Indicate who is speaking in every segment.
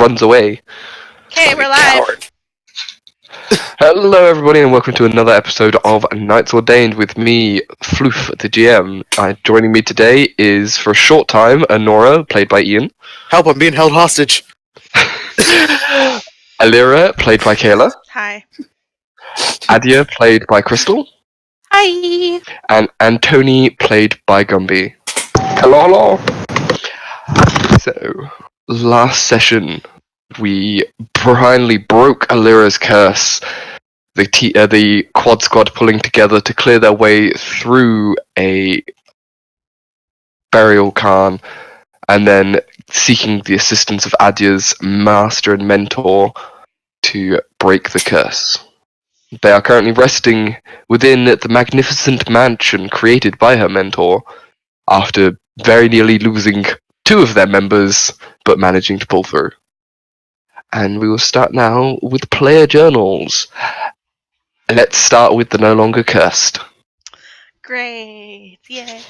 Speaker 1: runs away.
Speaker 2: Okay, we're
Speaker 3: Like
Speaker 2: live.
Speaker 1: Hello, everybody, and welcome to another episode of Knights Ordained with me, Floof, the GM. Joining me today is, for a short time, Nora, played by Ian.
Speaker 3: Help, I'm being held hostage.
Speaker 1: Alira, played by Kayla.
Speaker 2: Hi.
Speaker 1: Adia, played by Crystal.
Speaker 2: Hi.
Speaker 1: And Antony, played by Gumby. Hello. So, last session, we finally broke Alira's curse. The quad squad pulling together to clear their way through a burial cairn, and then seeking the assistance of Adia's master and mentor to break the curse. They are currently resting within the magnificent mansion created by her mentor, after very nearly losing two of their members, but managing to pull through. And we will start now with player journals. Let's start with the No Longer Cursed.
Speaker 2: Great. Yay.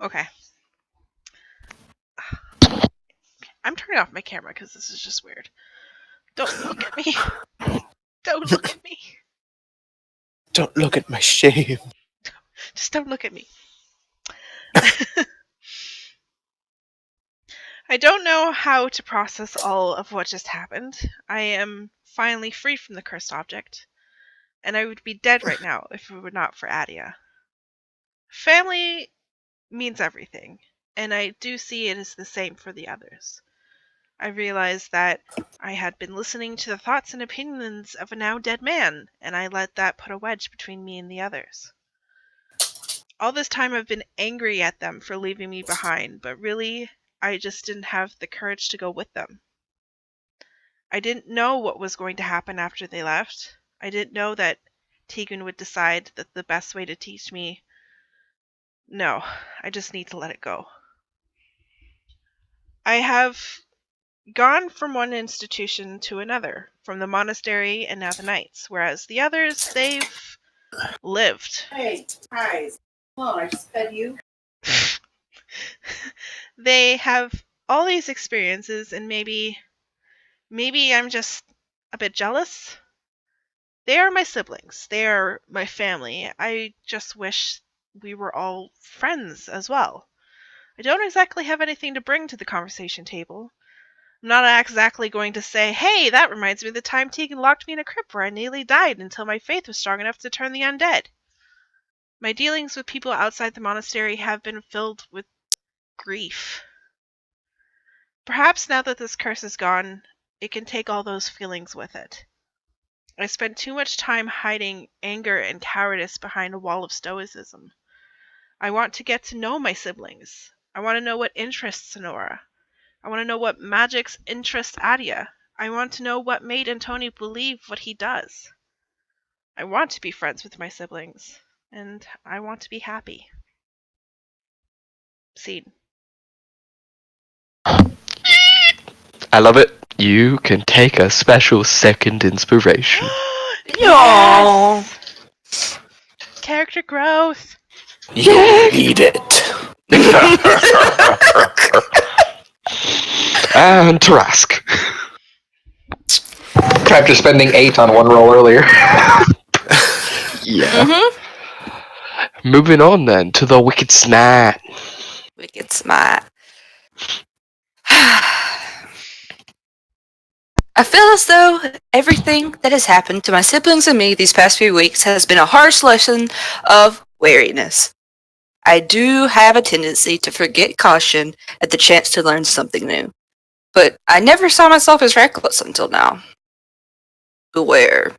Speaker 2: Okay. I'm turning off my camera because this is just weird. Don't look at me. Don't look at me.
Speaker 3: Don't look at my shame.
Speaker 2: Just don't look at me. I don't know how to process all of what just happened. I am finally free from the cursed object, and I would be dead right now if it were not for Adia. Family means everything, and I do see it as the same for the others. I realized that I had been listening to the thoughts and opinions of a now dead man, and I let that put a wedge between me and the others. All this time I've been angry at them for leaving me behind, but really, I just didn't have the courage to go with them. I didn't know what was going to happen after they left. I didn't know that Tegan would decide that the best way to teach me... No, I just need to let it go. I have gone from one institution to another, from the monastery and now the knights, whereas the others, they've lived.
Speaker 4: Hey, guys, come on, I just fed you.
Speaker 2: They have all these experiences, and maybe I'm just a bit jealous. They are my siblings. They are my family. I just wish we were all friends as well. I don't exactly have anything to bring to the conversation table. I'm not exactly going to say, hey, that reminds me of the time Tegan locked me in a crypt where I nearly died until my faith was strong enough to turn the undead. My dealings with people outside the monastery have been filled with grief. Perhaps now that this curse is gone, it can take all those feelings with it. I spent too much time hiding anger and cowardice behind a wall of stoicism. I want to get to know my siblings. I want to know what interests Sonora. I want to know what magics interest Adia. I want to know what made Antony believe what he does. I want to be friends with my siblings, and I want to be happy. Scene.
Speaker 1: I love it. You can take a special second inspiration.
Speaker 2: Yes! Character growth.
Speaker 3: You need it.
Speaker 1: And Tarask.
Speaker 5: After spending 8 on one roll earlier.
Speaker 1: Yeah.
Speaker 6: Mm-hmm.
Speaker 1: Moving on then to the Wicked Snat.
Speaker 6: Wicked smart. I feel as though everything that has happened to my siblings and me these past few weeks has been a harsh lesson of wariness. I do have a tendency to forget caution at the chance to learn something new, but I never saw myself as reckless until now. Beware.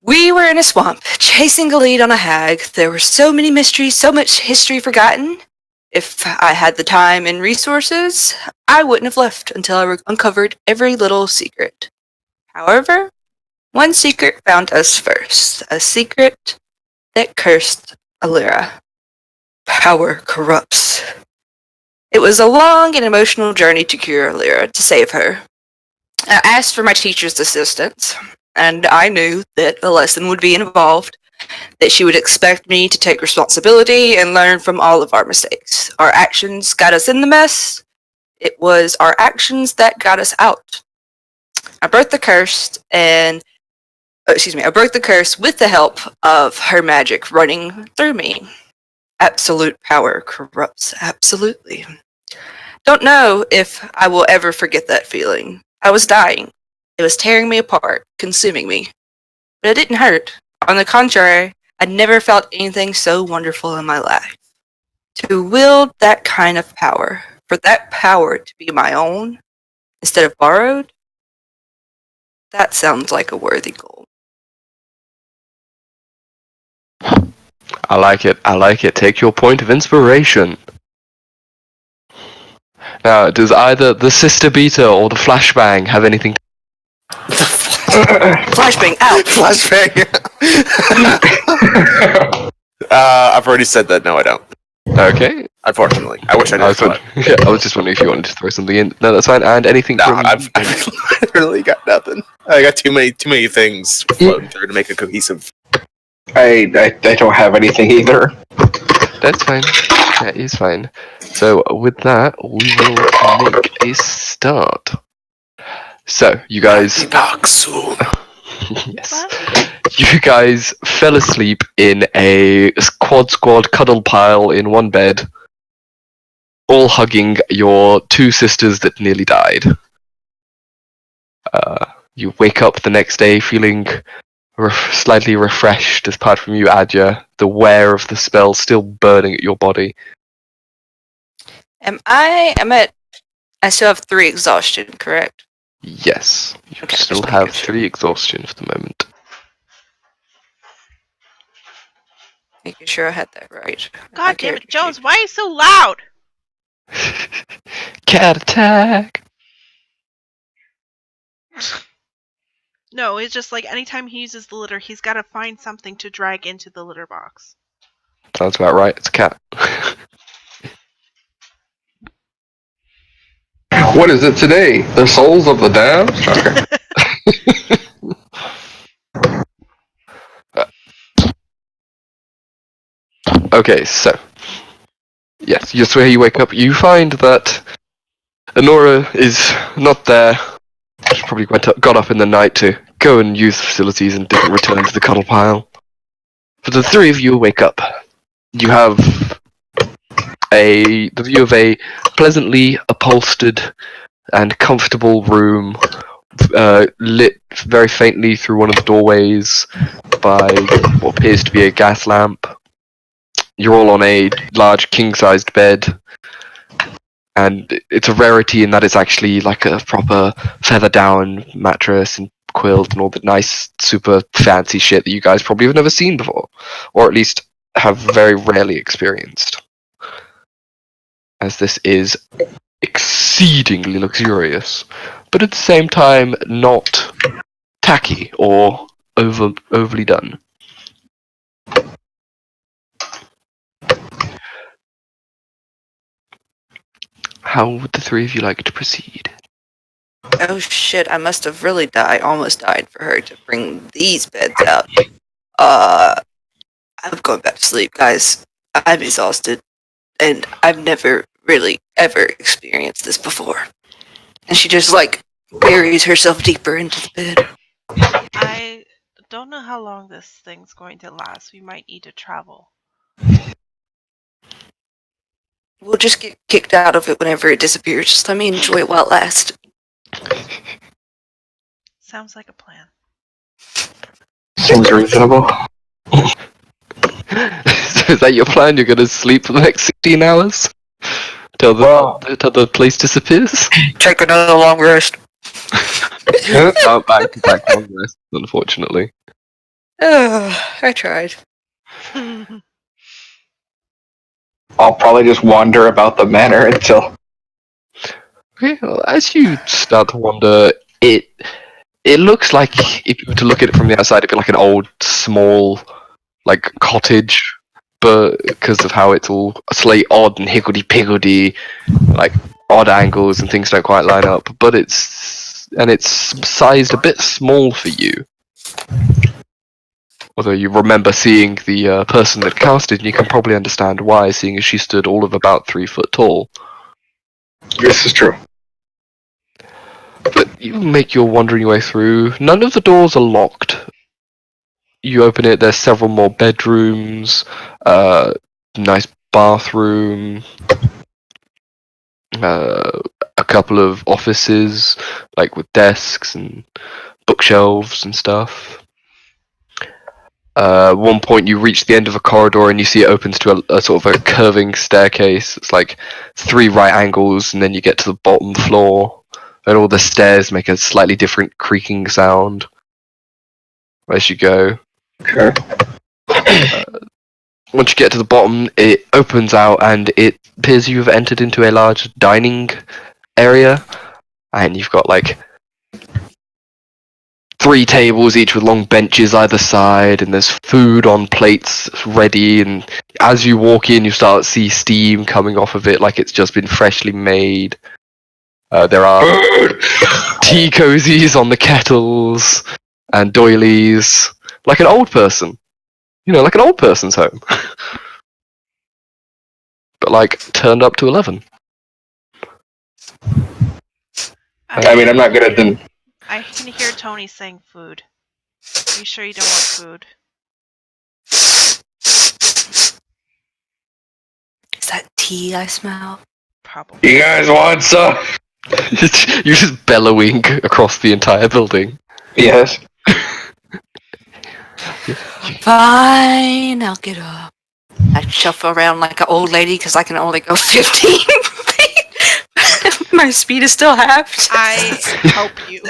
Speaker 6: We were in a swamp, chasing a lead on a hag. There were so many mysteries, so much history forgotten. If I had the time and resources, I wouldn't have left until I uncovered every little secret. However, one secret found us first. A secret that cursed Alira. Power corrupts. It was a long and emotional journey to cure Alira, to save her. I asked for my teacher's assistance, and I knew that a lesson would be involved. that she would expect me to take responsibility and learn from all of our mistakes. Our actions got us in the mess. It was our actions that got us out. I broke the curse I broke the curse with the help of her magic running through me. Absolute power corrupts absolutely. Don't know if I will ever forget that feeling. I was dying. It was tearing me apart, consuming me. But it didn't hurt. On the contrary, I'd never felt anything so wonderful in my life. To wield that kind of power, for that power to be my own, instead of borrowed, that sounds like a worthy goal.
Speaker 1: I like it. I like it. Take your point of inspiration. Now, does either the sister beater or the flashbang have anything to
Speaker 6: Flashbang out!
Speaker 3: Flashbang. I've already said that. No, I don't.
Speaker 1: Okay.
Speaker 3: Unfortunately, I wish I did.
Speaker 1: I was just wondering if you wanted to throw something in. No, that's fine. And anything
Speaker 3: No,
Speaker 1: from...
Speaker 3: I've literally got nothing. I got too many things floating through to make a cohesive.
Speaker 5: I don't have anything either.
Speaker 1: That's fine. That is fine. So, with that, we will make a start. So, you guys...
Speaker 3: Be back soon.
Speaker 1: Yes.
Speaker 2: What?
Speaker 1: You guys fell asleep in a quad squad cuddle pile in one bed, all hugging your two sisters that nearly died. You wake up the next day feeling slightly refreshed, apart from you, Adja, the wear of the spell still burning at your body.
Speaker 6: I still have 3 exhaustion, correct?
Speaker 1: Yes, you
Speaker 6: Okay,
Speaker 1: still
Speaker 6: just
Speaker 1: have
Speaker 6: making sure.
Speaker 1: 3 exhaustion for the moment.
Speaker 6: Making sure I had that right.
Speaker 2: God damn it, Jones, why are you so loud?
Speaker 1: Cat attack!
Speaker 2: No, it's just like anytime he uses the litter, he's got to find something to drag into the litter box.
Speaker 1: Sounds about right, it's a cat.
Speaker 5: What is it today? The souls of the damned?
Speaker 1: Okay, so... Yes, just where you wake up, you find that Honora is not there. She probably got up in the night to go and use the facilities and didn't return to the cuddle pile. For the 3 of you wake up, you have the view of a pleasantly upholstered and comfortable room, lit very faintly through one of the doorways by what appears to be a gas lamp. You're all on a large king-sized bed, and it's a rarity in that it's actually like a proper feather-down mattress and quilt and all the nice, super fancy shit that you guys probably have never seen before, or at least have very rarely experienced. As this is exceedingly luxurious, but at the same time not tacky or overly done. How would the 3 of you like to proceed?
Speaker 6: Oh shit, I must have really almost died for her to bring these beds out. I'm going back to sleep, guys. I'm exhausted, and I've never really ever experienced this before. And she just buries herself deeper into the bed.
Speaker 2: I don't know how long this thing's going to last. We might need to travel.
Speaker 6: We'll just get kicked out of it whenever it disappears. Just let me enjoy it while it lasts.
Speaker 2: Sounds like a plan.
Speaker 5: Seems reasonable.
Speaker 1: So is that your plan? You're going to sleep for the next 16 hours? Till the place disappears?
Speaker 6: Take another long rest.
Speaker 1: Oh, back long rest, unfortunately.
Speaker 6: I tried.
Speaker 5: I'll probably just wander about the manor until...
Speaker 1: Okay, well, as you start to wander, it looks like, if you were to look at it from the outside, it'd be like an old, small, cottage, but because of how it's all slightly odd and higgledy-piggledy, odd angles and things don't quite line up, but it's sized a bit small for you. Although you remember seeing the person that casted, and you can probably understand why, seeing as she stood all of about 3 foot tall.
Speaker 5: This is true.
Speaker 1: But you make your wandering way through. None of the doors are locked. You open it, there's several more bedrooms, nice bathroom, a couple of offices, like with desks and bookshelves and stuff. At one point you reach the end of a corridor and you see it opens to a sort of a curving staircase. It's like 3 right angles and then you get to the bottom floor. And all the stairs make a slightly different creaking sound as you go.
Speaker 5: Okay.
Speaker 1: Once you get to the bottom, it opens out and it appears you've entered into a large dining area. And you've got like 3 tables, each with long benches either side, and there's food on plates ready. And as you walk in, you start to see steam coming off of it like it's just been freshly made. There are tea cozies on the kettles and doilies, like an old person. You know, like an old person's home. But like turned up to 11.
Speaker 5: I mean, I'm not good at them.
Speaker 2: I can hear Tony saying food. Are you sure you don't want food?
Speaker 6: Is that tea I smell?
Speaker 2: Probably.
Speaker 5: You guys want some?
Speaker 1: You're just bellowing across the entire building.
Speaker 5: Yes.
Speaker 6: Fine, I'll get up. I shuffle around like an old lady because I can only go 15 feet. My speed is still halved.
Speaker 2: I help you.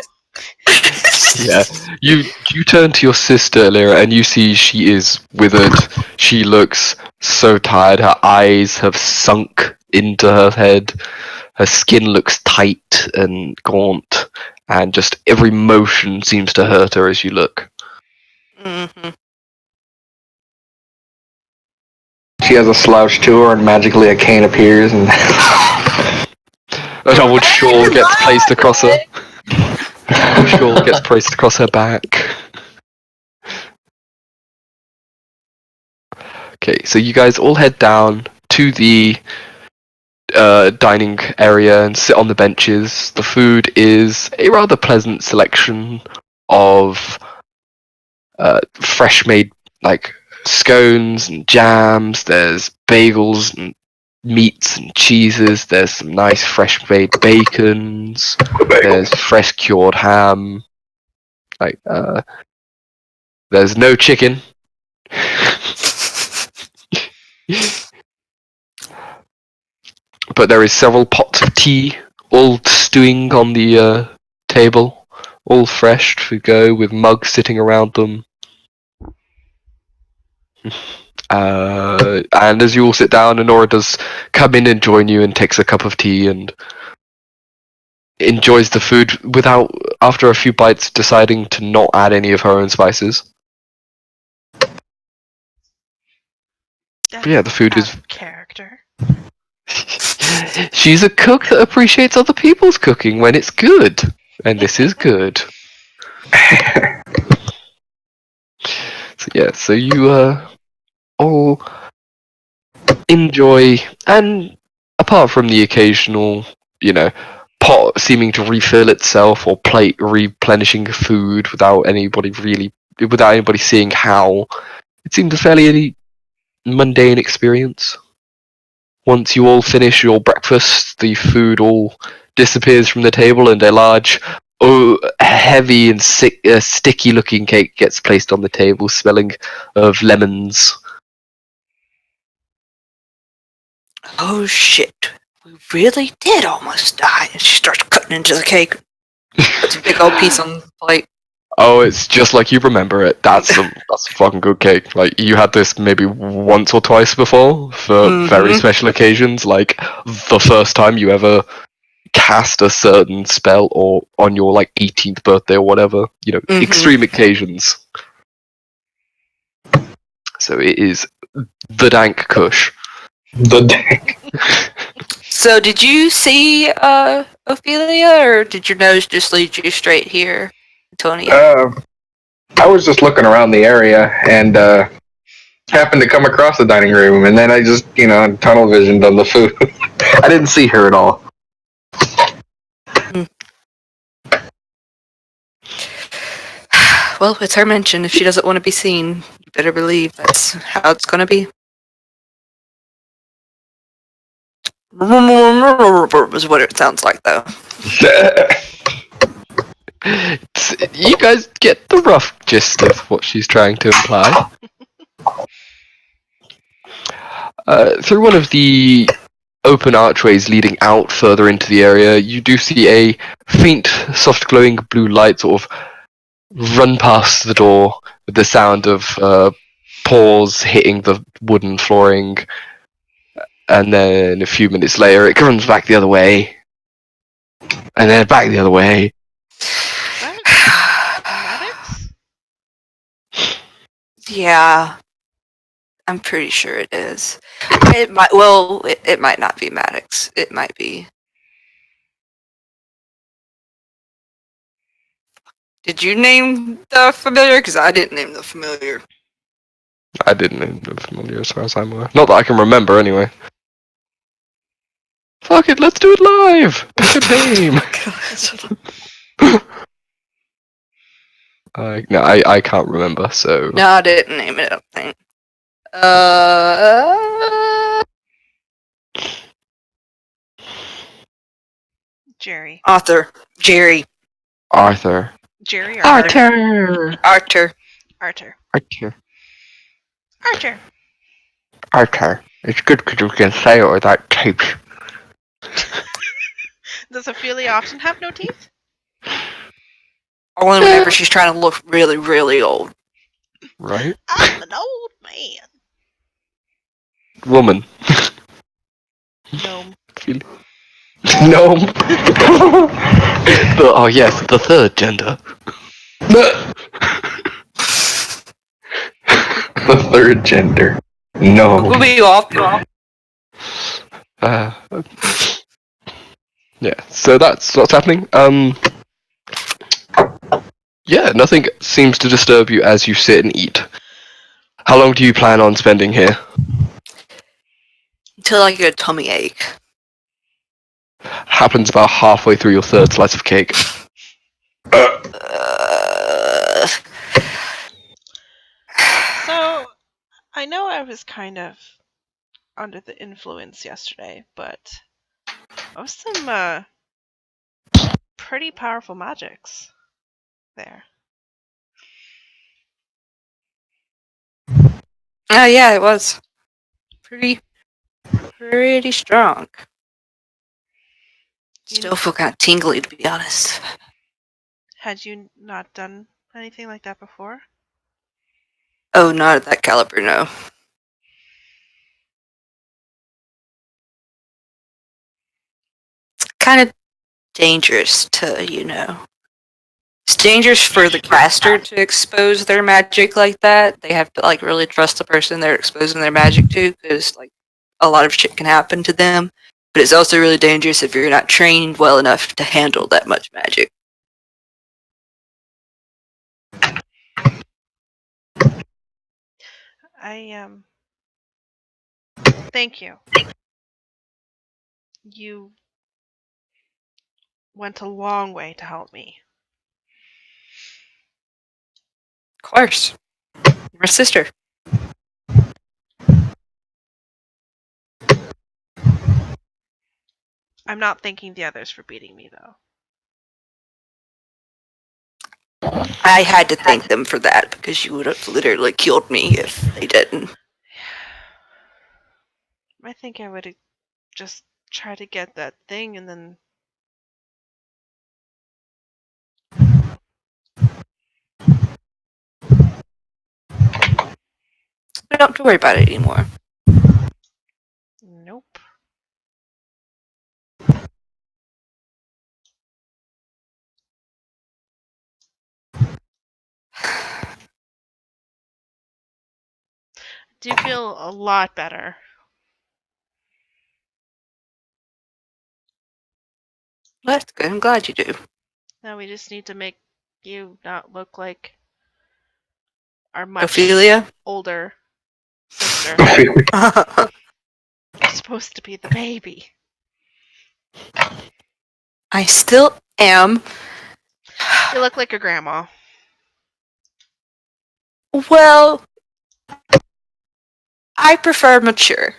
Speaker 1: Yeah. You turn to your sister, Lyra, and you see she is withered. She looks so tired. Her eyes have sunk into her head. Her skin looks tight and gaunt, and just every motion seems to hurt her as you look.
Speaker 6: Mm-hmm.
Speaker 5: She has a slouch to her, and magically a cane appears, and
Speaker 1: A double shawl gets placed across her. Shawl gets placed across her back. Okay, so you guys all head down to the dining area and sit on the benches. The food is a rather pleasant selection of fresh made like scones and jams. There's bagels and meats and cheeses. There's some nice fresh made bacons. There's fresh cured ham. Like there's no chicken. But there is several pots of tea, all stewing on the table, all fresh to go, with mugs sitting around them. And as you all sit down, Honora does come in and join you and takes a cup of tea and enjoys the food without, after a few bites, deciding to not add any of her own spices.
Speaker 2: That's
Speaker 1: Yeah, the food
Speaker 2: out
Speaker 1: is...
Speaker 2: of character.
Speaker 1: She's a cook that appreciates other people's cooking when it's good. And this is good. So you all enjoy, and apart from the occasional, pot seeming to refill itself or plate replenishing food without anybody seeing how, it seemed a fairly mundane experience. Once you all finish your breakfast, the food all disappears from the table and a large, heavy and sticky-looking cake gets placed on the table, smelling of lemons.
Speaker 6: Oh shit. We really did almost die. And she starts cutting into the cake. It's a big old piece on the plate.
Speaker 1: Oh, it's just like you remember it. That's a fucking good cake. Like, you had this maybe once or twice before for very special occasions, like the first time you ever cast a certain spell, or on your 18th birthday or whatever. Extreme occasions. So it is the dank kush.
Speaker 5: the dank.
Speaker 6: So did you see Ophelia, or did your nose just lead you straight here, Tony?
Speaker 5: I was just looking around the area and happened to come across the dining room, and then I just, tunnel visioned on the food. I didn't see her at all.
Speaker 6: Well, it's her mention. If she doesn't want to be seen, you better believe that's how it's going to be. Is what it sounds like, though.
Speaker 1: You guys get the rough gist of what she's trying to imply. Through one of the open archways leading out further into the area, you do see a faint, soft glowing blue light sort of run past the door with the sound of paws hitting the wooden flooring, and then a few minutes later it comes back the other way, and then back the other way.
Speaker 2: Is that medics?
Speaker 6: Yeah, I'm pretty sure it is. It might. Well, it might not be Maddox. It might be. Did you name the familiar? Because I didn't name the familiar.
Speaker 1: I didn't name them familiar as far as I'm aware. Not that I can remember, anyway. Fuck it, let's do it live! Pick a name! No, I can't remember, so...
Speaker 6: No, I didn't name it, I don't think.
Speaker 2: Jerry.
Speaker 6: Author. Jerry.
Speaker 1: Arthur.
Speaker 2: Jerry or
Speaker 1: Arthur!
Speaker 6: Arthur.
Speaker 2: Arthur.
Speaker 1: Arthur.
Speaker 2: Arthur.
Speaker 1: Arthur. It's good because you can say it without tape.
Speaker 2: Does Ophelia often have no teeth?
Speaker 6: Only whenever she's trying to look really, really old.
Speaker 1: Right?
Speaker 2: I'm an old man.
Speaker 1: Woman.
Speaker 2: Gnome.
Speaker 1: No. Oh yes, the third gender.
Speaker 5: The third gender. No.
Speaker 6: We'll be off.
Speaker 1: Yeah, so that's what's happening. Yeah, nothing seems to disturb you as you sit and eat. How long do you plan on spending here?
Speaker 6: Until I get a tummy ache.
Speaker 1: Happens about halfway through your third slice of cake.
Speaker 2: So, I know I was kind of under the influence yesterday, but there was some pretty powerful magics there.
Speaker 6: Oh yeah, it was pretty strong. Still feel kind of tingly, to be honest.
Speaker 2: Had you not done anything like that before?
Speaker 6: Oh, not at that caliber, no. It's kind of dangerous to, It's dangerous for the caster to expose their magic like that. They have to, really trust the person they're exposing their magic to, because, a lot of shit can happen to them. But it's also really dangerous if you're not trained well enough to handle that much magic.
Speaker 2: Thank you. You went a long way to help me.
Speaker 6: Of course. You're my sister.
Speaker 2: I'm not thanking the others for beating me, though.
Speaker 6: I had to thank them for that, because you would have literally killed me if they didn't.
Speaker 2: I think I would have just tried to get that thing and then...
Speaker 6: We don't have to worry about it anymore.
Speaker 2: Nope. Do feel a lot better.
Speaker 6: Well, that's good. I'm glad you do.
Speaker 2: Now we just need to make you not look like our much
Speaker 6: Ophelia?
Speaker 2: older sister.
Speaker 6: I
Speaker 2: You're supposed to be the baby.
Speaker 6: still am.
Speaker 2: You look like your grandma.
Speaker 6: Well, I prefer mature.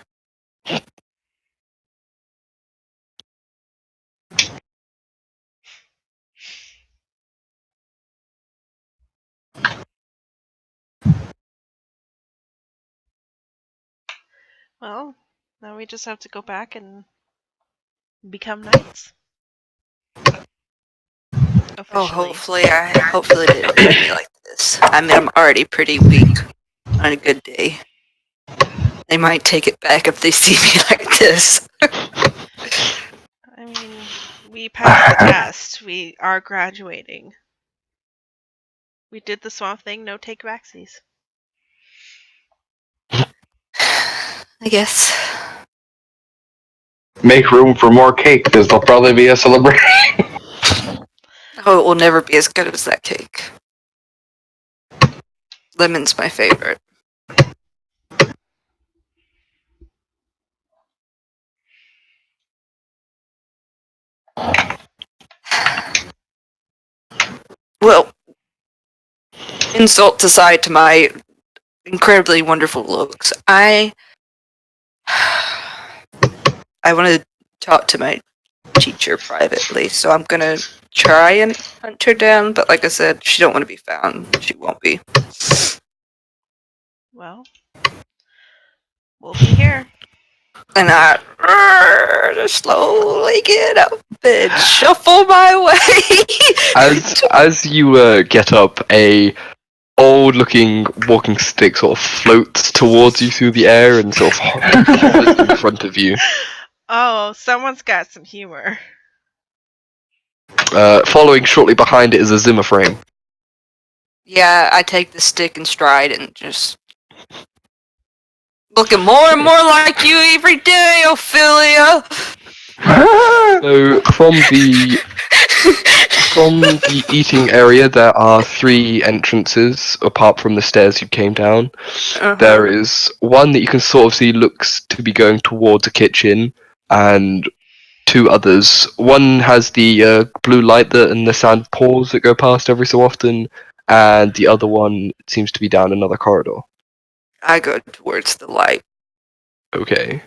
Speaker 2: Well, now we just have to go back and become knights.
Speaker 6: Oh,
Speaker 2: Officially.
Speaker 6: hopefully they don't treat me like this. I mean, I'm already pretty weak on a good day. They might take it back if they see me like this.
Speaker 2: I mean, we passed the test. We are graduating. We did the swamp thing, no take backsies.
Speaker 6: I guess.
Speaker 5: Make room for more cake, because there'll probably be a celebration.
Speaker 6: Oh, it will never be as good as that cake. Lemon's my favorite. Well, insult aside to my incredibly wonderful looks, I want to talk to my teacher privately, so I'm gonna try and hunt her down, but like I said, she don't want to be found. She won't be.
Speaker 2: Well, we'll be here.
Speaker 6: And I just slowly get up and shuffle my way.
Speaker 1: As you get up, a old-looking walking stick sort of floats towards you through the air and sort of hovers in front of you.
Speaker 2: Oh, someone's got some humor.
Speaker 1: Following shortly behind it is a Zimmer frame.
Speaker 6: Yeah, I take the stick in stride and just looking more and more like you every day, Ophelia.
Speaker 1: So from the eating area, there are 3 entrances apart from the stairs you came down.
Speaker 6: Uh-huh.
Speaker 1: There is one that you can sort of see looks to be going towards a kitchen, and 2 others. One has the blue light and the sound of paws that go past every so often, and the other one seems to be down another corridor.
Speaker 6: I go towards the light.
Speaker 1: Okay.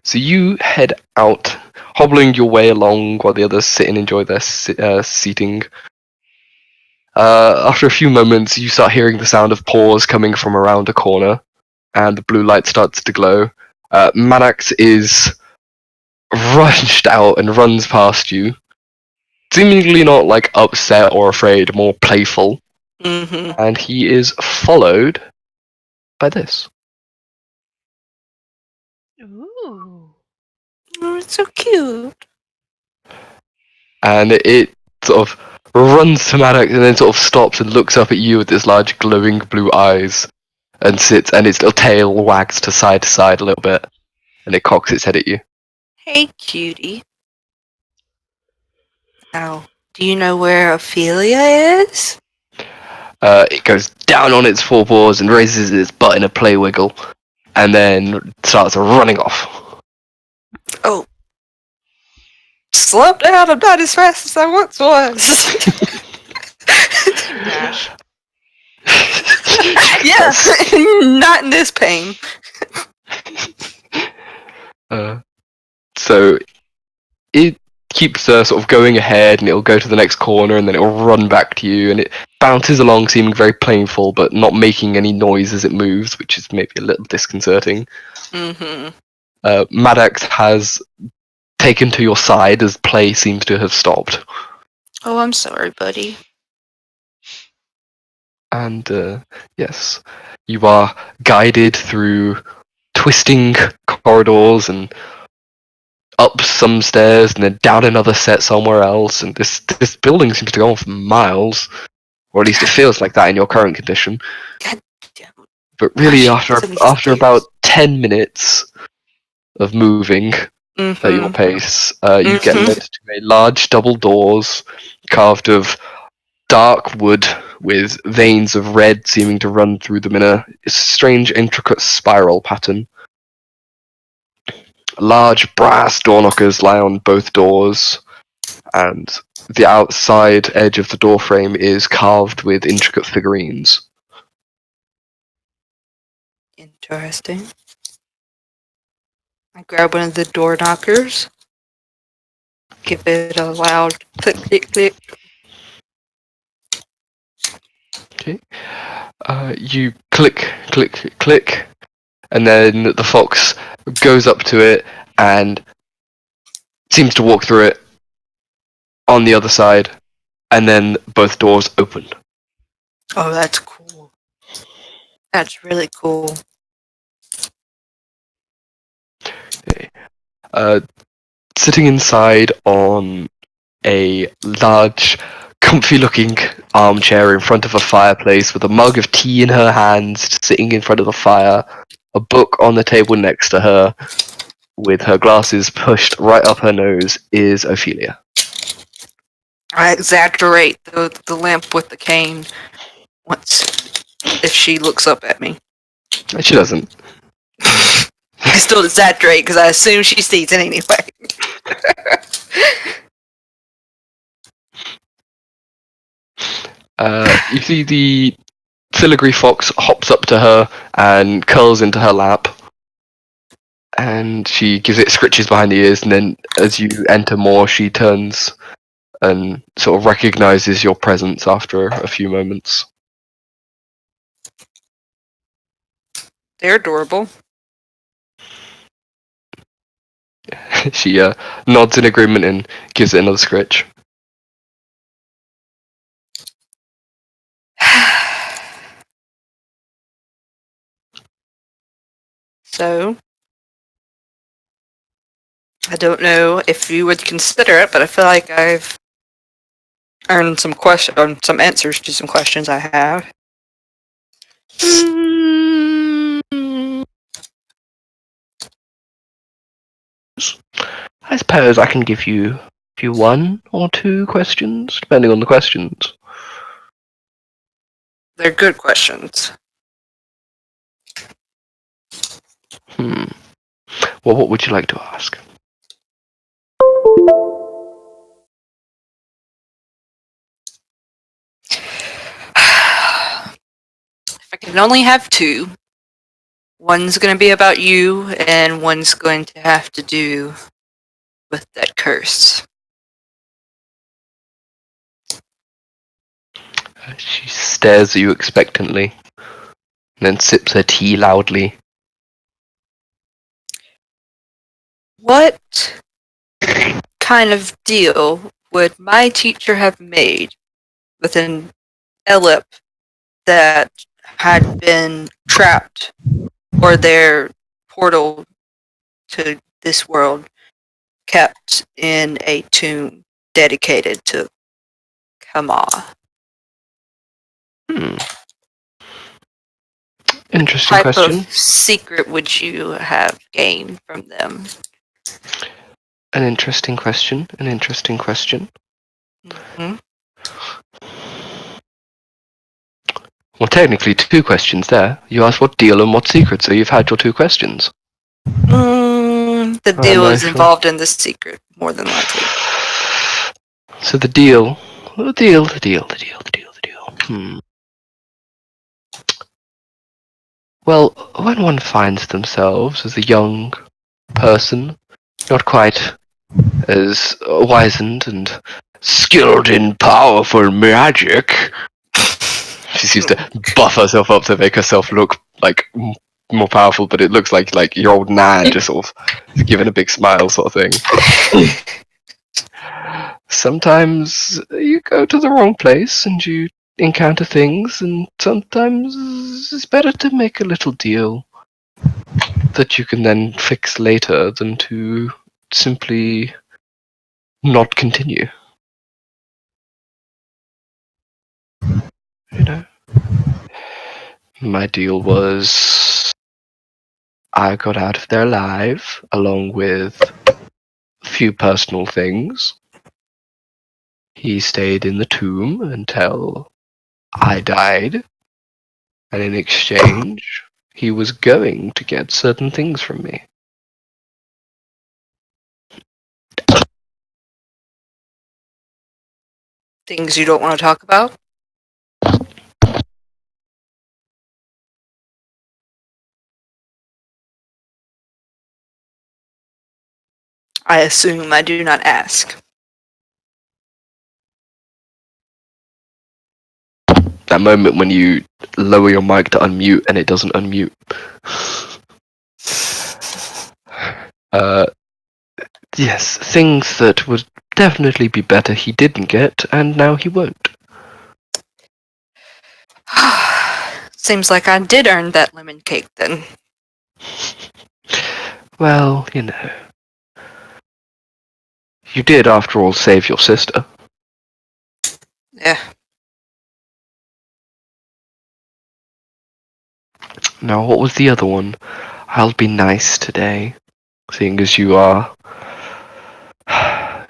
Speaker 1: So you head out, hobbling your way along while the others sit and enjoy their seating. After a few moments, you start hearing the sound of paws coming from around a corner, and the blue light starts to glow. Manax is rushed out and runs past you, seemingly not like upset or afraid, more playful,
Speaker 6: Mm-hmm.
Speaker 1: and he is followed by this.
Speaker 2: Ooh.
Speaker 6: Oh, it's so cute.
Speaker 1: And it sort of runs to Maddox and then sort of stops and looks up at you with its large glowing blue eyes and sits, and its little tail wags to side a little bit, and it cocks its head at you.
Speaker 6: Hey, cutie. Now, do you know where Ophelia is?
Speaker 1: It goes down on its 4 paws and raises its butt in a play wiggle, and then starts running off.
Speaker 6: Oh. Slow down, I'm not as fast as I once was.
Speaker 2: Dash.
Speaker 6: Yeah, not in this pain.
Speaker 1: So it keeps sort of going ahead, and it'll go to the next corner, and then it'll run back to you, and it bounces along, seeming very playful, but not making any noise as it moves, which is maybe a little disconcerting.
Speaker 6: Mm-hmm.
Speaker 1: Maddox has taken to your side as play seems to have stopped.
Speaker 6: Oh, I'm sorry, buddy.
Speaker 1: And yes, you are guided through twisting corridors and up some stairs and then down another set somewhere else. And this building seems to go on for miles, or at least it feels like that in your current condition.
Speaker 6: God damn.
Speaker 1: But really,
Speaker 6: Gosh, so many
Speaker 1: after
Speaker 6: stairs.
Speaker 1: about 10 minutes of moving at your
Speaker 6: Mm-hmm.
Speaker 1: pace, you get
Speaker 6: Mhm.
Speaker 1: led to a large double doors carved of dark wood with veins of red seeming to run through them in a strange, intricate spiral pattern. Large brass door knockers lie on both doors, and the outside edge of the door frame is carved with intricate figurines.
Speaker 6: Interesting. I grab one of the door knockers. Give it a loud click, click, click.
Speaker 1: Okay. You click, click, click, and then the fox goes up to it and seems to walk through it on the other side, and then both doors open.
Speaker 6: Oh, that's cool. That's really cool.
Speaker 1: Okay. Sitting inside on a large, comfy-looking armchair in front of a fireplace with a mug of tea in her hands, sitting in front of the fire, a book on the table next to her, with her glasses pushed right up her nose, is Ophelia.
Speaker 6: I exaggerate the lamp with the cane once if she looks up at me.
Speaker 1: She doesn't.
Speaker 6: I still exaggerate because I assume she sees it anyway.
Speaker 1: You see the filigree fox hops up to her and curls into her lap, and she gives it scritches behind the ears, and then as you enter more, she turns and sort of recognizes your presence after a few moments.
Speaker 6: They're adorable.
Speaker 1: She nods in agreement and gives it another scritch.
Speaker 6: So, I don't know if you would consider it, but I feel like I've earned some answers to some questions I have.
Speaker 1: I suppose I can give you one or two questions, depending on the questions.
Speaker 6: They're good questions.
Speaker 1: Well, what would you like to ask?
Speaker 6: If I can only have two, one's going to be about you, and one's going to have to do with that curse.
Speaker 1: She stares at you expectantly, and then sips her tea loudly.
Speaker 6: What kind of deal would my teacher have made with an Elip that had been trapped, or their portal to this world kept in a tomb dedicated to Kama?
Speaker 1: Interesting
Speaker 6: What type
Speaker 1: question.
Speaker 6: of secret would you have gained from them?
Speaker 1: An interesting question.
Speaker 6: Mhm.
Speaker 1: Well, technically, two questions there. You asked what deal and what secret, so you've had your two questions.
Speaker 6: The deal is
Speaker 1: Nicely.
Speaker 6: involved in the secret, more than likely.
Speaker 1: So the deal. Well, when one finds themselves as a young person, not quite as wizened and skilled in powerful magic, she seems to buff herself up to make herself look like more powerful, but it looks like your old nan just sort of giving a big smile sort of thing. Sometimes you go to the wrong place and you encounter things, and sometimes it's better to make a little deal that you can then fix later than to simply not continue. You know? My deal was I got out of there alive, along with a few personal things. He stayed in the tomb until I died, and in exchange, he was going to get certain things from me.
Speaker 6: Things you don't want to talk about? I assume I do not ask.
Speaker 1: That moment when you lower your mic to unmute and it doesn't unmute. Yes, things that would definitely be better he didn't get, and now he won't.
Speaker 6: Seems like I did earn that lemon cake then.
Speaker 1: Well, you know. You did, after all, save your sister.
Speaker 6: Yeah.
Speaker 1: Now, what was the other one? I'll be nice today, seeing as you are.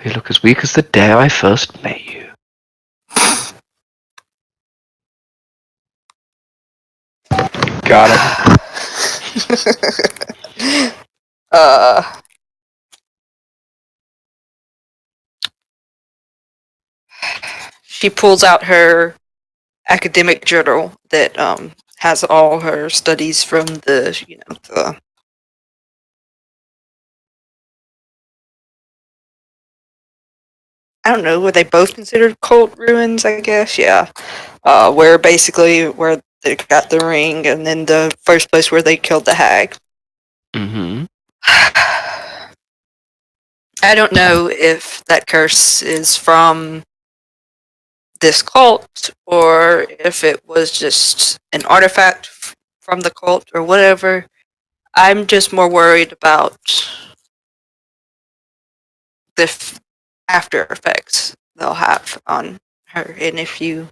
Speaker 1: You look as weak as the day I first met you.
Speaker 5: Got it.
Speaker 6: She pulls out her academic journal that has all her studies from the I don't know, were they both considered cult ruins, I guess? Yeah. Where they got the ring and then the first place where they killed the hag.
Speaker 1: Mm-hmm.
Speaker 6: I don't know if that curse is from this cult or if it was just an artifact from the cult or whatever. I'm just more worried about the after effects they'll have on her, and if you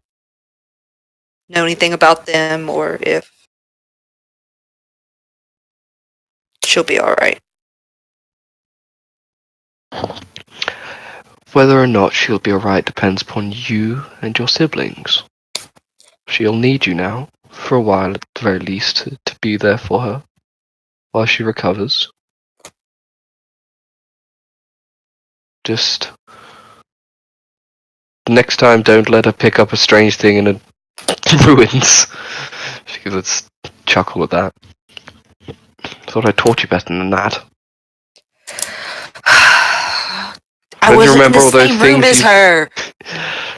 Speaker 6: know anything about them or if she'll be alright.
Speaker 1: Whether or not she'll be alright depends upon you and your siblings. She'll need you now, for a while at the very least, to be there for her, while she recovers. Just next time, don't let her pick up a strange thing in a ruins. Let's chuckle at that. Thought I taught you better than that.
Speaker 6: I
Speaker 1: Don't you
Speaker 6: was in
Speaker 1: remember
Speaker 6: the
Speaker 1: all those
Speaker 6: same room
Speaker 1: things
Speaker 6: as her.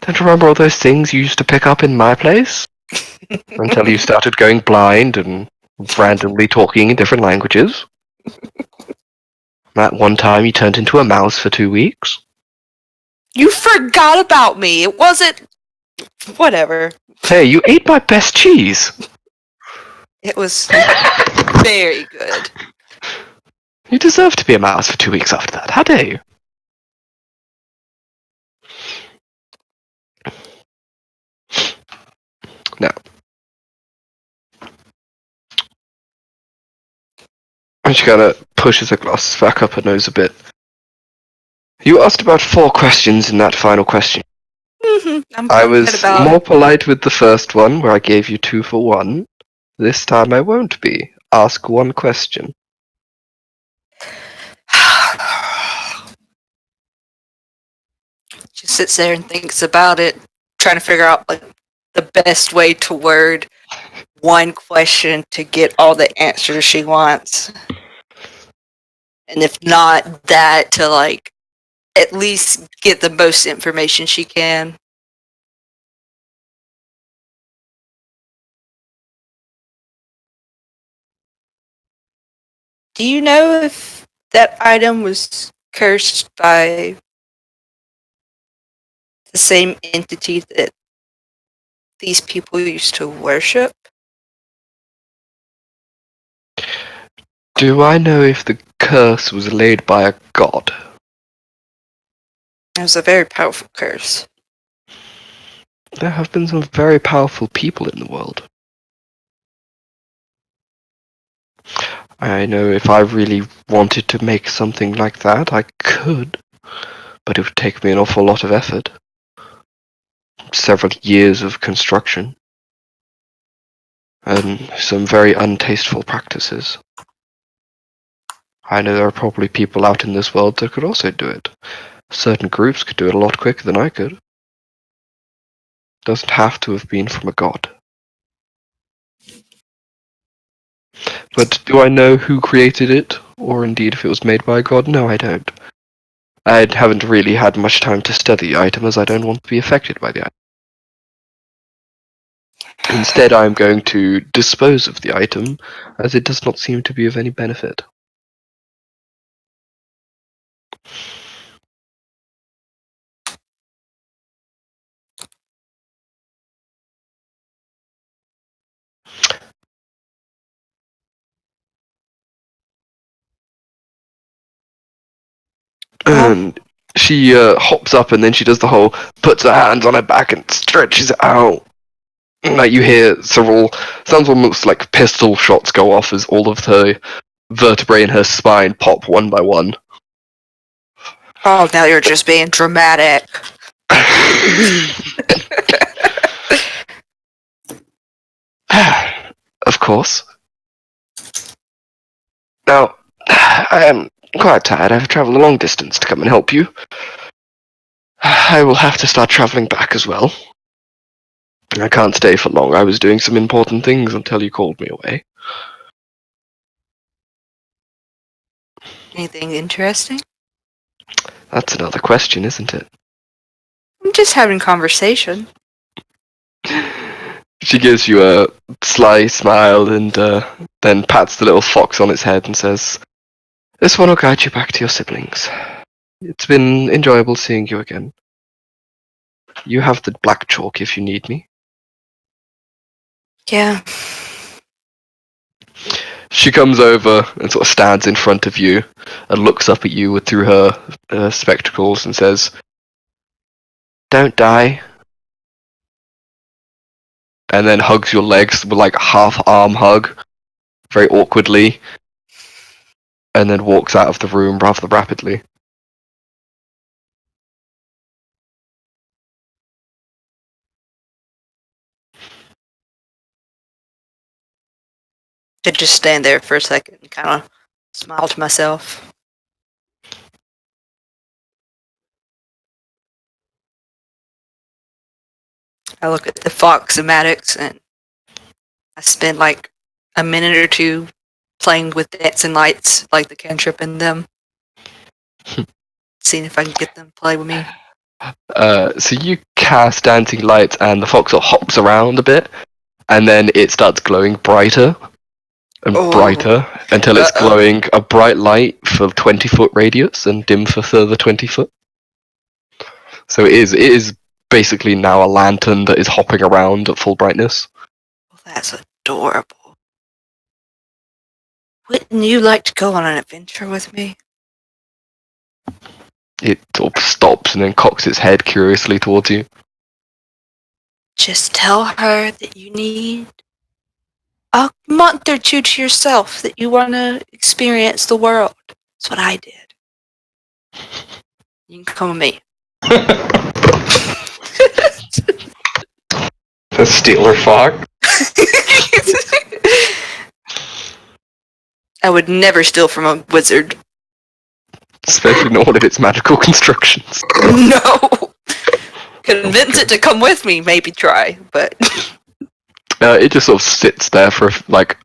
Speaker 1: Don't you remember all those things you used to pick up in my place? Until you started going blind and randomly talking in different languages. That one time you turned into a mouse for 2 weeks.
Speaker 6: You forgot about me. It wasn't whatever.
Speaker 1: Hey, you ate my best cheese!
Speaker 6: It was very good.
Speaker 1: You deserve to be a mouse for 2 weeks after that. How dare you? Now, and she kind of pushes her glasses back up her nose a bit. You asked about 4 questions in that final question.
Speaker 6: I'm
Speaker 1: I
Speaker 6: glad
Speaker 1: was
Speaker 6: about
Speaker 1: more polite with the first one, where I gave you 2 for 1. This time I won't be. Ask 1 question.
Speaker 6: She sits there and thinks about it, trying to figure out like the best way to word one question to get all the answers she wants. And if not that, to like at least get the most information she can. Do you know if that item was cursed by the same entity that these people used to worship?
Speaker 1: Do I know if the curse was laid by a god?
Speaker 6: It was a very powerful curse.
Speaker 1: There have been some very powerful people in the world. I know if I really wanted to make something like that, I could, but it would take me an awful lot of effort. Several years of construction. and some very untasteful practices. I know there are probably people out in this world that could also do it. Certain groups could do it a lot quicker than I could. Doesn't have to have been from a god. But do I know who created it, or indeed if it was made by a god? No, I don't. I haven't really had much time to study the item, as I don't want to be affected by the item. Instead, I am going to dispose of the item, as it does not seem to be of any benefit. And she hops up, and then she does the whole, puts her hands on her back and stretches it out. Like you hear several, sounds almost like pistol shots go off as all of the vertebrae in her spine pop one by one.
Speaker 6: Oh, now you're just being dramatic.
Speaker 1: Of course. Now, I am quite tired. I've travelled a long distance to come and help you. I will have to start travelling back as well. I can't stay for long. I was doing some important things until you called me away.
Speaker 6: Anything interesting?
Speaker 1: That's another question, isn't it?
Speaker 6: I'm just having conversation.
Speaker 1: She gives you a sly smile and then pats the little fox on its head and says, "This one will guide you back to your siblings. It's been enjoyable seeing you again. You have the black chalk if you need me."
Speaker 6: Yeah.
Speaker 1: She comes over and sort of stands in front of you and looks up at you through her spectacles and says, "Don't die." And then hugs your legs with like a half-arm hug, very awkwardly, and then walks out of the room rather rapidly.
Speaker 6: I just stand there for a second and kind of smile to myself. I look at the fox-o-matics and I spend like a minute or two playing with dancing lights, like the cantrip in them. Seeing if I can get them to play with me.
Speaker 1: So you cast dancing lights and the fox sort of hops around a bit, and then it starts glowing brighter and brighter until it's glowing a bright light for 20-foot radius and dim for further 20 foot. So it is basically now a lantern that is hopping around at full brightness.
Speaker 6: Well, that's adorable. Wouldn't you like to go on an adventure with me?
Speaker 1: It sort of stops and then cocks its head curiously towards you.
Speaker 6: Just tell her that you need a month or two to yourself, that you want to experience the world. That's what I did. You can come with me.
Speaker 5: The Steeler Fox.
Speaker 6: I would never steal from a wizard.
Speaker 1: Especially not one of its magical constructions.
Speaker 6: No! Convince it to come with me, maybe try, but...
Speaker 1: It just sort of sits there for like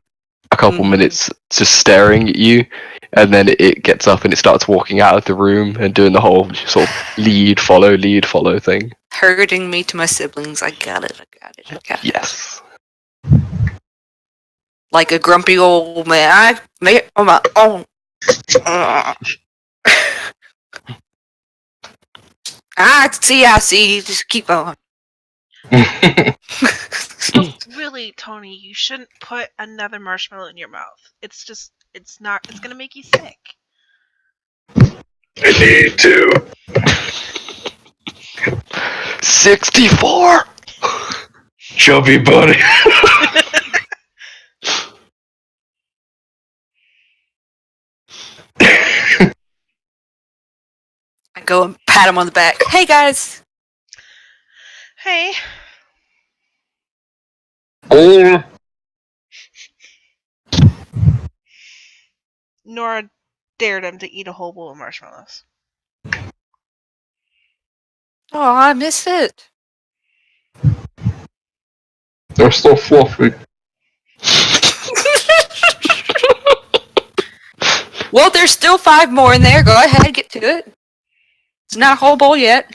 Speaker 1: a couple minutes just staring at you, and then it gets up and it starts walking out of the room and doing the whole sort of lead follow thing.
Speaker 6: Herding me to my siblings. I got it.
Speaker 1: Yes.
Speaker 6: Like a grumpy old man. I made it on my own. I see. Just keep on.
Speaker 2: Really, Tony, you shouldn't put another marshmallow in your mouth. It's gonna make you sick.
Speaker 5: I need to.
Speaker 1: 64!
Speaker 5: Chubby buddy.
Speaker 6: I go and pat him on the back. Hey, guys.
Speaker 2: Hey, Nora dared him to eat a whole bowl of marshmallows.
Speaker 6: Oh, I missed it.
Speaker 5: They're so fluffy.
Speaker 6: Well, there's still 5 more in there. Go ahead, get to it. It's not a whole bowl yet.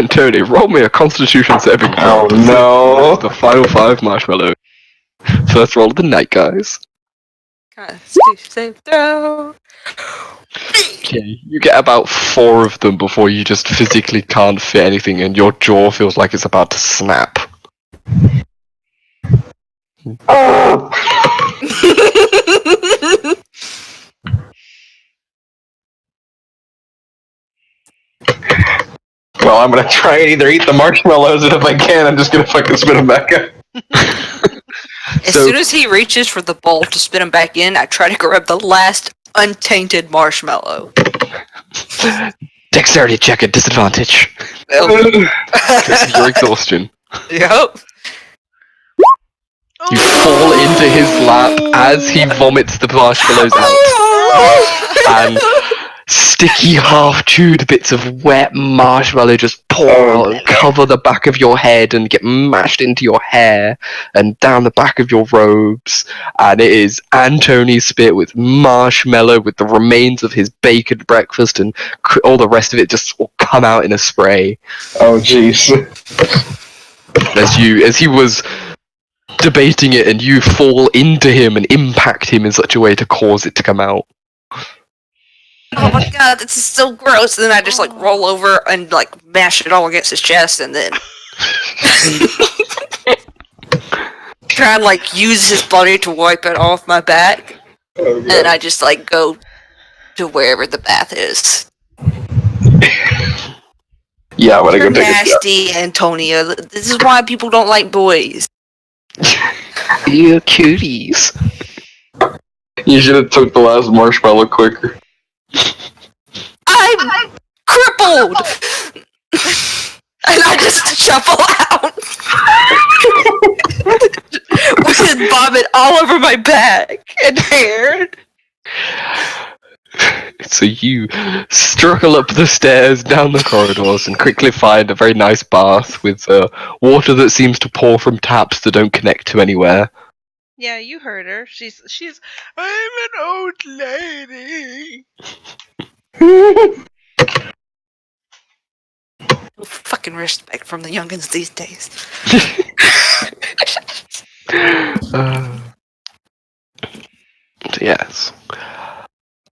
Speaker 1: Tony, roll me a Constitution saving throw.
Speaker 5: Oh no!
Speaker 1: The final 5 marshmallows. First roll of the night, guys.
Speaker 6: Constitution throw.
Speaker 1: Okay, you get about 4 of them before you just physically can't fit anything and your jaw feels like it's about to snap.
Speaker 5: Well, I'm gonna try and either eat the marshmallows, and if I can, I'm just gonna fucking spit them back up.
Speaker 6: As
Speaker 1: So-
Speaker 6: soon as he reaches for the bowl to spit him back in, I try to grab the last untainted marshmallow.
Speaker 1: Dexterity check at disadvantage.
Speaker 6: Oh,
Speaker 1: Because of your exhaustion.
Speaker 6: yep.
Speaker 1: You fall into his lap as he vomits the marshmallows out. And sticky, half-chewed bits of wet marshmallow just pour out and cover the back of your head and get mashed into your hair and down the back of your robes. And it is Antony's spit with marshmallow with the remains of his bacon breakfast and all the rest of it just will come out in a spray.
Speaker 5: Oh jeez.
Speaker 1: As he was debating it and you fall into him and impact him in such a way to cause it to come out.
Speaker 6: Oh my god, this is so gross. And then I just like roll over and like mash it all against his chest and then try and like use his body to wipe it off my back.
Speaker 5: Oh,
Speaker 6: And then I just like go to wherever the bath is.
Speaker 5: yeah, I'm gonna
Speaker 6: You're
Speaker 5: go take a shower.
Speaker 6: nasty, Antonia. This is why people don't like boys.
Speaker 1: You cuties.
Speaker 5: You should have took the last marshmallow quicker.
Speaker 6: I'm crippled! And I just shuffle out. With vomit all over my back and hair.
Speaker 1: So you struggle up the stairs, down the corridors, and quickly find a very nice bath with water that seems to pour from taps that don't connect to anywhere.
Speaker 2: Yeah, you heard her. She's I'm an old lady.
Speaker 6: Fucking respect from the youngins these days.
Speaker 1: Yes.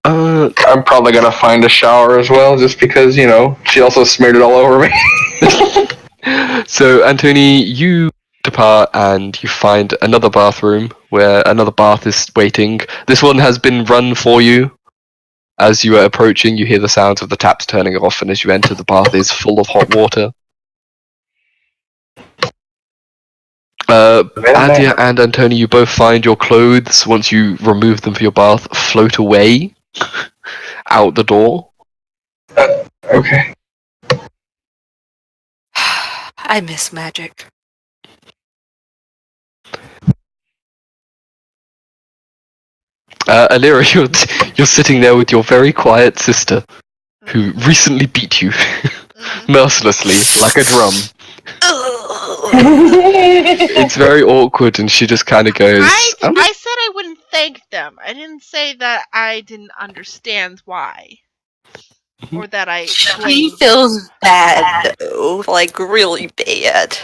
Speaker 5: I'm probably gonna find a shower as well, just because, you know, she also smeared it all over me.
Speaker 1: So, Anthony, you depart and you find another bathroom where another bath is waiting. This one has been run for you. As you are approaching, you hear the sounds of the taps turning off, and as you enter, the bath is full of hot water. Adia and Antonio, you both find your clothes, once you remove them for your bath, float away out the door.
Speaker 5: Okay.
Speaker 6: I miss magic.
Speaker 1: Alira, you're sitting there with your very quiet sister, who recently beat you mercilessly, like a drum. It's very awkward, and she just kind of goes,
Speaker 2: I said I wouldn't thank them. I didn't say that I didn't understand why. Or that I
Speaker 6: She
Speaker 2: blamed.
Speaker 6: feels bad, though. Like, really bad.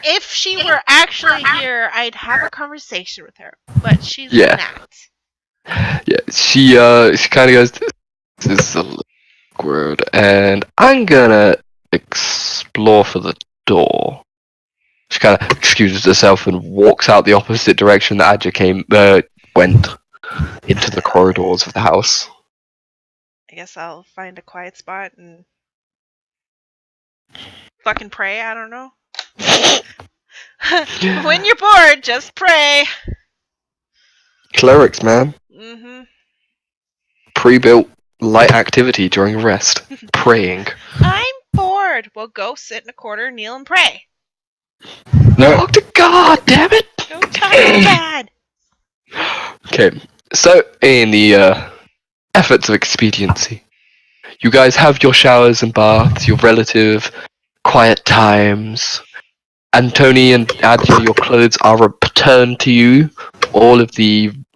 Speaker 2: If she were actually here, I'd have a conversation with her. But she's
Speaker 1: Yeah.
Speaker 2: not.
Speaker 1: Yeah, she kind of goes, this is a little awkward, and I'm gonna explore for the door. She kind of excuses herself and walks out the opposite direction that Adja went into the corridors of the house.
Speaker 2: I guess I'll find a quiet spot and fucking pray. I don't know. When you're bored, just pray.
Speaker 1: Clerics, man.
Speaker 2: Mm-hmm.
Speaker 1: Pre-built light activity during rest. Praying.
Speaker 2: I'm bored. Well, go sit in a corner, kneel, and pray.
Speaker 5: No.
Speaker 1: Talk to God, damn it!
Speaker 2: Go talk to God.
Speaker 1: Okay, so in the efforts of expediency, you guys have your showers and baths, your relative quiet times. Antony and Adia, your clothes are returned to you.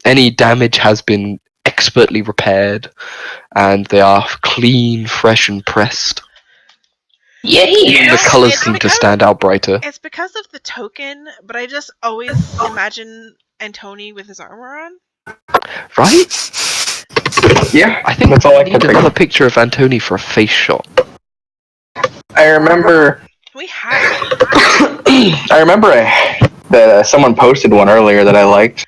Speaker 1: Any damage has been expertly repaired, and they are clean, fresh, and pressed.
Speaker 6: Yay!
Speaker 1: The colours seem to stand out brighter.
Speaker 2: It's because of the token, but I just always imagine Antony with his armor on.
Speaker 1: Right?
Speaker 5: Yeah,
Speaker 1: I think
Speaker 5: that's all I
Speaker 1: we
Speaker 5: can
Speaker 1: need
Speaker 5: think.
Speaker 1: another picture of Antony for a face shot.
Speaker 5: I remember.
Speaker 2: We have to.
Speaker 5: I remember that someone posted one earlier that I liked.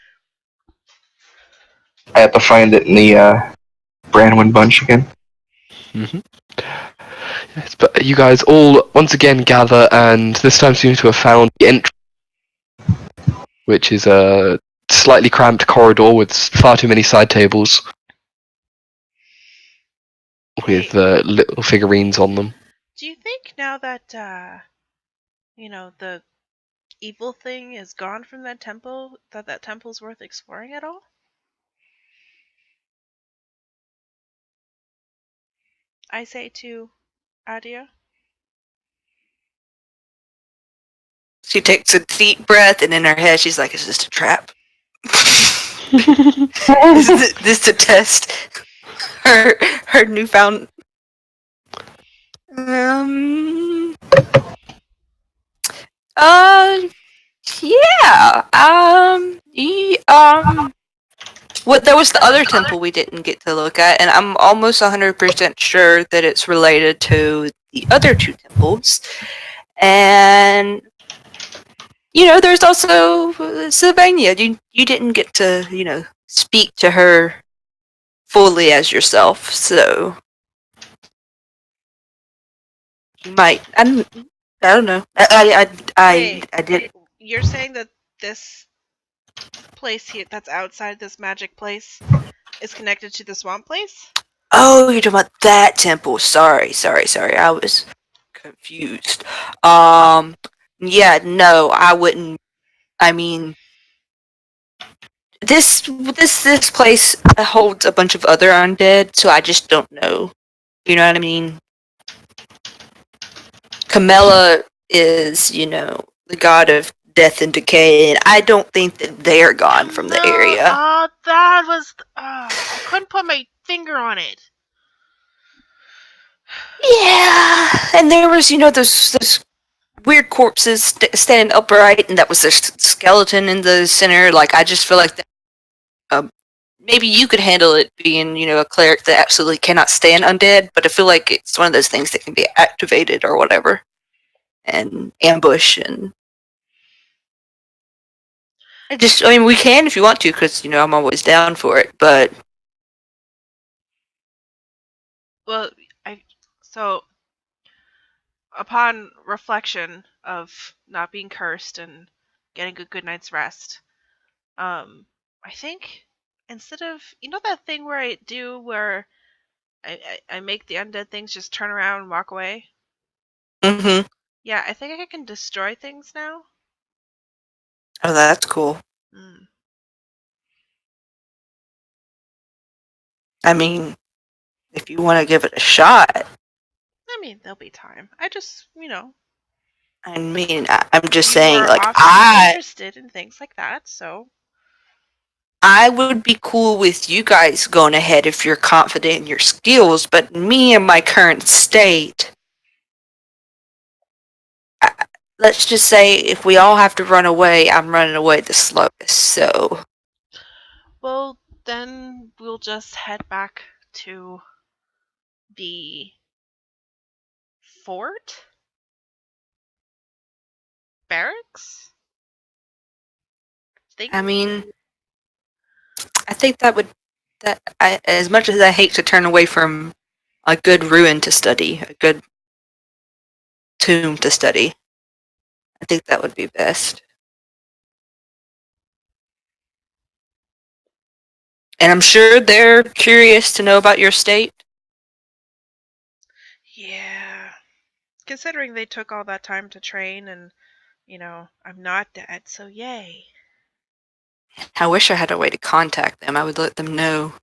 Speaker 5: I have to find it in the Branwyn bunch again.
Speaker 1: Yes, but you guys all once again gather, and this time seem to have found the entry, which is a slightly cramped corridor with far too many side tables with little figurines on them.
Speaker 2: Do you think now that the evil thing is gone from that temple, that temple's worth exploring at all? I say to Adia.
Speaker 6: She takes a deep breath, and in her head, she's like, "Is this a trap? Is this to test her newfound?" Um. Uh. Yeah. What? There was the other temple we didn't get to look at, and I'm almost 100% sure that it's related to the other two temples. And there's also Sylvania. You didn't get to speak to her fully as yourself, so you might. I don't know.
Speaker 2: Wait,
Speaker 6: I did.
Speaker 2: you're saying that this place here, that's outside this magic place, is connected to the swamp place?
Speaker 6: Oh, you're talking about that temple. Sorry. I was confused. Yeah, no, I wouldn't. I mean, this place holds a bunch of other undead, so I just don't know. You know what I mean? Camilla is, the god of death and decay, and I don't think that they're gone from the area.
Speaker 2: That was. I couldn't put my finger on it.
Speaker 6: Yeah, and there was, those weird corpses standing upright, and that was their skeleton in the center. Like, I just feel like that, maybe you could handle it being, a cleric that absolutely cannot stand undead, but I feel like it's one of those things that can be activated or whatever, and ambush, and I mean, we can if you want to, because, I'm always down for it, but
Speaker 2: Well, so upon reflection of not being cursed and getting a good night's rest, I think instead of that thing where I make the undead things just turn around and walk away.
Speaker 6: mm-hmm.
Speaker 2: Yeah, I think I can destroy things now.
Speaker 6: Oh, that's cool.
Speaker 2: Mm.
Speaker 6: I mean, if you want to give it a shot,
Speaker 2: I mean, there'll be time. I just,
Speaker 6: I mean, I'm just
Speaker 2: you
Speaker 6: saying,
Speaker 2: were
Speaker 6: like,
Speaker 2: often interested in things like that, so
Speaker 6: I would be cool with you guys going ahead if you're confident in your skills, but me in my current state, let's just say if we all have to run away, I'm running away the slowest, so.
Speaker 2: well, then we'll just head back to the fort barracks.
Speaker 6: I mean, I think as much as I hate to turn away from a good ruin to study, a good tomb to study, I think that would be best. And I'm sure they're curious to know about your state.
Speaker 2: Yeah. Considering they took all that time to train and, I'm not dead, so yay.
Speaker 6: I wish I had a way to contact them. I would let them know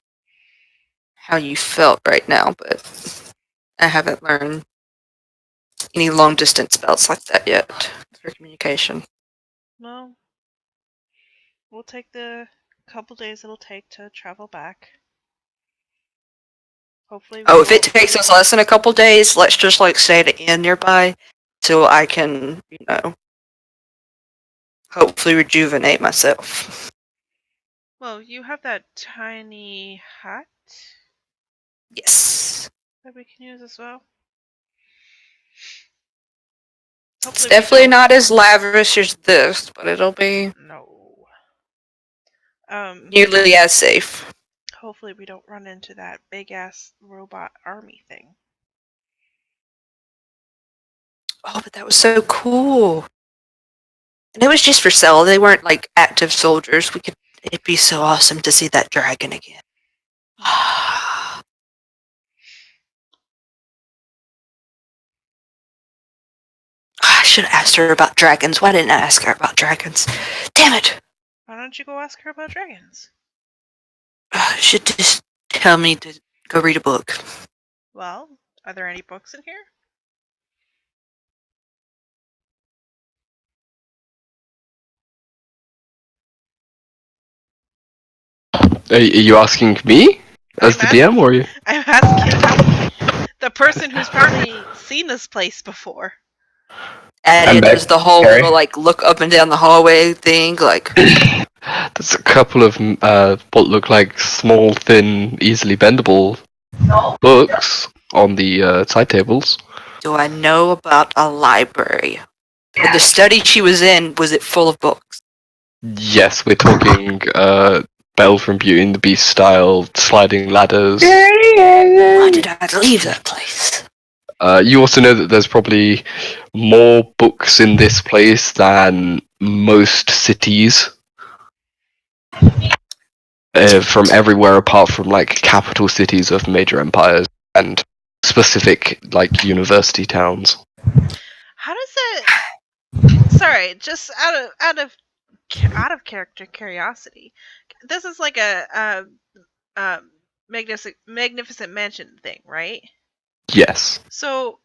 Speaker 6: how you felt right now, but I haven't learned any long distance spells like that yet for communication.
Speaker 2: Well, we'll take the couple days it'll take to travel back. Hopefully we
Speaker 6: Oh, if it
Speaker 2: won't-
Speaker 6: takes us less than a couple days, let's just like stay at an inn nearby so I can, hopefully rejuvenate myself.
Speaker 2: Well, you have that tiny hut
Speaker 6: Yes.
Speaker 2: that we can use as well.
Speaker 6: It's
Speaker 2: Hopefully we
Speaker 6: definitely
Speaker 2: don't-
Speaker 6: not as lavish as this, but it'll be
Speaker 2: No.
Speaker 6: nearly as safe.
Speaker 2: Hopefully we don't run into that big ass robot army thing.
Speaker 6: Oh, but that was so cool. And it was just for sale. They weren't like active soldiers. It'd be so awesome to see that dragon again. I should have asked her about dragons. Why didn't I ask her about dragons? Damn it!
Speaker 2: Why don't you go ask her about dragons?
Speaker 6: Should just tell me to go read a book.
Speaker 2: Well, are there any books in here?
Speaker 1: Are you asking me as the DM, or are you?
Speaker 2: I'm asking the person who's probably seen this place before.
Speaker 6: And it
Speaker 5: back,
Speaker 6: does the whole
Speaker 5: Harry.
Speaker 6: little like look up and down the hallway thing. Like,
Speaker 1: There's a couple of what look like small, thin, easily bendable books on the side tables.
Speaker 6: do I know about a library? The study she was in, was it full of books?
Speaker 1: Yes, we're talking Belle from Beauty and the Beast style sliding ladders.
Speaker 6: Why did I leave that place?
Speaker 1: You also know that there's probably more books in this place than most cities. From everywhere apart from like capital cities of major empires and specific like university towns.
Speaker 2: How does it? Sorry, just out of character curiosity. This is like a magnificent mansion thing, right?
Speaker 1: Yes.
Speaker 2: So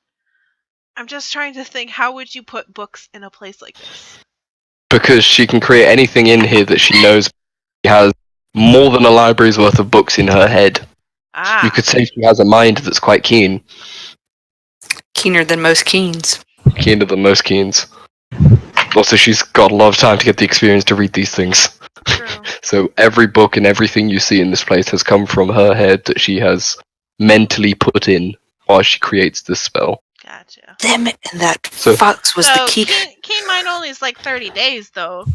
Speaker 2: I'm just trying to think, how would you put books in a place like this?
Speaker 1: Because she can create anything in here that she knows. She has more than a library's worth of books in her head.
Speaker 2: Ah,
Speaker 1: You could say she has a mind that's quite keen.
Speaker 6: Keener than most keens.
Speaker 1: Keener than most keens. Also, she's got a lot of time to get the experience to read these things.
Speaker 2: true.
Speaker 1: So every book and everything you see in this place has come from her head that she has mentally put in while she creates this spell.
Speaker 2: Gotcha.
Speaker 6: Damn it, and that
Speaker 1: So-
Speaker 6: fox was
Speaker 2: So
Speaker 6: the key.
Speaker 2: keen mind only is like 30 days, though.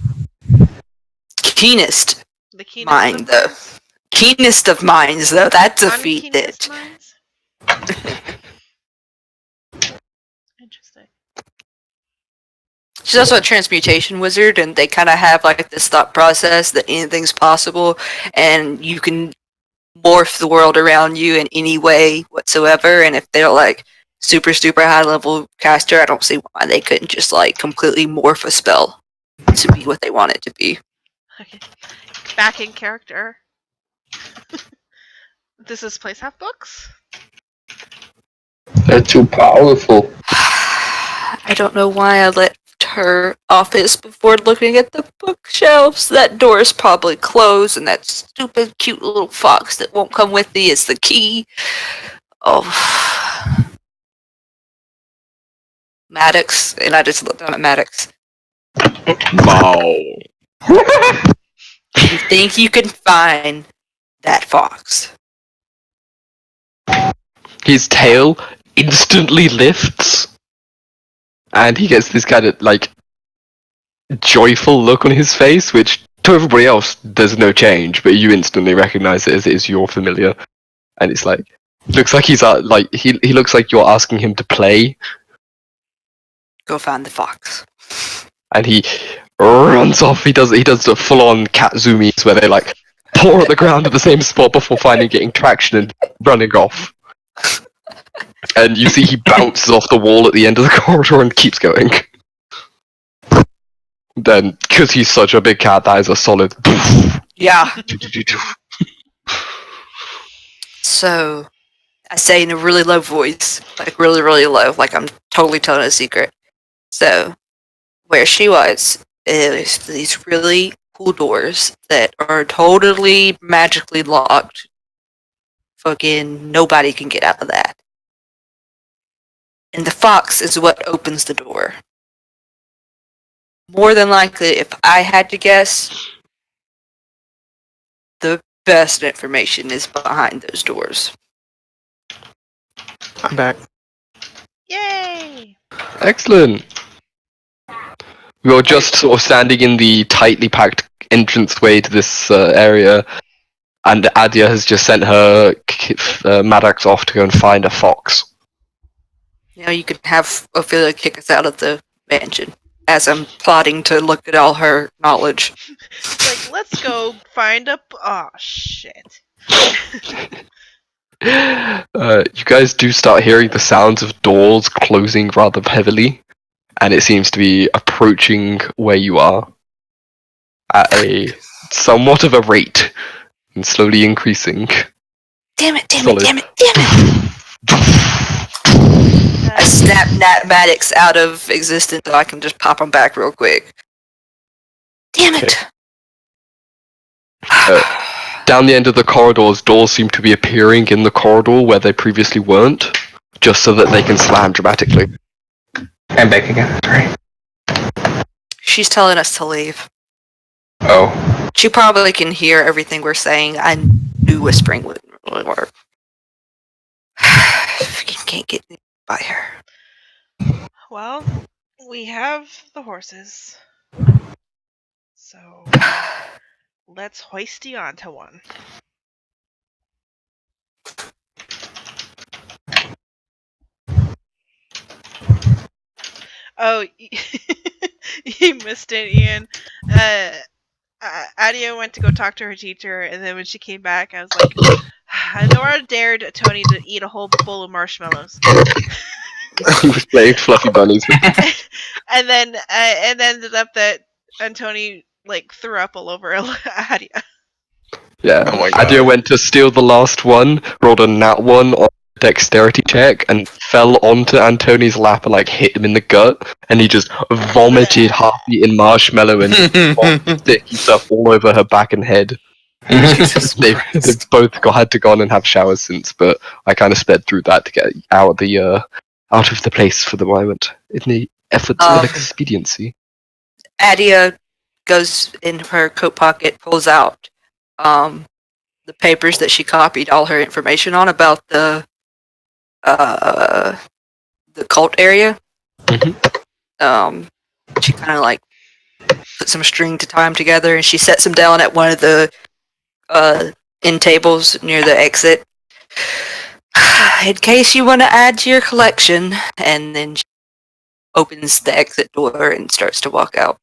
Speaker 6: Keenest
Speaker 2: The keenest
Speaker 6: mind,
Speaker 2: of
Speaker 6: though.
Speaker 2: minds?
Speaker 6: Keenest of minds, though. That defeated.
Speaker 2: Unkeenest minds? Interesting.
Speaker 6: She's also a transmutation wizard, and they kind of have like this thought process that anything's possible, and you can morph the world around you in any way whatsoever. And if they're like super high level caster, I don't see why they couldn't just like completely morph a spell to be what they want it to be.
Speaker 2: Okay. Back in character. Does this place have books?
Speaker 5: They're too powerful.
Speaker 6: I don't know why I left her office before looking at the bookshelves. That door is probably closed, and that stupid, cute little fox that won't come with me is the key. Oh. Maddox, and I just looked down at Maddox.
Speaker 1: Wow.
Speaker 6: You think you can find that fox?
Speaker 1: His tail instantly lifts, and he gets this kind of like joyful look on his face, which to everybody else there's no change, but you instantly recognize it as it is your familiar, and it's like looks like he's like he looks like you're asking him to play,
Speaker 6: Go find the fox.
Speaker 1: and he runs off. He does the full on cat zoomies where they like paw at the ground at the same spot before finally getting traction and running off. And you see he bounces off the wall at the end of the corridor and keeps going. Then, because he's such a big cat, that is a solid.
Speaker 6: Yeah. So, I say in a really low voice, like really, really low, like I'm totally telling a secret. So, where she was is these really cool doors that are totally magically locked. Fucking nobody can get out of that. And the fox is what opens the door. More than likely, if I had to guess, the best information is behind those doors.
Speaker 3: I'm back.
Speaker 2: Yay!
Speaker 1: Excellent. We were just sort of standing in the tightly packed entranceway to this area, and Adia has just sent her Maddox off to go and find a fox.
Speaker 6: You know, you could have Ophelia kick us out of the mansion as I'm plotting to look at all her knowledge.
Speaker 2: Like, let's go find a. Oh shit!
Speaker 1: You guys do start hearing the sounds of doors closing rather heavily, and it seems to be approaching where you are at a somewhat of a rate and slowly increasing.
Speaker 6: Damn it, damn
Speaker 1: Solid.
Speaker 6: it, damn it, damn it! I snap Nat Maddox out of existence so I can just pop him back real quick. Damn it!
Speaker 1: Down the end of the corridors, doors seem to be appearing in the corridor where they previously weren't, just so that they can slam dramatically.
Speaker 5: And back again. Sorry.
Speaker 6: She's telling us to leave.
Speaker 5: Oh.
Speaker 6: She probably can hear everything we're saying. I knew whispering wouldn't really work. Freaking can't get by her.
Speaker 2: Well, we have the horses, so let's hoist you onto one. Oh, you missed it, Ian. Adia went to go talk to her teacher, and then when she came back, I was like, Nora dared Tony to eat a whole bowl of marshmallows.
Speaker 1: He was playing fluffy bunnies.
Speaker 2: and then it ended up that Tony like threw up all over Adia.
Speaker 1: Yeah.
Speaker 3: Oh my God.
Speaker 1: Adia went to steal the last one, rolled a nat 1 on a dexterity check, and fell onto Antoni's lap and like hit him in the gut, and he just vomited half-eaten marshmallow and sticky stuff all over her back and head.
Speaker 3: Jesus
Speaker 1: They've
Speaker 3: Christ.
Speaker 1: both had to go on and have showers since, but I kind of sped through that to get out of the place for the moment in the efforts of expediency.
Speaker 6: Adia goes in her coat pocket, pulls out the papers that she copied all her information on about the cult area.
Speaker 1: Mhm.
Speaker 6: She kind of like put some string to tie them together, and she sets them down at one of the end tables near the exit. In case you want to add to your collection, and then she opens the exit door and starts to walk out.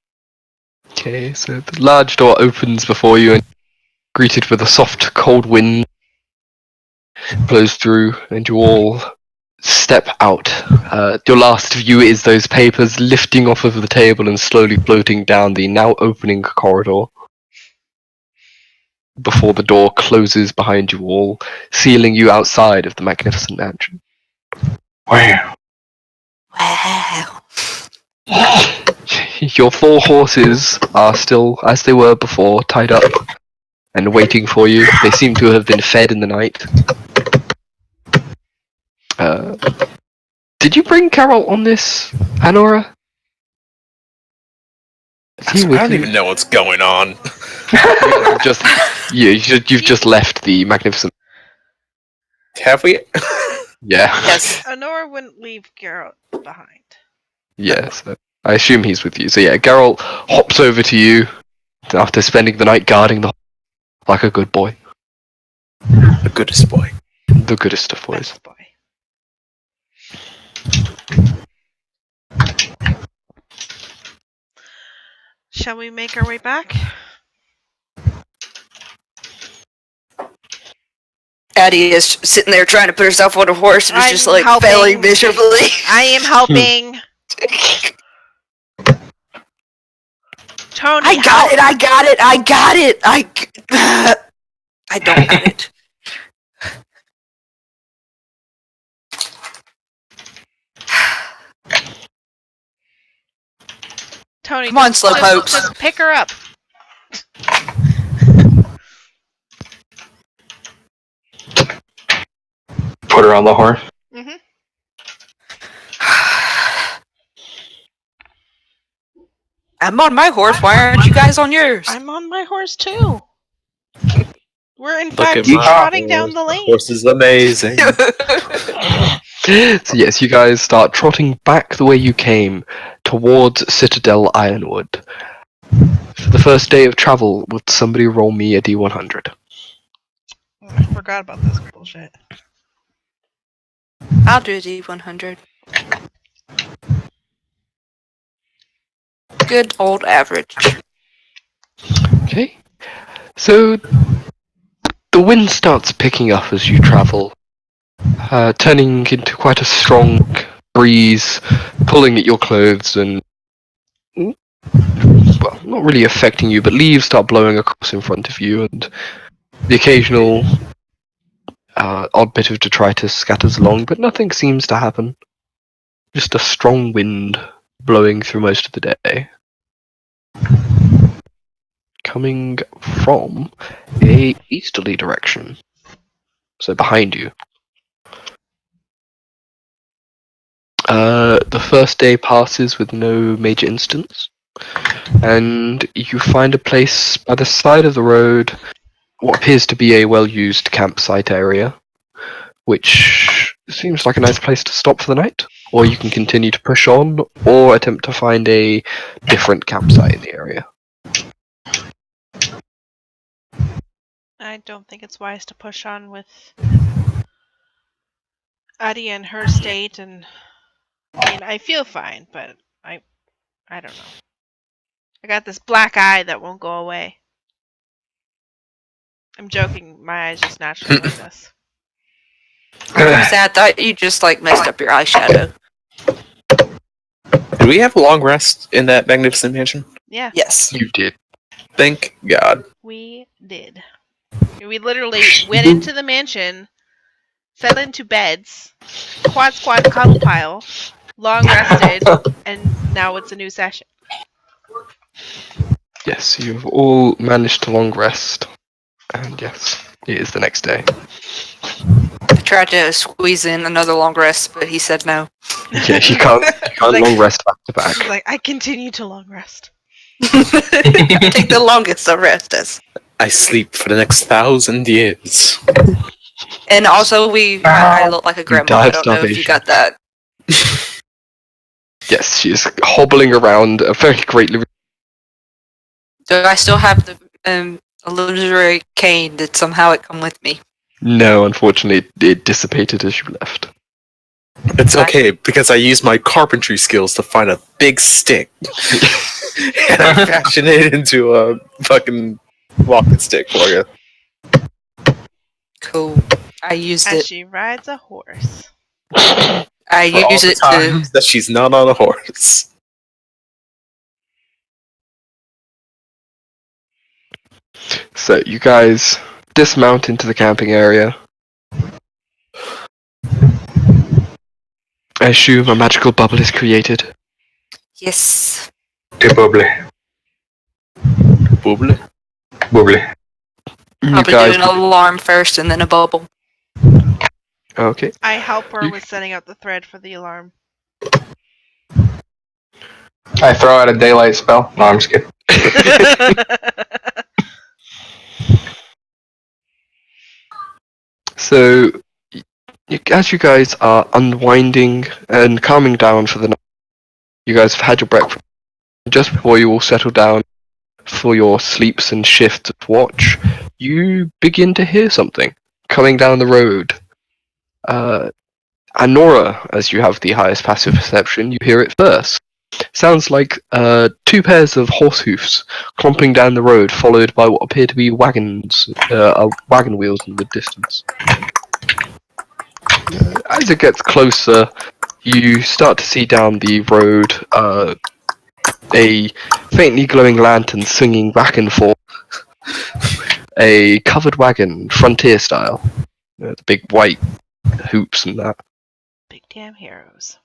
Speaker 1: Okay, so the large door opens before you and greeted with a soft, cold wind blows through, and you all step out. Your last view is those papers lifting off of the table and slowly floating down the now opening corridor before the door closes behind you all, sealing you outside of the magnificent mansion.
Speaker 5: Wow.
Speaker 6: Wow.
Speaker 1: Your 4 horses are still as they were before, tied up and waiting for you. They seem to have been fed in the night. Did you bring Carol on this, Anora?
Speaker 3: I don't even know what's going on.
Speaker 1: You've just left the magnificent.
Speaker 3: Have we?
Speaker 1: Yeah.
Speaker 6: Yes.
Speaker 2: Honora wouldn't leave Geralt behind.
Speaker 1: Yes. I assume he's with you. So yeah, Geralt hops over to you after spending the night guarding the like a good boy.
Speaker 3: The goodest boy.
Speaker 1: The goodest of boys.
Speaker 2: Best boy. Shall we make our way back?
Speaker 6: Addie is sitting there trying to put herself on a horse and is
Speaker 2: I'm
Speaker 6: just like
Speaker 2: helping.
Speaker 6: failing miserably.
Speaker 2: I am helping. Tony,
Speaker 6: I got it. I don't got it.
Speaker 2: Tony,
Speaker 6: Come on,
Speaker 2: just
Speaker 6: slowpokes.
Speaker 2: pick her up.
Speaker 5: Put her on the horse.
Speaker 2: Mhm.
Speaker 6: I'm on my horse. Why aren't you guys on yours?
Speaker 2: I'm on my horse too. We're in
Speaker 3: Look
Speaker 2: fact
Speaker 3: at my
Speaker 2: trotting down the
Speaker 3: horse.
Speaker 2: lane.
Speaker 3: My horse is amazing.
Speaker 1: So yes, you guys start trotting back the way you came, towards Citadel Ironwood. For the first day of travel, would somebody roll me a d100?
Speaker 2: I forgot about this bullshit.
Speaker 6: I'll do a D100. Good old average.
Speaker 1: Okay. So the wind starts picking up as you travel, turning into quite a strong breeze, pulling at your clothes and, well, not really affecting you, but leaves start blowing across in front of you, and the occasional odd bit of detritus scatters along, but nothing seems to happen. Just a strong wind blowing through most of the day. Coming from a easterly direction. So behind you. The first day passes with no major incidents, and you find a place by the side of the road, what appears to be a well-used campsite area, which seems like a nice place to stop for the night. Or you can continue to push on, or attempt to find a different campsite in the area.
Speaker 2: I don't think it's wise to push on with Addie and her state, and I mean, I feel fine, but I don't know. I got this black eye that won't go away. I'm joking. My eyes just naturally like this.
Speaker 6: I thought you just messed up your eyeshadow.
Speaker 3: Did we have a long rest in that magnificent mansion?
Speaker 2: Yeah,
Speaker 6: Yes.
Speaker 1: You did.
Speaker 3: Thank God.
Speaker 2: we did. We literally went into the mansion, fell into beds, quad squat cuddle pile, long rested, and now it's a new session.
Speaker 1: Yes, you've all managed to long rest. And yes, it is the next day.
Speaker 6: I tried to squeeze in another long rest, but he said no.
Speaker 1: Yeah, you can't long rest back to back.
Speaker 2: He's like, I continue to long rest.
Speaker 6: Take the longest of rests.
Speaker 3: I sleep for the next 1,000 years.
Speaker 6: And also, I look like a grandma.
Speaker 1: die
Speaker 6: I
Speaker 1: of
Speaker 6: don't know if you
Speaker 1: starvation.
Speaker 6: got that.
Speaker 1: Yes, she is hobbling around a very greatly.
Speaker 6: Do I still have the illusory cane? Did somehow it come with me?
Speaker 1: No, unfortunately, it dissipated as you left.
Speaker 3: It's okay, because I use my carpentry skills to find a big stick. And I fashion it into a fucking walking stick for you.
Speaker 6: Cool. I used
Speaker 2: As
Speaker 6: it.
Speaker 2: she rides a horse.
Speaker 6: I
Speaker 3: For all
Speaker 6: use
Speaker 3: the
Speaker 6: it to.
Speaker 3: times that she's not on a horse.
Speaker 1: So you guys dismount into the camping area. I assume a magical bubble is created.
Speaker 6: Yes.
Speaker 5: Too bubbly.
Speaker 3: Bubbly.
Speaker 5: Bubbly.
Speaker 1: You
Speaker 6: I'll be
Speaker 1: guys.
Speaker 6: doing an alarm first and then a bubble.
Speaker 1: Okay.
Speaker 2: I help her
Speaker 1: You-
Speaker 2: with setting up the thread for the alarm.
Speaker 5: I throw out a daylight spell. No, I'm just kidding.
Speaker 1: So, as you guys are unwinding and calming down for the night, you guys have had your breakfast. Just before you all settle down for your sleeps and shifts of watch, you begin to hear something coming down the road. Anora, as you have the highest passive perception, you hear it first. Sounds like two pairs of horse hoofs clomping down the road, followed by what appear to be wagons, wagon wheels in the distance. As it gets closer, you start to see down the road a faintly glowing lantern swinging back and forth. A covered wagon, frontier style. The big white hoops and that.
Speaker 2: Big damn heroes.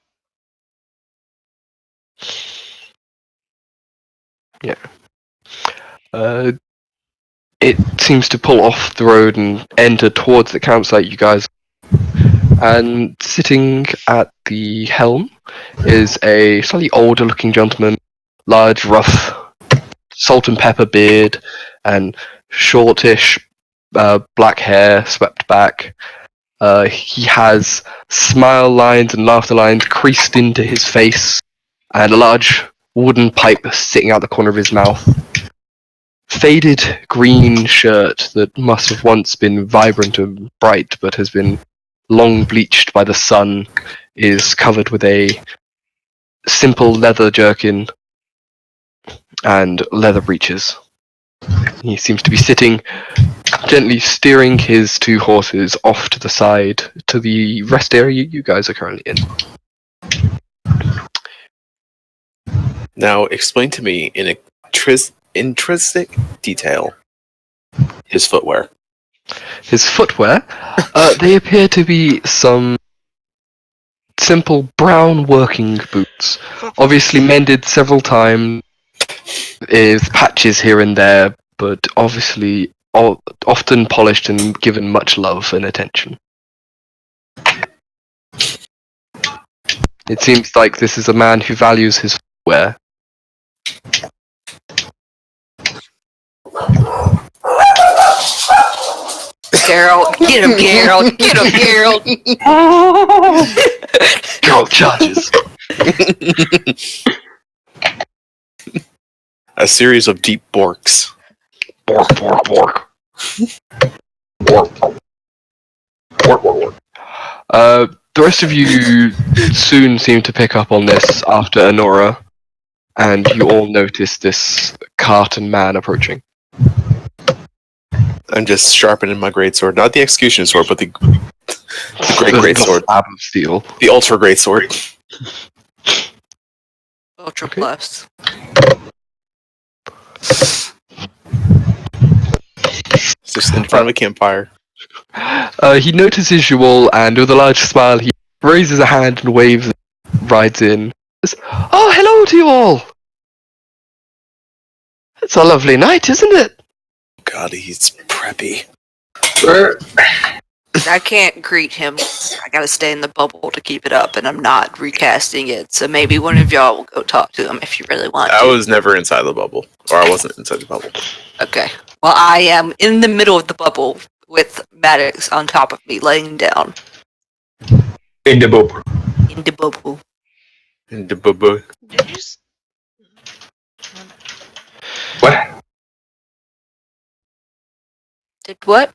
Speaker 1: It seems to pull off the road and enter towards the campsite, you guys. And sitting at the helm is a slightly older looking gentleman, large, rough, salt and pepper beard, and shortish black hair swept back. He has smile lines and laughter lines creased into his face, and a large wooden pipe sitting out the corner of his mouth. Faded green shirt that must have once been vibrant and bright, but has been long bleached by the sun, is covered with a simple leather jerkin and leather breeches. He seems to be sitting, gently steering his two horses off to the side to the rest area you guys are currently in.
Speaker 3: Now, explain to me in intrinsic detail his footwear.
Speaker 1: His footwear, they appear to be some simple brown working boots, obviously mended several times, with patches here and there, but obviously often polished and given much love and attention. It seems like this is a man who values his footwear.
Speaker 6: Geralt, get him, Geralt, get him, Geralt.
Speaker 1: Geralt charges.
Speaker 3: A series of deep borks.
Speaker 1: Bork, bork, bork. Bork. Bork, bork, bork. The rest of you soon seem to pick up on this after Honora, and you all notice this cart and man approaching.
Speaker 3: I'm just sharpening my greatsword. Not the execution sword, but the great sword.
Speaker 1: Slab of steel.
Speaker 3: The ultra great sword.
Speaker 6: Ultra
Speaker 1: Okay.
Speaker 6: plus.
Speaker 3: It's just in front of a campfire.
Speaker 1: He notices you all, and with a large smile, he raises a hand and waves and rides in. Says, "Oh, hello to you all! It's a lovely night, isn't it?"
Speaker 3: God, he's preppy.
Speaker 6: I can't greet him. I gotta stay in the bubble to keep it up, and I'm not recasting it. So maybe one of y'all will go talk to him if you really want to.
Speaker 3: I was never inside the bubble. Or I wasn't inside the bubble.
Speaker 6: Okay. Well, I am in the middle of the bubble with Maddox on top of me, laying down
Speaker 5: In the bubble.
Speaker 6: in the bubble.
Speaker 3: In the bubble.
Speaker 2: Did you just...
Speaker 5: What?
Speaker 6: Did what?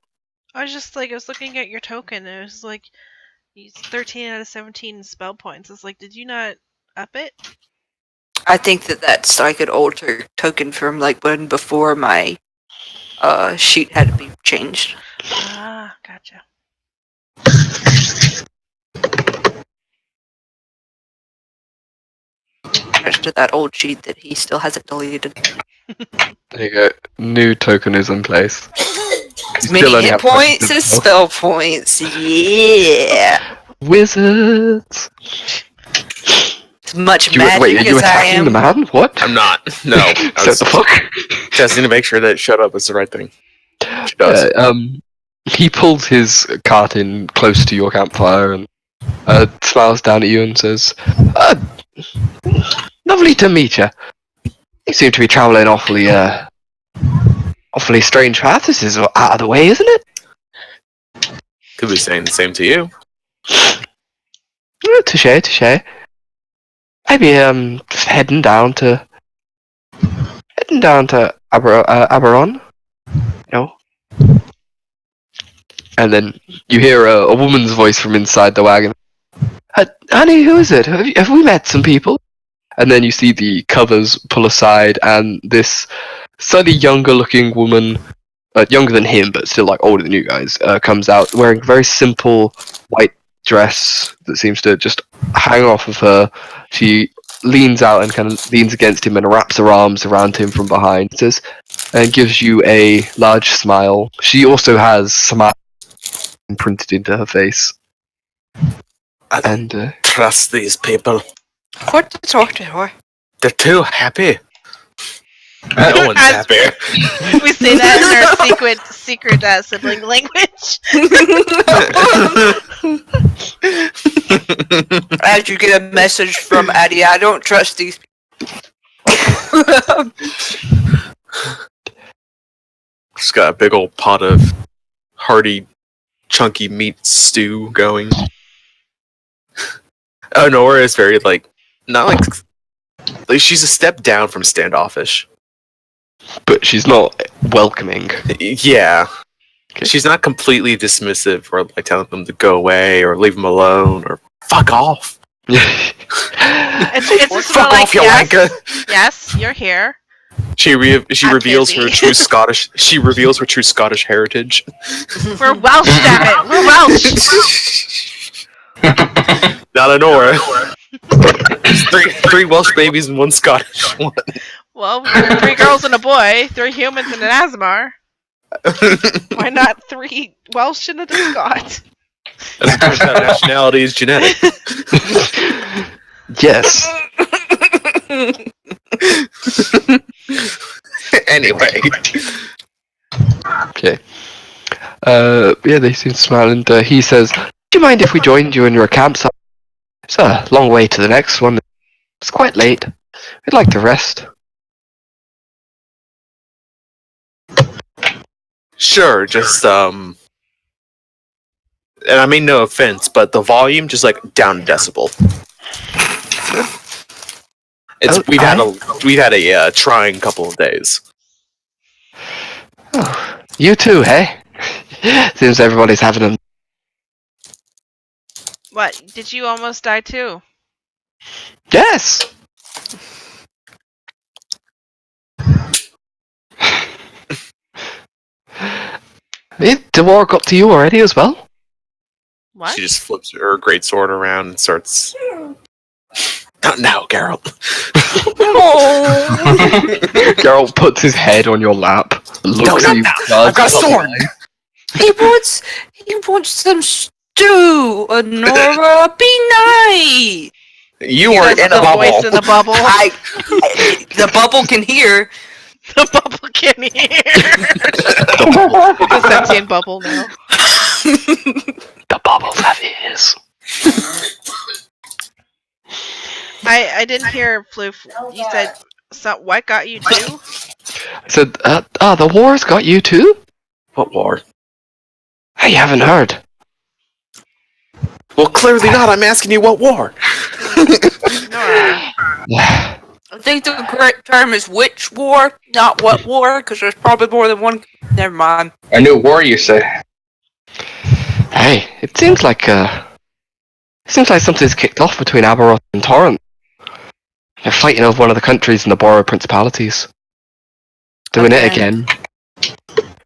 Speaker 2: I was looking at your token, and it was like, he's 13 out of 17 spell points. It's like, did you not up it?
Speaker 6: I think that's like an old token from like when before my sheet had to be changed.
Speaker 2: Ah, gotcha.
Speaker 6: To that old sheet that he still hasn't deleted.
Speaker 1: There you go. New token is in place.
Speaker 6: As many hit points as spell points. Yeah.
Speaker 1: Wizards.
Speaker 6: As much
Speaker 1: Wait,
Speaker 6: magic
Speaker 1: are you
Speaker 6: as I
Speaker 1: attacking
Speaker 6: am.
Speaker 1: the man? What?
Speaker 3: I'm not. No. I
Speaker 1: Shut
Speaker 3: was
Speaker 1: the fuck.
Speaker 3: testing to make sure that shut up is the right thing. She does.
Speaker 1: He pulls his cart in close to your campfire and smiles down at you and says, "Lovely to meet you. You seem to be travelling awfully strange path. This is out of the way, isn't it?"
Speaker 3: Could be saying the same to you.
Speaker 1: Touche, touche. Maybe just heading down to Aberon. No. And then you hear a woman's voice from inside the wagon. "Honey, who is it? Have we met some people?" And then you see the covers pull aside, and this slightly younger-looking woman, younger than him, but still like older than you guys, comes out wearing a very simple white dress that seems to just hang off of her. She leans out and kind of leans against him and wraps her arms around him from behind. Says, and gives you a large smile. She also has smile imprinted into her face.
Speaker 3: I don't
Speaker 1: And
Speaker 3: trust these people.
Speaker 6: What to talk to her?
Speaker 3: They're too happy. No one's
Speaker 2: As-
Speaker 3: happy.
Speaker 2: We say that in our secret sibling language.
Speaker 6: As you get a message from Addie, I don't trust these people.
Speaker 3: Just got a big old pot of hearty, chunky meat stew going. Oh, Nora is very, not like she's a step down from standoffish.
Speaker 1: but she's not welcoming.
Speaker 3: Yeah.
Speaker 1: Okay.
Speaker 3: She's not completely dismissive or telling them to go away or leave them alone or fuck off.
Speaker 2: It's just
Speaker 3: Fuck
Speaker 2: more
Speaker 3: off,
Speaker 2: like, yes,
Speaker 3: Yolanka.
Speaker 2: yes, you're here.
Speaker 3: She
Speaker 2: I'm
Speaker 3: reveals her
Speaker 2: busy.
Speaker 3: true Scottish. She reveals her true Scottish heritage.
Speaker 2: We're Welsh, damn it. We're Welsh.
Speaker 3: Not a Nora. three Welsh babies and one Scottish one.
Speaker 2: Well, 3 girls and a boy, 3 humans and an Asmar. Why not 3 Welsh and a Scot?
Speaker 3: As it turns out, nationality is genetic.
Speaker 1: Yes.
Speaker 3: Anyway.
Speaker 1: Okay. Yeah, they seem to smile, and he says, "Do you mind if we joined you in your campsite? It's a long way to the next one. It's quite late. We'd like to rest."
Speaker 3: Sure, just and I mean no offense, but the volume just down a decibel. We've had a trying couple of days.
Speaker 1: Oh, you too, hey? Seems everybody's having a...
Speaker 2: What? Did you almost die too?
Speaker 1: Yes! The war got to you already as well?
Speaker 2: What?
Speaker 3: She just flips her greatsword around and starts. Not now, Geralt.
Speaker 1: Geralt puts his head on your lap, looks at you.
Speaker 3: I've got a sword.
Speaker 6: He wants some stew, Nora. Be nice.
Speaker 3: You are
Speaker 2: That's
Speaker 3: in
Speaker 2: the
Speaker 3: a bubble.
Speaker 2: voice in the bubble.
Speaker 6: The bubble can hear.
Speaker 2: The bubble can hear. The sentient bubble now.
Speaker 1: The bubbles have ears.
Speaker 2: I didn't hear Floof. You said what got you too?
Speaker 1: I said, the war's got you too?
Speaker 3: What war?
Speaker 1: Hey, you haven't heard.
Speaker 3: Well, clearly not. I'm asking you what war.
Speaker 2: Nora.
Speaker 6: I think the correct term is which war, not what war, because there's probably more than one. Never mind.
Speaker 5: A new war, you say?
Speaker 1: Hey, it seems like something's kicked off between Aberoth and Torrent. They're fighting over one of the countries in the Borrow Principalities. Doing it
Speaker 6: Okay.
Speaker 1: again.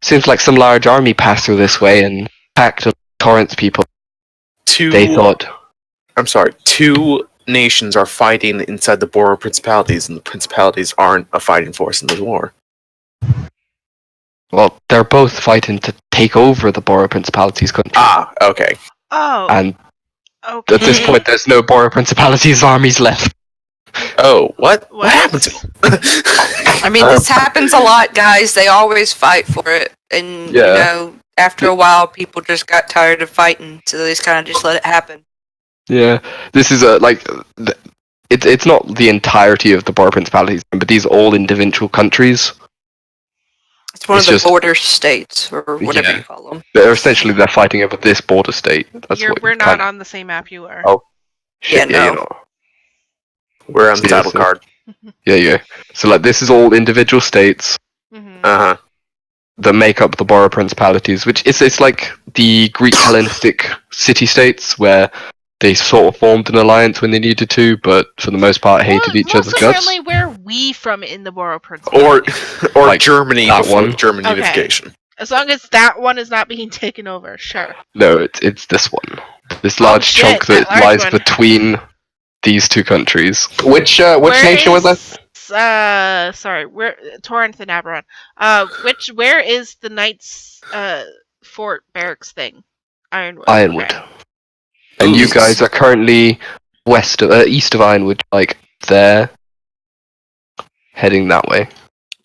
Speaker 1: Seems like some large army passed through this way and attacked Torrent's people. They thought...
Speaker 3: I'm sorry. 2 nations are fighting inside the Borrow Principalities, and the Principalities aren't a fighting force in the war.
Speaker 1: Well, they're both fighting to take over the Borrow Principalities country.
Speaker 3: Ah, okay.
Speaker 2: Oh.
Speaker 1: And
Speaker 2: Okay.
Speaker 1: at this point, there's no Borrow Principalities armies left.
Speaker 3: Oh, what?
Speaker 2: What?
Speaker 3: What happened to them?
Speaker 6: I mean, this happens a lot, guys. They always fight for it, and
Speaker 1: Yeah.
Speaker 6: after a while, people just got tired of fighting, so they just kind of just let it happen.
Speaker 1: Yeah, this is it's not the entirety of the Borrow Principalities, but these are all individual countries.
Speaker 6: It's one
Speaker 1: It's
Speaker 6: of the
Speaker 1: just-
Speaker 6: border states, or whatever
Speaker 3: Yeah.
Speaker 6: you call them.
Speaker 1: They're fighting over this border state. That's what
Speaker 2: We're not
Speaker 1: kind of-
Speaker 2: on the same map you are.
Speaker 1: Oh.
Speaker 6: Yeah,
Speaker 1: Shit, you
Speaker 6: no.
Speaker 1: know.
Speaker 3: We're on the
Speaker 1: Yeah,
Speaker 3: title
Speaker 1: so-
Speaker 3: card.
Speaker 1: Yeah. So this is all individual states
Speaker 2: Mhm.
Speaker 3: Uh-huh.
Speaker 1: that make up the Borrow Principalities, which it's like the Greek Hellenistic city-states where they sort of formed an alliance when they needed to, but for the most part hated each other's
Speaker 2: Most
Speaker 1: guts.
Speaker 2: certainly, where we from in the Borrow
Speaker 3: Or
Speaker 2: Principality?
Speaker 1: Like
Speaker 3: Germany
Speaker 1: that
Speaker 3: before
Speaker 1: one.
Speaker 3: German
Speaker 2: Okay.
Speaker 3: unification.
Speaker 2: As long as that one is not being taken over, sure.
Speaker 1: No, it's this one. This
Speaker 2: Oh,
Speaker 1: large
Speaker 2: shit,
Speaker 1: chunk
Speaker 2: that
Speaker 1: that
Speaker 2: large
Speaker 1: lies
Speaker 2: one.
Speaker 1: between these two countries.
Speaker 5: Which
Speaker 2: Where
Speaker 5: nation was that?
Speaker 2: Sorry, where Torrent and Aberon. Where is the Knights fort barracks thing? Ironwood.
Speaker 1: Ironwood.
Speaker 2: Okay.
Speaker 1: And you
Speaker 3: Ooh.
Speaker 1: guys are currently east of Ironwood, like there, heading that way.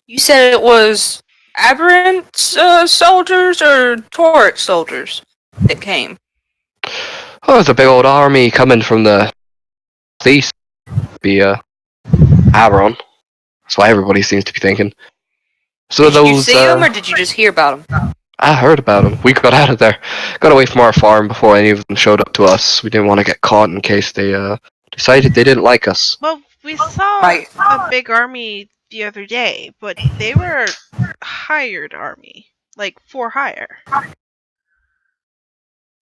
Speaker 6: You said it was aberrant soldiers or Torrent soldiers that came.
Speaker 1: Oh, there's a big old army coming from the east. Be Aberon. That's why everybody seems to be thinking. So
Speaker 6: Did you
Speaker 1: those.
Speaker 6: see them or did you just hear about them?
Speaker 1: I heard about them. We got out of there, got away from our farm before any of them showed up to us. We didn't want to get caught in case they decided they didn't like us.
Speaker 2: Well, we saw
Speaker 6: Right.
Speaker 2: a big army the other day, but they were hired army, like for hire.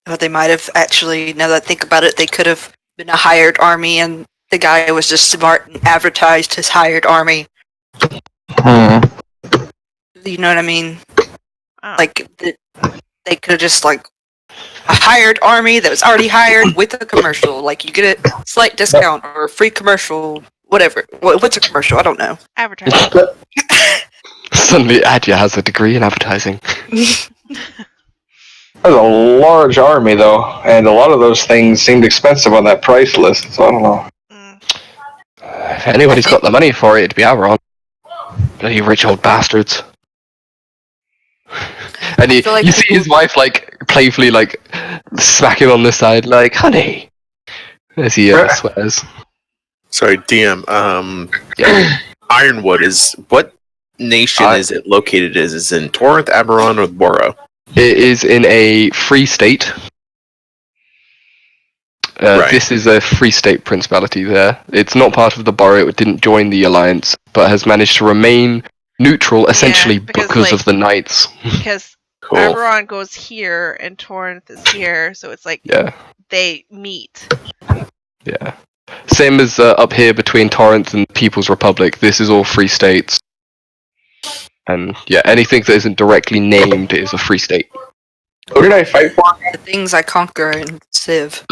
Speaker 6: Well, they might have actually, now that I think about it, they could have been a hired army and the guy was just smart and advertised his hired army. You know what I mean?
Speaker 2: Oh.
Speaker 6: Like, they could have just, like, a hired army that was already hired with a commercial. Like, you get a slight discount or a free commercial, whatever. What's a commercial? I don't know.
Speaker 2: Advertising.
Speaker 1: Suddenly, Adya has a degree in advertising.
Speaker 5: There's a large army though, and a lot of those things seemed expensive on that price list. So I don't know.
Speaker 2: Mm.
Speaker 1: If anybody's got the money for it, it'd be Aberon. Bloody rich old bastards. And you
Speaker 6: feel like
Speaker 1: see his wife like playfully like smack him on the side, like honey, as he swears.
Speaker 3: Sorry, DM.
Speaker 1: Yeah.
Speaker 3: Ironwood is what nation is it located as? Is it in Torrent, Aberon, or Borough?
Speaker 1: It is in a free state.
Speaker 3: Right.
Speaker 1: This is a free state principality there. It's not part of the borough, it didn't join the alliance, but has managed to remain neutral essentially
Speaker 2: because,
Speaker 1: because
Speaker 2: like-
Speaker 1: of the knights.
Speaker 2: Because
Speaker 3: Cool.
Speaker 2: Aberon goes here and Torrent is here, so it's like
Speaker 1: Yeah,
Speaker 2: they meet.
Speaker 1: yeah. Same as up here between Torrent and People's Republic, this is all free states. And yeah, anything that isn't directly named is a free state.
Speaker 5: Who did I fight for?
Speaker 6: The things I conquer in Civ.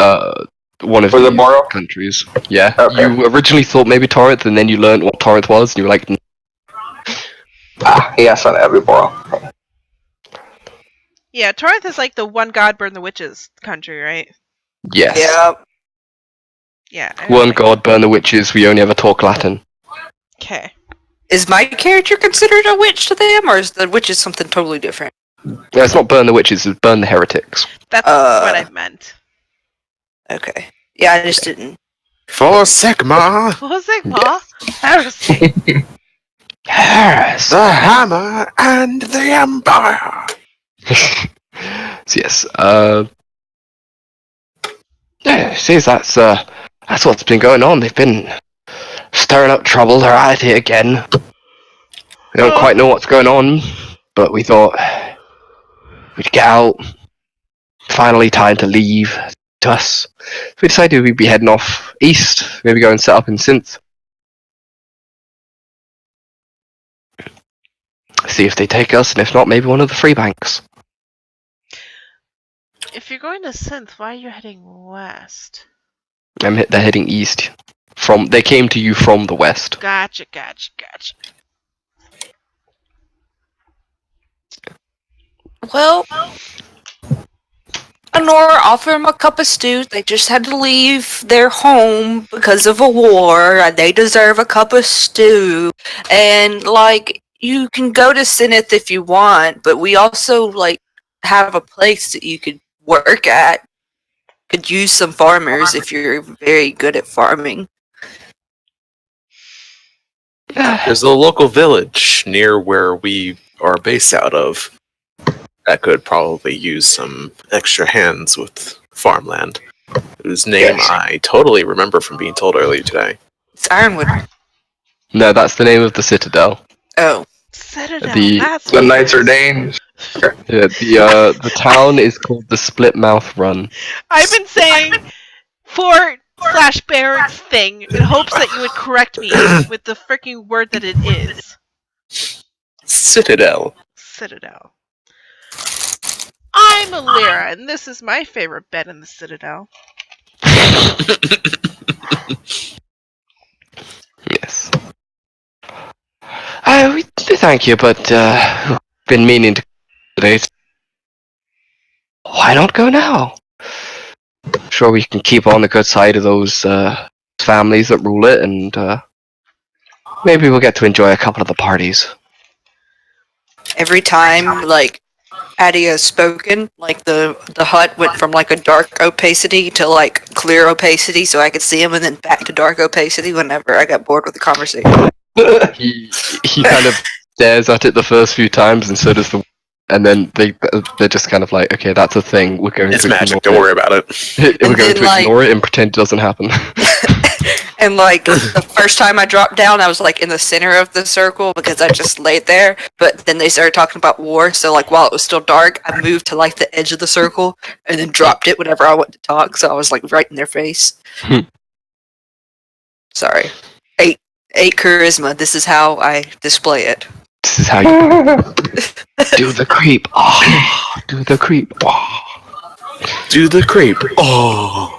Speaker 1: One of
Speaker 5: For the borough?
Speaker 1: countries. Yeah.
Speaker 5: Okay.
Speaker 1: You originally thought maybe Torrent, and then you learned what Torrent was, and you were like,
Speaker 5: Yes, on every borough.
Speaker 2: Yeah, Torrent is like the one god burn the witches country, right?
Speaker 1: yes.
Speaker 6: Yeah.
Speaker 2: Yeah.
Speaker 1: One god, burn the witches, we only ever talk Latin.
Speaker 2: Okay.
Speaker 6: Is my character considered a witch to them, or is the witches something totally different?
Speaker 1: No, it's not burn the witches, it's burn the heretics.
Speaker 2: That's what I meant.
Speaker 6: Okay. Yeah, I just didn't.
Speaker 3: For Sigma,
Speaker 2: What was it, Ma? Heresy.
Speaker 1: Yes!
Speaker 3: the Hammer, and the Empire.
Speaker 1: So yes, yeah, see, that's what's been going on. They've been stirring up trouble, they're at it again. We don't quite know what's going on, but we thought we'd get out. Finally time to leave to us. So we decided we'd be heading off east, maybe go and set up in Synth. See if they take us, and if not, maybe one of the free banks.
Speaker 2: If you're going to Synth, why are you heading west?
Speaker 1: They're heading east. They came to you from the west.
Speaker 2: Gotcha.
Speaker 6: Well, Honor offered them a cup of stew. They just had to leave their home because of a war, and they deserve a cup of stew. And, like, you can go to Sinith if you want, but we also, like, have a place that you could work at. Could use some farmers if you're very good at farming.
Speaker 3: There's a local village near where we are based out of that could probably use some extra hands with farmland, whose name
Speaker 5: Yes.
Speaker 3: I totally remember from being told earlier today.
Speaker 6: It's Ironwood.
Speaker 1: No, that's the name of the citadel.
Speaker 6: Oh.
Speaker 2: Citadel.
Speaker 1: The-
Speaker 2: That's
Speaker 5: The
Speaker 2: what it
Speaker 5: Knights
Speaker 2: is.
Speaker 5: Ordained.
Speaker 1: Yeah, the town is called the Split Mouth Run.
Speaker 2: I've been saying fort/barracks thing in hopes that you would correct me with the freaking word that it is.
Speaker 3: Citadel.
Speaker 2: Citadel. I'm Alira, and this is my favorite bed in the Citadel.
Speaker 1: Yes. We thank you, but been meaning to today. Why not go now? Sure, we can keep on the good side of those families that rule it, and maybe we'll get to enjoy a couple of the parties.
Speaker 6: Every time, like, Adia has spoken, like, the hut went from, like, a dark opacity to, like, clear opacity so I could see him, and then back to dark opacity whenever I got bored with the conversation.
Speaker 1: He kind of stares at it the first few times, and so does the. And then they're just kind of like, okay, that's a thing. We're going
Speaker 3: It's
Speaker 1: to
Speaker 3: magic.
Speaker 1: ignore
Speaker 3: Don't worry about it.
Speaker 1: it. We're
Speaker 6: And
Speaker 1: going
Speaker 6: then,
Speaker 1: to
Speaker 6: like-
Speaker 1: ignore it and pretend it doesn't happen.
Speaker 6: And, like, the first time I dropped down, I was, like, in the center of the circle because I just laid there. But then they started talking about war, so, like, while it was still dark, I moved to, like, the edge of the circle and then dropped it whenever I went to talk, so I was, like, right in their face. Sorry. 8 charisma. This is how I display it.
Speaker 1: This is how you do the creep. Oh, do the creep. Oh.
Speaker 3: Do the creep. Oh.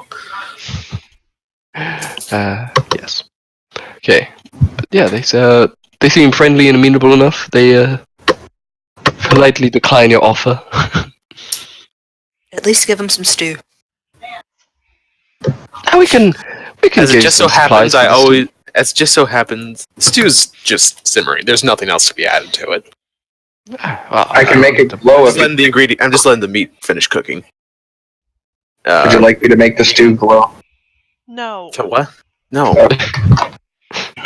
Speaker 1: Yes. Okay. Yeah, they seem friendly and amenable enough. They politely decline your offer.
Speaker 6: At least give them some stew.
Speaker 1: We can
Speaker 3: As it
Speaker 1: give
Speaker 3: just so
Speaker 1: some supplies
Speaker 3: happens,
Speaker 1: for the
Speaker 3: as it just so happens, the stew's just simmering. There's nothing else to be added to it.
Speaker 1: stew. Well,
Speaker 5: I can make it glow
Speaker 3: I'm
Speaker 5: if
Speaker 3: just letting the ingredient. I'm just letting the meat finish cooking.
Speaker 5: Would you like me to make the stew glow?
Speaker 2: No.
Speaker 3: So what? No.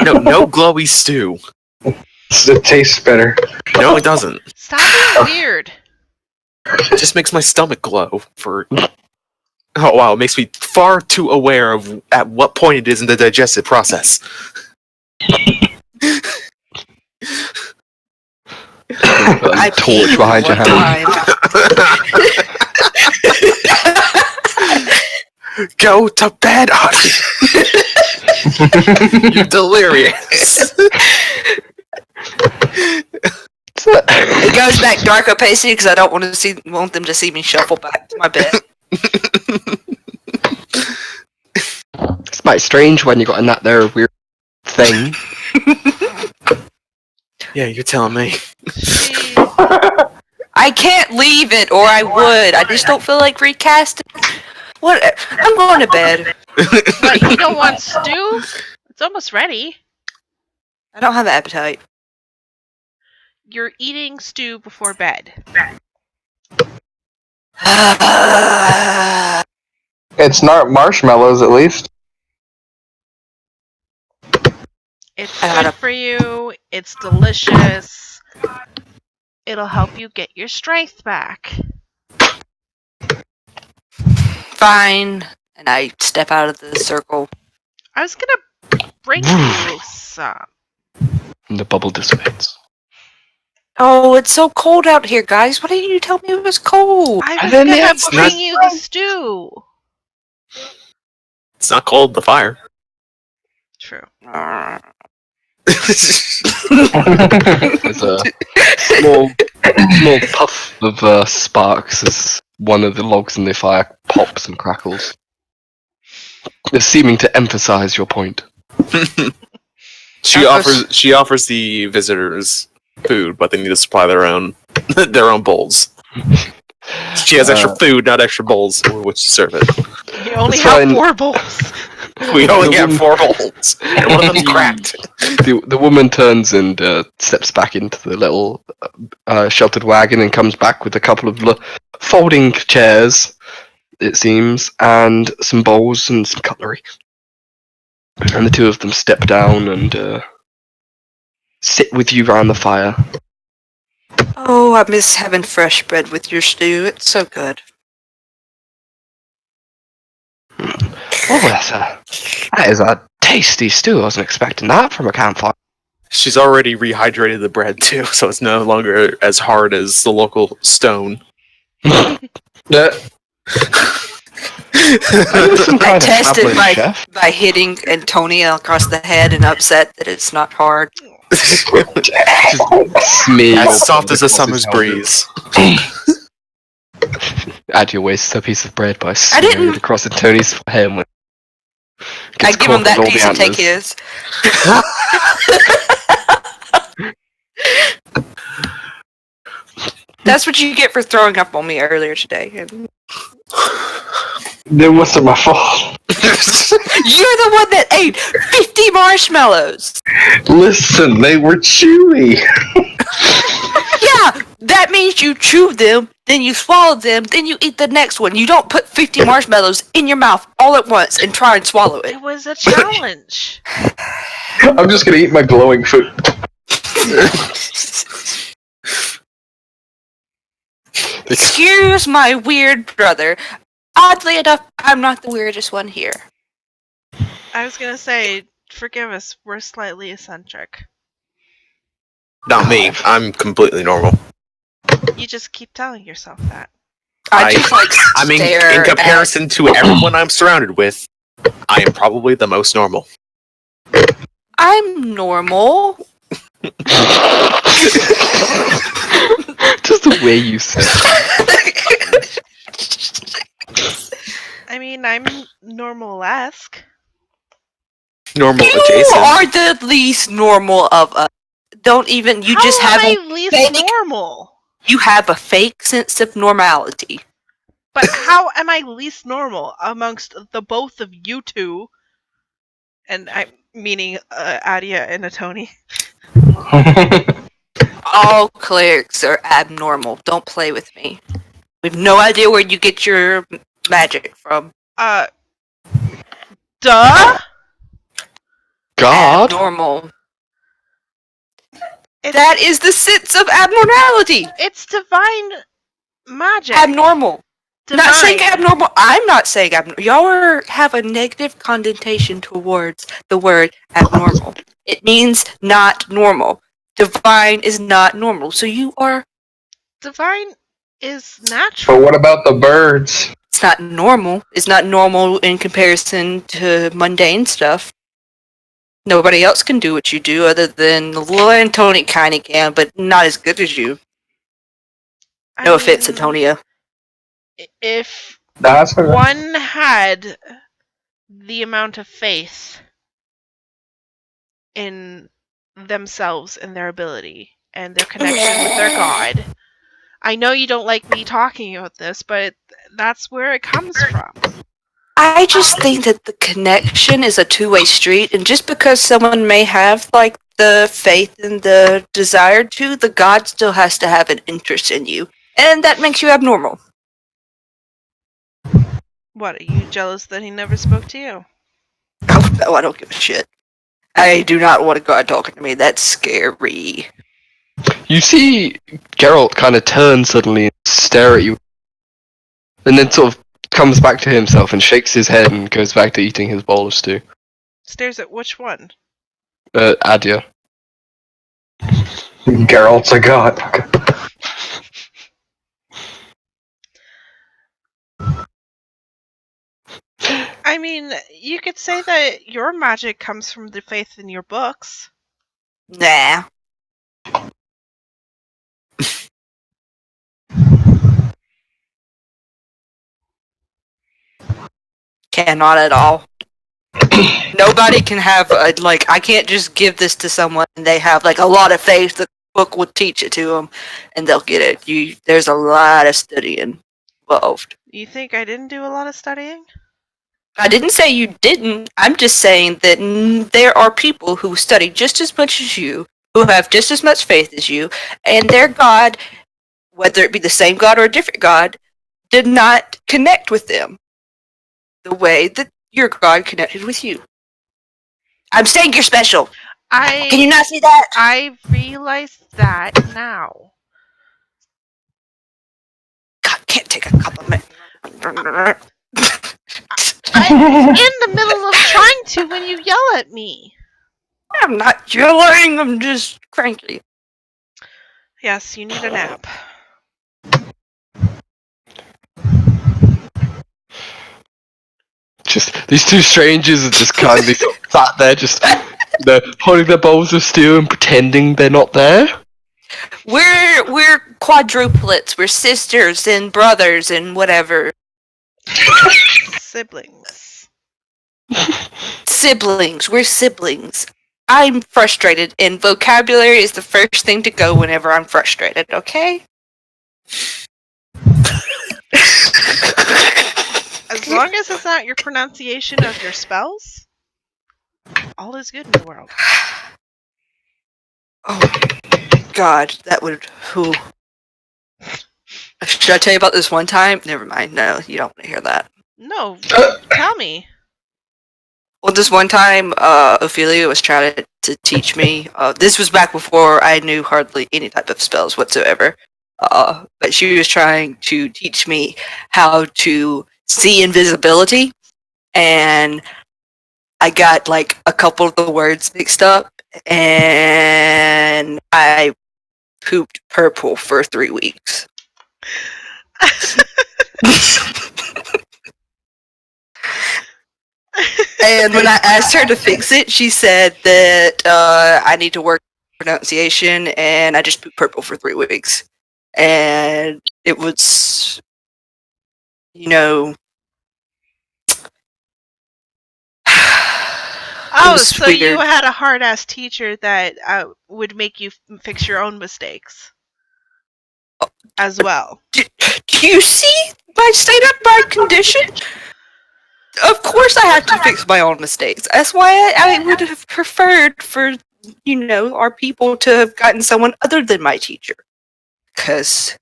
Speaker 3: No glowy stew.
Speaker 5: It tastes better.
Speaker 3: No, it doesn't.
Speaker 2: Stop being weird.
Speaker 3: It just makes my stomach glow for. Oh wow! It makes me far too aware of at what point it is in the digestive process.
Speaker 6: I
Speaker 1: torch
Speaker 6: peed
Speaker 1: behind your
Speaker 6: one
Speaker 1: hand.
Speaker 6: time.
Speaker 3: Go to bed, honey. You're delirious.
Speaker 6: It goes back dark opacity because I don't want them to see me shuffle back to my bed.
Speaker 1: It's quite strange when you got in that there weird thing.
Speaker 3: Yeah, you're telling me.
Speaker 2: She,
Speaker 6: I can't leave it, or I would. I just don't feel like recasting. What? I'm going to bed.
Speaker 2: what, you don't want stew? It's almost ready.
Speaker 6: I don't have appetite.
Speaker 2: You're eating stew before bed.
Speaker 5: It's not marshmallows, at least.
Speaker 2: It's
Speaker 6: I gotta-
Speaker 2: good for you. It's delicious. It'll help you get your strength back.
Speaker 6: Fine. And I step out of the circle.
Speaker 2: I was gonna bring you some.
Speaker 1: And the bubble dissipates.
Speaker 6: Oh, it's so cold out here, guys. Why didn't you tell me it was cold?
Speaker 2: I
Speaker 1: And
Speaker 2: was
Speaker 1: then
Speaker 2: gonna
Speaker 1: it's
Speaker 2: bring
Speaker 3: not-
Speaker 2: you the stew.
Speaker 3: It's not cold. The fire.
Speaker 2: True.
Speaker 1: There's a small puff of sparks as one of the logs in the fire pops and crackles. It's seeming to emphasize your point.
Speaker 3: She offers the visitors food, but they need to supply their own bowls. She has extra food, not extra bowls with which to serve it.
Speaker 2: You only
Speaker 1: That's
Speaker 2: have
Speaker 1: fine.
Speaker 2: 4 bowls.
Speaker 3: We only have 4 bowls, and one of them's cracked.
Speaker 1: The woman turns and steps back into the little sheltered wagon and comes back with a couple of folding chairs, it seems, and some bowls and some cutlery. And the two of them step down and sit with you around the fire.
Speaker 6: Oh, I miss having fresh bread with your stew. It's so good.
Speaker 1: Oh, that is a tasty stew. I wasn't expecting that from a campfire.
Speaker 3: She's already rehydrated the bread too, so it's no longer as hard as the local stone.
Speaker 1: Some
Speaker 6: I
Speaker 1: kind of
Speaker 6: tested
Speaker 1: traveling chef.
Speaker 6: by hitting Antonia across the head and upset that it's not hard.
Speaker 1: Smear your
Speaker 3: As soft as a
Speaker 1: across his
Speaker 3: summer's
Speaker 1: helmet.
Speaker 3: breeze.
Speaker 1: Add your waist to a piece of bread by
Speaker 6: I didn't-
Speaker 1: smearing it across Tony's helmet.
Speaker 6: I
Speaker 1: Gets
Speaker 6: give him
Speaker 1: caught with
Speaker 6: that
Speaker 1: all
Speaker 6: piece
Speaker 1: the
Speaker 6: and take
Speaker 1: antlers.
Speaker 6: his. That's what you get for throwing up on me earlier today.
Speaker 5: It wasn't my fault.
Speaker 6: You're the one that ate 50 marshmallows.
Speaker 5: Listen, they were chewy.
Speaker 6: Yeah, that means you chew them, then you swallow them, then you eat the next one. You don't put 50 marshmallows in your mouth all at once and try and swallow it.
Speaker 2: It was a challenge.
Speaker 5: I'm just gonna eat my glowing food.
Speaker 6: Excuse my weird brother. Oddly enough, I'm not the weirdest one here.
Speaker 2: I was gonna say, forgive us, we're slightly eccentric.
Speaker 3: Not me. I'm completely normal.
Speaker 2: You just keep telling yourself that.
Speaker 6: I just like
Speaker 3: I mean,
Speaker 6: stare
Speaker 3: in comparison to everyone I'm surrounded with, I am probably the most normal.
Speaker 6: I'm normal.
Speaker 1: Just the way you said it.
Speaker 2: I mean, I'm normal-esque.
Speaker 3: Normal
Speaker 6: You
Speaker 3: adjacent.
Speaker 6: are the least normal of us. Don't even. You
Speaker 2: How
Speaker 6: just
Speaker 2: am
Speaker 6: have
Speaker 2: I
Speaker 6: a
Speaker 2: least
Speaker 6: fake.
Speaker 2: normal?
Speaker 6: You have a fake sense of normality.
Speaker 2: But how am I least normal amongst the both of you two? And I'm meaning Adia and Atoni.
Speaker 6: All clerics are abnormal. Don't play with me. We have no idea where you get your magic from.
Speaker 2: Duh?
Speaker 1: God?
Speaker 6: Abnormal.
Speaker 2: It's,
Speaker 6: That is the sense of abnormality.
Speaker 2: it's divine magic.
Speaker 6: Abnormal.
Speaker 2: Divine.
Speaker 6: Not saying abnormal. I'm not saying abnormal. Y'all have a negative connotation towards the word abnormal. It means not normal. Divine is not normal. So you are.
Speaker 2: Divine is natural.
Speaker 5: But what about the birds?
Speaker 6: It's not normal. It's not normal in comparison to mundane stuff. Nobody else can do what you do other than little Antonia kinda can, but not as good as you. No offense, Antonia.
Speaker 2: If
Speaker 5: That's
Speaker 2: one had the amount of faith in themselves and their ability and their connection with their god. I know you don't like me talking about this, but that's where it comes from.
Speaker 6: I just think that the connection is a two-way street, and just because someone may have like the faith and the desire to, the god still has to have an interest in you, and that makes you abnormal.
Speaker 2: What, are you jealous that he never spoke to you?
Speaker 6: Oh no, I don't give a shit. I do not want a god talking to me. That's scary.
Speaker 1: You see Geralt kind of turn suddenly and stare at you, and then sort of comes back to himself and shakes his head and goes back to eating his bowl of stew.
Speaker 2: Stares at which one?
Speaker 1: Adia.
Speaker 5: Geralt's a god.
Speaker 2: I mean, you could say that your magic comes from the faith in your books.
Speaker 6: Nah. Cannot at all. Nobody can have like I can't just give this to someone and they have like a lot of faith. The book will teach it to them, and they'll get it. There's a lot of studying involved.
Speaker 2: You think I didn't do a lot of studying?
Speaker 6: I didn't say you didn't. I'm just saying that there are people who study just as much as you, who have just as much faith as you, and their God, whether it be the same God or a different God, did not connect with them the way that your God connected with you. I'm saying you're special. Can you not see that?
Speaker 2: I realize that now.
Speaker 6: God, can't take a compliment.
Speaker 2: I'm in the middle of trying to when you yell at me.
Speaker 6: I'm not yelling, I'm just cranky.
Speaker 2: Yes, you need a nap.
Speaker 1: Just these two strangers are just kindly sort of sat there, just they're holding their bowls of stew and pretending they're not there.
Speaker 6: We're quadruplets. We're sisters and brothers and whatever.
Speaker 2: Siblings.
Speaker 6: Siblings. We're siblings. I'm frustrated, and vocabulary is the first thing to go whenever I'm frustrated, okay?
Speaker 2: As long as it's not your pronunciation of your spells, all is good in the world.
Speaker 6: Oh, God, that would... Who? Should I tell you about this one time? Never mind. No, you don't want to hear that.
Speaker 2: No, tell me.
Speaker 6: Well, this one time, Ophelia was trying to teach me. This was back before I knew hardly any type of spells whatsoever. But she was trying to teach me how to see invisibility, and I got like a couple of the words mixed up, and I pooped purple for 3 weeks. And when I asked her to fix it, she said that I need to work pronunciation, and I just pooped purple for 3 weeks. And it was, you know, it
Speaker 2: Oh,
Speaker 6: was
Speaker 2: so you
Speaker 6: weird.
Speaker 2: had a hard ass teacher that would make you fix your own mistakes as well.
Speaker 6: Do you see my state of my condition? Of course I have to fix my own mistakes. That's why I would have preferred for, our people to have gotten someone other than my teacher. Because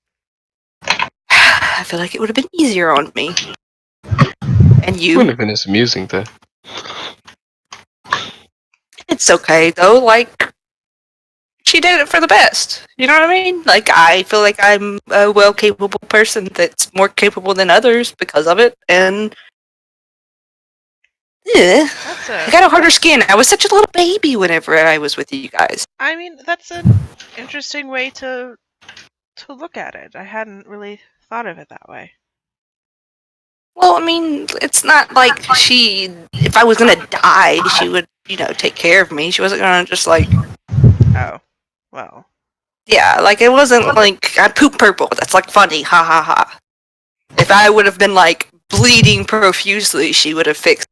Speaker 6: I feel like it would have been easier on me. And
Speaker 1: Wouldn't
Speaker 6: you.
Speaker 1: have been as amusing though.
Speaker 6: It's okay, though. Like, she did it for the best. You know what I mean? Like, I feel like I'm a well-capable person that's more capable than others because of it. And yeah,
Speaker 2: That's
Speaker 6: I got a harder skin. I was such a little baby whenever I was with you guys.
Speaker 2: I mean, that's an interesting way to look at it. I hadn't really thought of it that way.
Speaker 6: Well, I mean, it's not like if I was gonna die, she would, take care of me. She wasn't gonna just like,
Speaker 2: Oh, well.
Speaker 6: yeah, like it wasn't like I poop purple. That's like funny, ha ha ha. If I would have been like bleeding profusely, she would have fixed.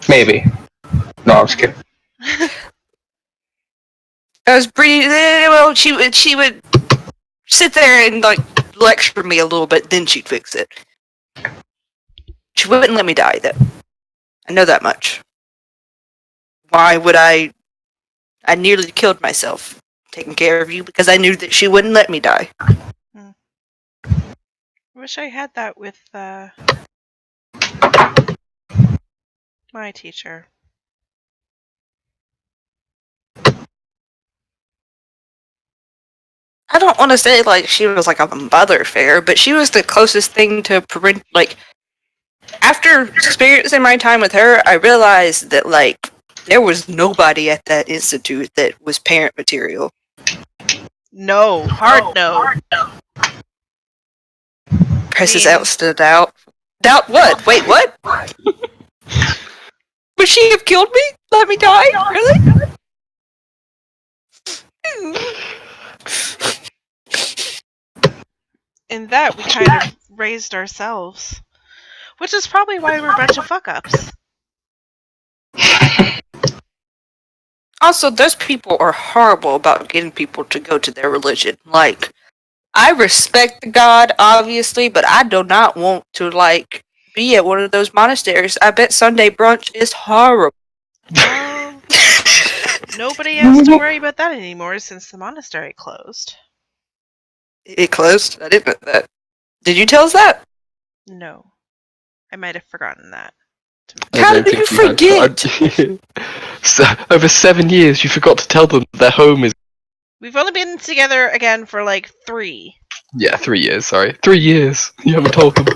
Speaker 5: Maybe. No, I'm just kidding.
Speaker 6: I was breathing. Well, she would sit there and like lecture me a little bit, then she'd fix it. She wouldn't let me die, though. I know that much. Why would I? I nearly killed myself taking care of you because I knew that she wouldn't let me die.
Speaker 2: Wish I had that with my teacher.
Speaker 6: I don't want to say like she was like a mother figure, but she was the closest thing to parent. Like, after experiencing my time with her, I realized that like there was nobody at that institute that was parent material.
Speaker 2: No, hard no.
Speaker 6: Presses
Speaker 2: mean-
Speaker 6: ousted out. Doubt what? Wait, what? Would she have killed me? Let me die? Really?
Speaker 2: In that, we kind of raised ourselves. Which is probably why we're a bunch of fuck-ups.
Speaker 6: Also, those people are horrible about getting people to go to their religion. Like, I respect the God, obviously, but I do not want to, like, be at one of those monasteries. I bet Sunday brunch is horrible.
Speaker 2: Well, nobody has to worry about that anymore since the monastery closed.
Speaker 6: It closed? I didn't know that. Did you tell us that?
Speaker 2: No. I might have forgotten that.
Speaker 6: How did you forget?
Speaker 1: So, over 7 years, you forgot to tell them their home is.
Speaker 2: We've only been together again for like 3.
Speaker 1: Yeah, 3 years. Sorry, 3 years. You haven't told them.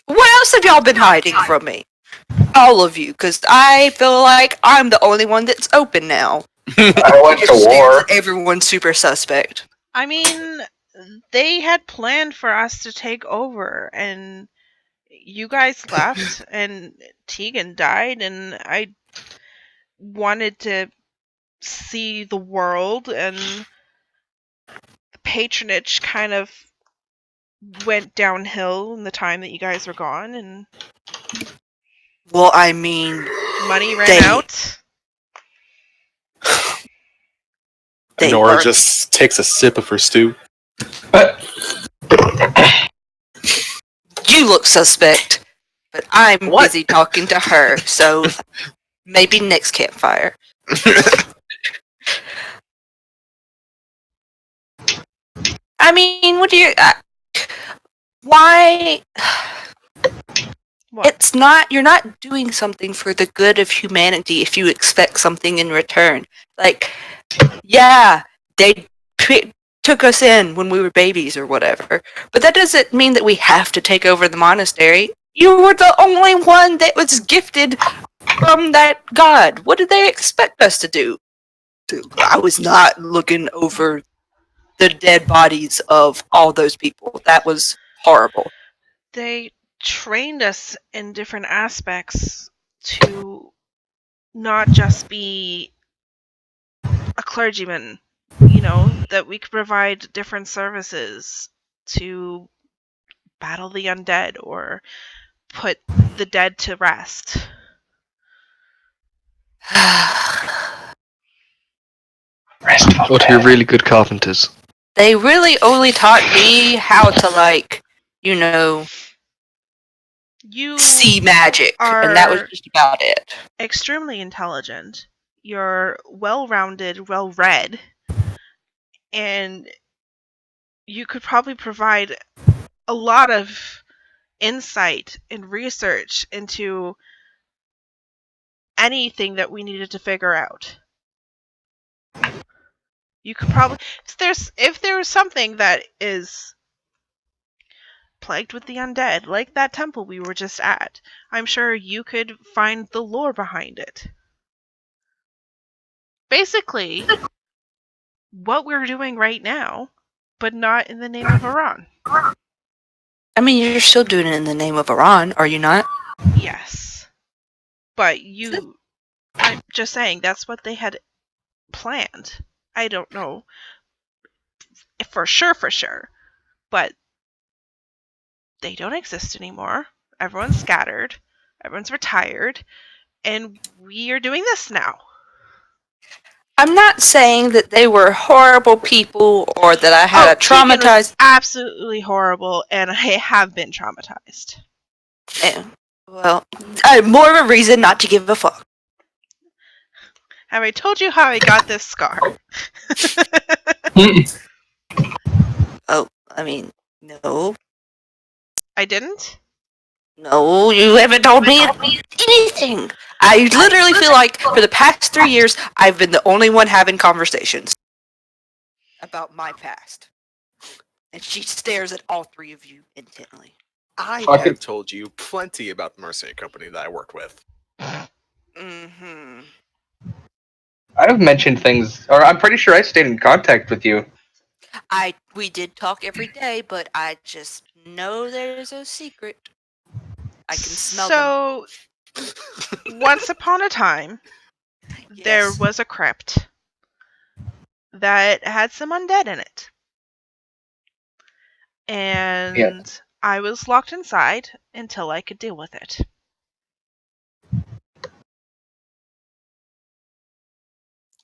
Speaker 6: What else have y'all been hiding from me? All of you, because I feel like I'm the only one that's open now.
Speaker 5: I went to war.
Speaker 6: Everyone's super suspect.
Speaker 2: I mean, they had planned for us to take over, and you guys left, and Tegan died, and I wanted to see the world, and the patronage kind of went downhill in the time that you guys were gone, and
Speaker 6: Well, I mean,
Speaker 2: money ran
Speaker 6: They-
Speaker 2: out.
Speaker 6: they
Speaker 3: Nora
Speaker 6: are.
Speaker 3: just takes a sip of her stew.
Speaker 6: You look suspect, but I'm
Speaker 3: What?
Speaker 6: busy talking to her, so maybe next campfire. I mean, what do you. Why.
Speaker 2: What?
Speaker 6: It's not. You're not doing something for the good of humanity if you expect something in return. Like, yeah, they took us in when we were babies or whatever, but that doesn't mean that we have to take over the monastery. You were the only one that was gifted from that god. What did they expect us to do? I was not looking over the dead bodies of all those people. That was horrible.
Speaker 2: They trained us in different aspects to not just be a clergyman, that we could provide different services to battle the undead or put the dead to rest.
Speaker 1: What are you really good carpenters?
Speaker 6: They really only taught me how to, like, you know,
Speaker 2: You
Speaker 6: see magic, and that was
Speaker 2: are
Speaker 6: just about it.
Speaker 2: extremely intelligent. You're well-rounded, well-read, and you could probably provide a lot of insight and research into anything that we needed to figure out. You could probably if there's something that is plagued with the undead, like that temple we were just at, I'm sure you could find the lore behind it. Basically, what we're doing right now, but not in the name of Iran.
Speaker 6: I mean, you're still doing it in the name of Iran, are you not?
Speaker 2: Yes. But I'm just saying, that's what they had planned. I don't know if for sure, but they don't exist anymore. Everyone's scattered, everyone's retired, and we are doing this now.
Speaker 6: I'm not saying that they were horrible people or that I had a
Speaker 2: Keegan was
Speaker 6: traumatized.
Speaker 2: absolutely horrible, and I have been traumatized.
Speaker 6: Well, more of a reason not to give a fuck.
Speaker 2: Have I told you how I got this scar?
Speaker 6: Oh, I mean, no.
Speaker 2: I didn't?
Speaker 6: No, you haven't told me anything. I literally feel like for the past 3 years, I've been the only one having conversations about my past. And she stares at all three of you intently.
Speaker 3: I
Speaker 5: Fuck
Speaker 3: have
Speaker 5: it.
Speaker 3: told you plenty about the mercenary company that I worked with.
Speaker 6: Mm-hmm.
Speaker 5: I've mentioned things, or I'm pretty sure I stayed in contact with you.
Speaker 6: We did talk every day, but I just know there's a secret. I can smell them.
Speaker 2: So, once upon a time, there
Speaker 6: Yes.
Speaker 2: was a crypt that had some undead in it. And I was locked inside until I could deal with it.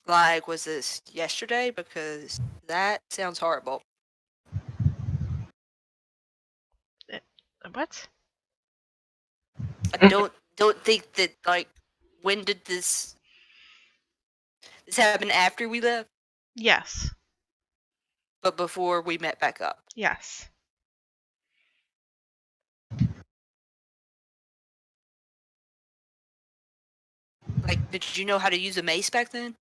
Speaker 6: Like, was this yesterday? Because that sounds horrible.
Speaker 2: What?
Speaker 6: I don't think that, like, when did this happen after we left,
Speaker 2: Yes.
Speaker 6: but before we met back up.
Speaker 2: Yes.
Speaker 6: Like, did you know how to use a mace back then?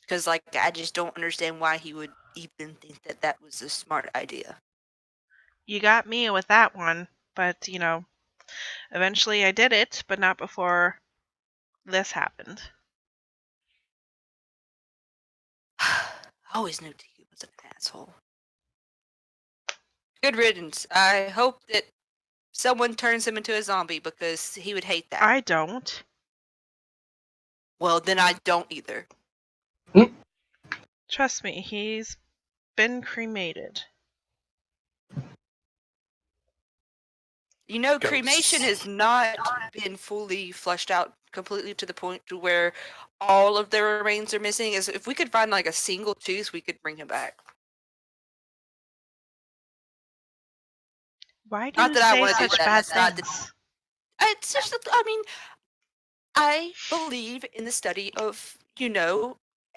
Speaker 6: Because, like, I just don't understand why he would even think that that was a smart idea.
Speaker 2: You got me with that one, but, eventually I did it, but not before this happened.
Speaker 6: I always knew Tiki was an asshole. Good riddance. I hope that someone turns him into a zombie because he would hate that.
Speaker 2: I don't.
Speaker 6: Well, then I don't either.
Speaker 2: Trust me, he's been cremated.
Speaker 6: You know,
Speaker 3: Ghosts.
Speaker 6: cremation has not been fully fleshed out completely to the point to where all of their remains are missing. As if we could find like a single tooth, we could bring him back.
Speaker 2: Why do
Speaker 6: Not
Speaker 2: you
Speaker 6: that I
Speaker 2: say
Speaker 6: want to do
Speaker 2: such
Speaker 6: that.
Speaker 2: bad
Speaker 6: That's not the.
Speaker 2: things?
Speaker 6: It's just, I mean, I believe in the study of,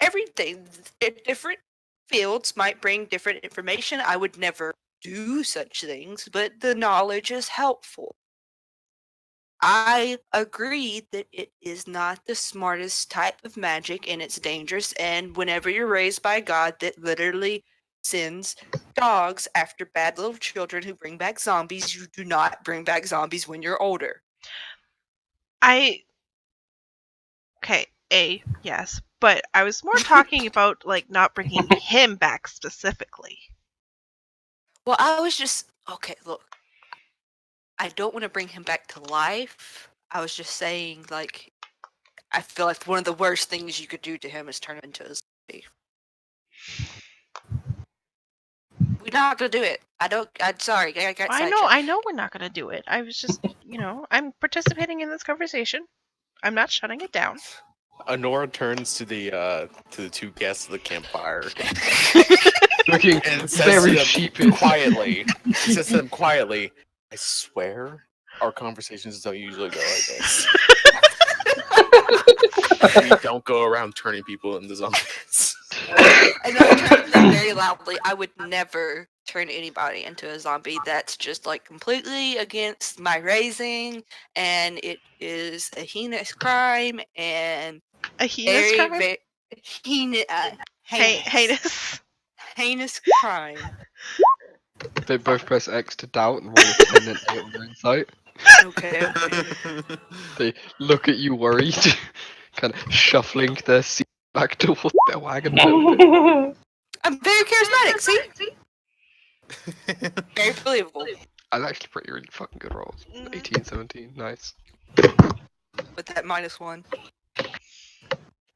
Speaker 6: everything. Different fields might bring different information. I would never do such things, but the knowledge is helpful. I agree that it is not the smartest type of magic and it's dangerous. And whenever you're raised by God that literally sends dogs after bad little children who bring back zombies, you do not bring back zombies when you're older.
Speaker 2: Okay, yes, but I was more talking about like not bringing him back specifically.
Speaker 6: Well, I was just okay. Look, I don't want to bring him back to life. I was just saying, like, I feel like one of the worst things you could do to him is turn him into a zombie. We're not gonna do it. I'm sorry. I got sidetracked.
Speaker 2: I know we're not gonna do it. I was just, I'm participating in this conversation. I'm not shutting it down.
Speaker 3: Honora turns to the two guests of the campfire
Speaker 1: Looking
Speaker 3: and says
Speaker 1: very
Speaker 3: to them
Speaker 1: sheepish.
Speaker 3: quietly. He says to them quietly, "I swear, our conversations don't usually go like this. We don't go around turning people into zombies."
Speaker 6: And I turned to them very loudly. I would never turn anybody into a zombie. That's just like completely against my raising, and it is a heinous crime and
Speaker 2: A heinous crime?
Speaker 6: very
Speaker 2: Heinous.
Speaker 6: heinous crime.
Speaker 1: They both press X to doubt and roll a 10 and 8 on their insight.
Speaker 6: Okay.
Speaker 1: They look at you worried, kind of shuffling their seat back towards their wagon.
Speaker 6: I'm very charismatic, see? Very believable.
Speaker 1: That's actually pretty really fucking good rolls. 18, 17, nice.
Speaker 6: With that -1.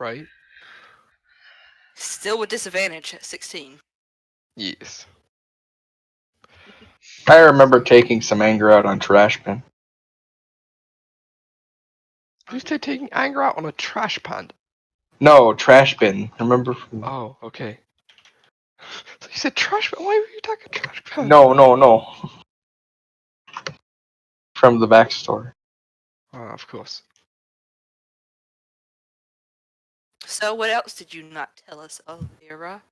Speaker 1: Right?
Speaker 6: Still with disadvantage at 16.
Speaker 1: Yes.
Speaker 5: I remember taking some anger out on Trash Bin.
Speaker 1: You said taking anger out on a trash panda.
Speaker 5: No, Trash Bin. Remember?
Speaker 1: Oh, okay. So you said trash panda? Why were you attacking trash panda?
Speaker 5: No. From the backstory.
Speaker 1: Ah, of course.
Speaker 6: So what else did you not tell us, Elvira?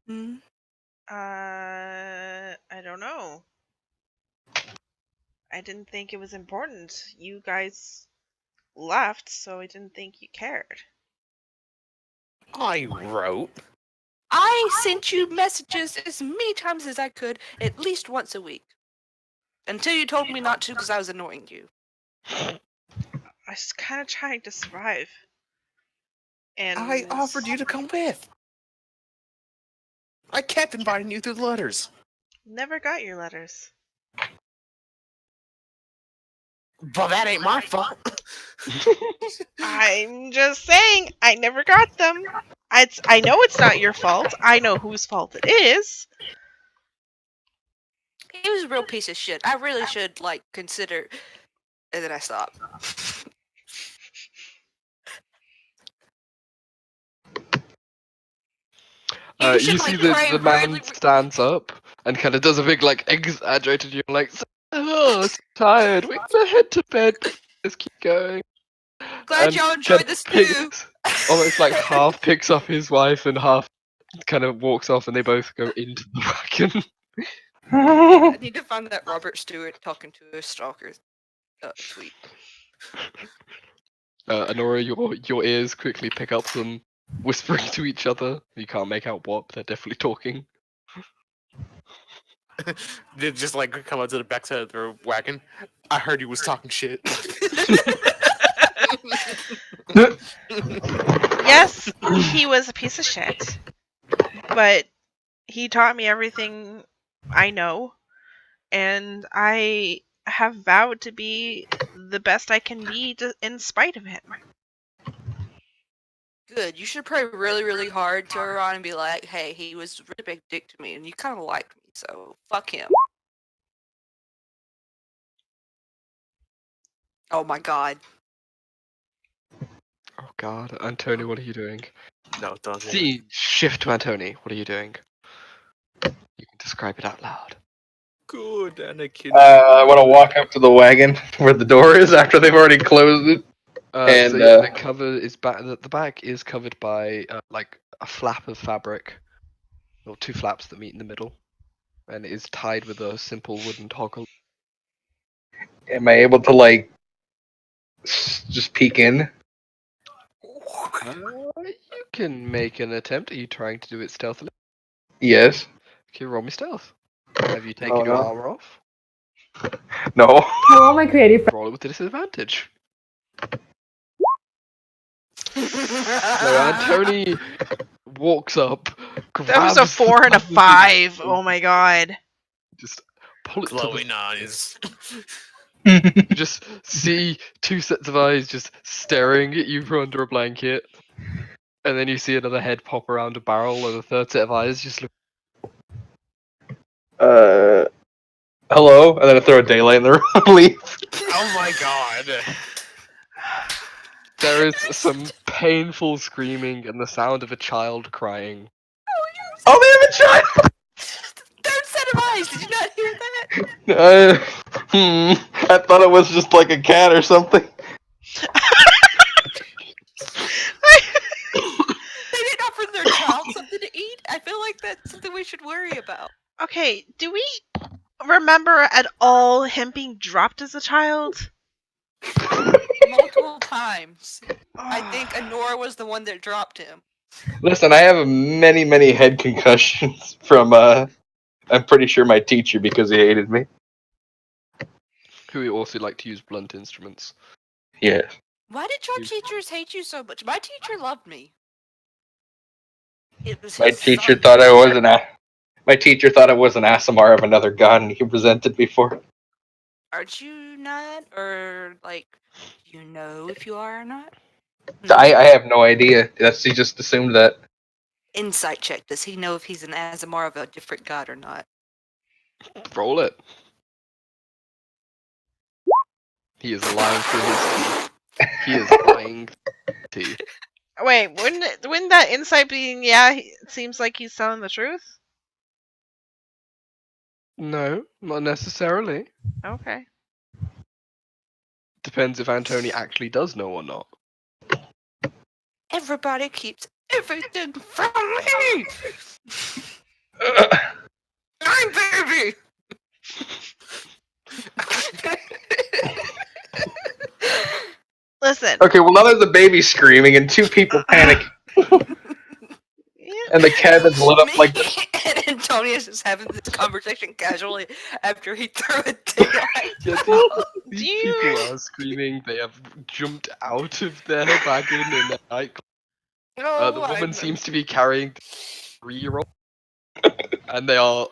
Speaker 6: Hmm?
Speaker 2: I don't know. I didn't think it was important. You guys left, so I didn't think you cared.
Speaker 3: I wrote.
Speaker 6: I sent you messages as many times as I could, at least once a week. Until you told me not to because I was annoying you.
Speaker 2: I was kind of trying to survive. And
Speaker 3: I offered you to come with. I kept inviting you through the letters.
Speaker 2: never got your letters.
Speaker 3: But that ain't my fault.
Speaker 2: I'm just saying, I never got them. I know it's not your fault. I know whose fault it is.
Speaker 6: He was a real piece of shit. I really should, consider... And then I stopped.
Speaker 1: You
Speaker 6: should,
Speaker 1: see
Speaker 6: pray
Speaker 1: the man
Speaker 6: really-
Speaker 1: stands up and kind of does a big, exaggerated, you're like, oh, so tired, we're gonna head to bed, let's keep going.
Speaker 6: Glad
Speaker 1: And
Speaker 6: y'all enjoyed
Speaker 1: kind
Speaker 6: this
Speaker 1: of
Speaker 6: too.
Speaker 1: almost half picks up his wife and half kind of walks off and they both go into the wagon.
Speaker 6: I need to find that Robert Stewart talking to a stalker tweet.
Speaker 1: Honora, your ears quickly pick up them whispering to each other. You can't make out what, but they're definitely talking.
Speaker 3: They just come up to the backside of their wagon. I heard he was talking shit.
Speaker 2: Yes, he was a piece of shit, but he taught me everything I know, and I have vowed to be the best I can be in spite of him.
Speaker 6: Good. You should pray really, really hard to Iran and be like, hey, he was a really big dick to me and you kind of liked me, so fuck him. Oh my god.
Speaker 1: Oh God, Antoni, what are you doing?
Speaker 3: No, don't do
Speaker 1: See, shift to Antoni. What are you doing? You can describe it out loud.
Speaker 3: Good, Anakin.
Speaker 5: I want to walk up to the wagon where the door is after they've already closed it. And,
Speaker 1: So yeah, the cover is back. The back is covered by like a flap of fabric, or two flaps that meet in the middle, and it is tied with a simple wooden toggle.
Speaker 5: Am I able to like just peek in?
Speaker 1: You can make an attempt. Are you trying to do it stealthily?
Speaker 5: Yes.
Speaker 1: Okay, roll me stealth. Have you taken
Speaker 5: Oh,
Speaker 1: your
Speaker 5: no.
Speaker 1: armor off?
Speaker 5: No.
Speaker 7: Hello, my creative.
Speaker 1: Roll it with disadvantage. So
Speaker 6: Ah.
Speaker 1: Antoni walks up,
Speaker 2: That was a
Speaker 1: grabs the
Speaker 2: 4 and a
Speaker 1: fabric
Speaker 2: 5.
Speaker 1: and
Speaker 2: Oh my god.
Speaker 1: just pull it to the
Speaker 3: Glowing eyes.
Speaker 1: You just see two sets of eyes just staring at you from under a blanket, and then you see another head pop around a barrel, and a third set of eyes just look.
Speaker 5: Hello, and then I throw a daylight in the room and leave.
Speaker 3: Oh my god.
Speaker 1: There is some painful screaming and the sound of a child crying.
Speaker 5: Oh, they have a child.
Speaker 6: Third set of eyes. Did you not hear that?
Speaker 5: I thought it was just like a cat or something.
Speaker 6: They didn't offer their child something to eat. I feel like that's something we should worry about.
Speaker 2: Okay, do we remember at all him being dropped as a child?
Speaker 6: Multiple times. I think Honora was the one that dropped him.
Speaker 5: Listen, I have many head concussions from I'm pretty sure my teacher because he hated me.
Speaker 1: Who also like to use blunt instruments.
Speaker 5: Yeah.
Speaker 6: Why did your teachers hate you so much? My teacher loved me. It was
Speaker 5: My
Speaker 6: his
Speaker 5: teacher
Speaker 6: son.
Speaker 5: thought I was my teacher thought I was an Asimar of another god, and he resented me for it.
Speaker 6: Aren't you not? Or, like, do you know if you are or not?
Speaker 5: I have no idea. He just assumed that.
Speaker 6: Insight check. Does he know if he's an Azamar of a different god or not?
Speaker 1: Roll it. He is lying through his teeth. He is lying teeth.
Speaker 2: Wait, wouldn't that insight being it seems like he's telling the truth?
Speaker 1: No, not necessarily.
Speaker 2: Okay.
Speaker 1: Depends if Antoni actually does know or not.
Speaker 6: Everybody keeps everything from me! I'm baby!
Speaker 2: Listen.
Speaker 5: Okay, well now there's a baby screaming and two people panic, and the cabin's lit up like this.
Speaker 6: And Antonius is having this conversation casually after he threw a daylight.
Speaker 1: Yeah, these people are screaming. They have jumped out of their wagon in their nightclub. The woman seems to be carrying the 3-year-old, and they are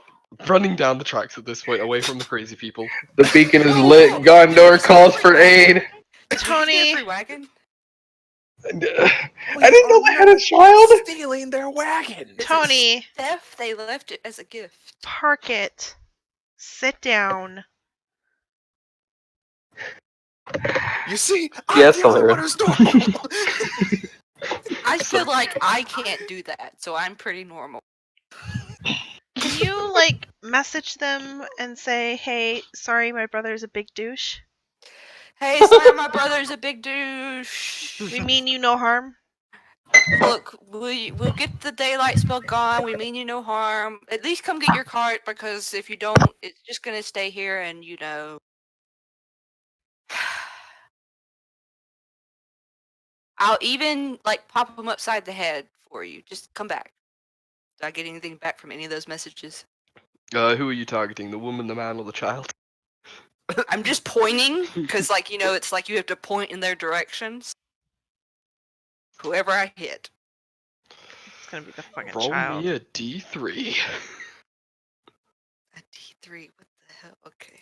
Speaker 1: running down the tracks at this point, away from the crazy people.
Speaker 5: The beacon is lit. Gondor calls for aid.
Speaker 2: Tony.
Speaker 6: Free wagon?
Speaker 5: I didn't know they had a child.
Speaker 3: Stealing their wagon.
Speaker 2: Tony,
Speaker 6: Theft, they left it as a gift.
Speaker 2: park it. Sit down.
Speaker 3: You see,
Speaker 5: Yes,
Speaker 3: I'm the only one
Speaker 5: Hilaria.
Speaker 3: who's normal.
Speaker 6: I feel like I can't do that, so I'm pretty normal.
Speaker 2: Can you like message them and say, "Hey, sorry, my brother's a big douche.
Speaker 6: Hey, Slam, my brother's a big douche.
Speaker 2: We mean you no harm."
Speaker 6: Look, we'll get the daylight spell gone. We mean you no harm. At least come get your cart, because if you don't, it's just gonna stay here and, you know. I'll even, like, pop them upside the head for you. Just come back. Did I get anything back from any of those messages?
Speaker 1: Who are you targeting? The woman, the man, or the child?
Speaker 6: I'm just pointing, because, like, you know, it's like you have to point in their directions. Whoever I hit.
Speaker 2: It's gonna be the fucking
Speaker 1: Roll
Speaker 2: child.
Speaker 1: me a D3.
Speaker 6: A D3, what the hell? Okay.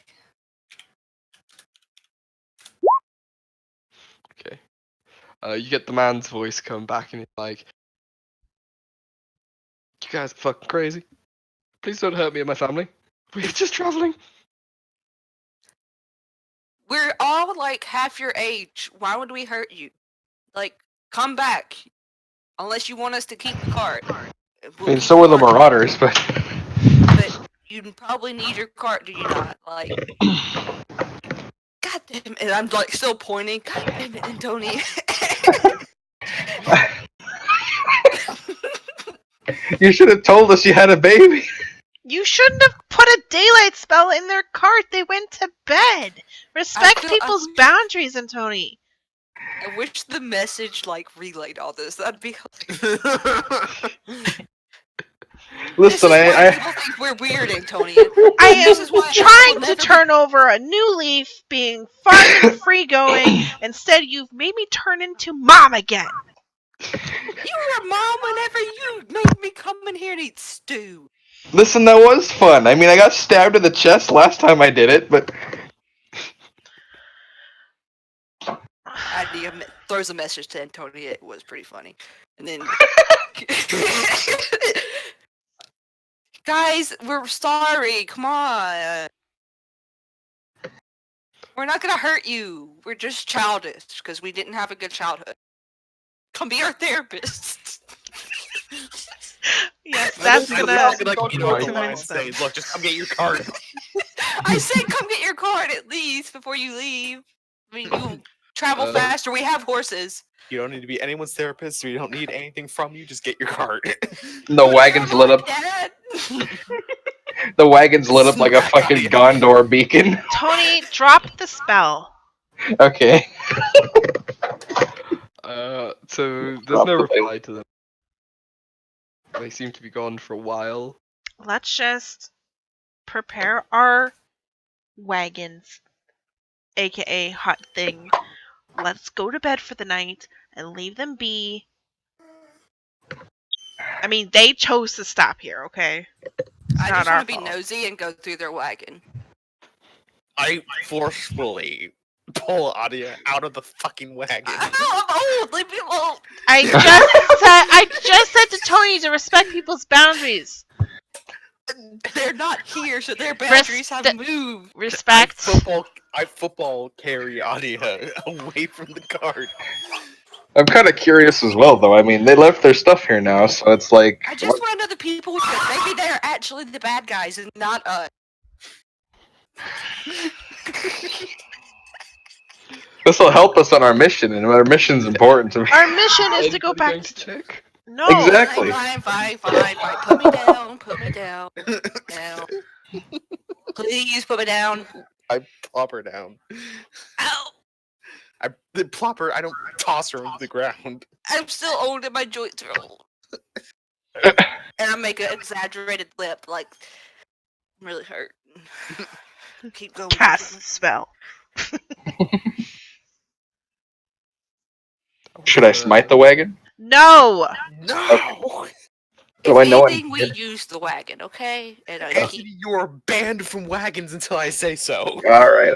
Speaker 1: Okay. You get the man's voice come back, and he's like, "You guys are fucking crazy. Please don't hurt me and my family. We're just traveling."
Speaker 6: We're all like half your age. Why would we hurt you? Like, come back. Unless you want us to keep the cart.
Speaker 5: I mean, so were the Marauders, but
Speaker 6: But you probably need your cart, do you not? Like, God damn it. And I'm like still pointing. God damn it, Antonia.
Speaker 5: you should have told us you had a baby.
Speaker 2: You shouldn't have put a daylight spell in their cart. They went to bed. Respect people's boundaries, Antoni.
Speaker 6: I wish the message like relayed all this. That'd be
Speaker 5: Listen,
Speaker 6: this is why
Speaker 5: I
Speaker 6: people think we're weird, Antonia.
Speaker 2: I
Speaker 6: This
Speaker 2: am
Speaker 6: is why
Speaker 2: trying
Speaker 6: people
Speaker 2: to
Speaker 6: never
Speaker 2: turn over a new leaf, being fun and free going. Instead, you've made me turn into mom again.
Speaker 6: You were mom whenever you made me come in here and eat stew.
Speaker 5: listen. That was fun. I mean, I got stabbed in the chest last time I did it, but
Speaker 6: Adia throws a message to Antonia. It was pretty funny. And then... Guys, we're sorry. Come on. We're not gonna hurt you. We're just childish because we didn't have a good childhood. Come be our therapist.
Speaker 2: Yes, that's
Speaker 3: I
Speaker 2: gonna
Speaker 3: love like, you know, the line
Speaker 2: convince them.
Speaker 3: saying, "Look, just come get your card."
Speaker 6: I said come get your card at least before you leave. I mean, you travel faster. We have horses.
Speaker 3: You don't need to be anyone's therapist. We don't need anything from you. Just get your card.
Speaker 5: the wagon's lit up.
Speaker 6: Dad.
Speaker 5: The wagon's lit up like a fucking Gondor beacon.
Speaker 2: Tony, drop the spell.
Speaker 5: Okay.
Speaker 1: So there's
Speaker 5: Drop
Speaker 1: no
Speaker 5: the
Speaker 1: reply to them. They seem to be gone for a while.
Speaker 2: Let's just prepare our wagons, aka hot thing. Let's go to bed for the night and leave them be. I mean, they chose to stop here, okay?
Speaker 6: I
Speaker 2: Not
Speaker 6: just
Speaker 2: our
Speaker 6: want to be
Speaker 2: fault.
Speaker 6: nosy and go through their wagon.
Speaker 3: I forcefully pull Adia out of the fucking wagon.
Speaker 6: I'm old. Leave me alone.
Speaker 2: I just said to Tony to respect people's boundaries.
Speaker 6: They're not here, so their boundaries have moved.
Speaker 2: Respect.
Speaker 3: I football carry Adia away from the card.
Speaker 5: I'm kind of curious as well, though. I mean, they left their stuff here now, so it's like.
Speaker 6: I just want to know the people that maybe they're actually the bad guys and not us.
Speaker 5: This will help us on our mission, and our mission's important to me.
Speaker 2: Our mission is to go
Speaker 1: Anybody
Speaker 2: back
Speaker 1: going to check?
Speaker 2: No.
Speaker 5: Exactly.
Speaker 6: Fine. Put me down. Down. Please put me down.
Speaker 3: I plop her down.
Speaker 6: Ow!
Speaker 3: I plop her. I don't toss her into the ground.
Speaker 6: I'm still old and my joints are old. And I make an exaggerated lip, like, I'm really hurt. Keep going.
Speaker 2: Cast the spell.
Speaker 5: Should I smite the wagon?
Speaker 2: No.
Speaker 3: No.
Speaker 5: Do I know
Speaker 6: anything, we use the wagon, okay? And I keep...
Speaker 3: You're banned from wagons until I say so.
Speaker 5: All right.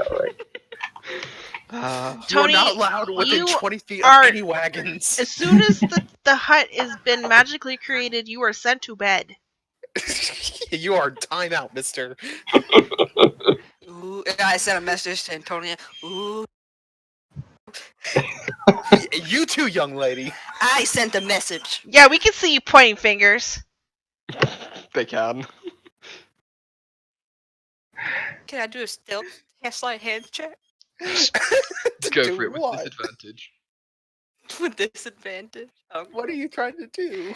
Speaker 2: Tony,
Speaker 3: you're not allowed within
Speaker 2: you
Speaker 3: 20 feet
Speaker 2: are-
Speaker 3: of any wagons.
Speaker 2: As soon as the hut has been magically created, you are sent to bed.
Speaker 3: You are time out, mister.
Speaker 6: Ooh, and I sent a message to Antonia. Ooh.
Speaker 3: You too, young lady.
Speaker 6: I sent a message.
Speaker 2: Yeah, we can see you pointing fingers.
Speaker 1: They can.
Speaker 6: Can I do a stealth slide hand check?
Speaker 1: Go
Speaker 3: do
Speaker 1: for it with
Speaker 3: what?
Speaker 1: disadvantage.
Speaker 6: With disadvantage.
Speaker 3: What are you trying to do?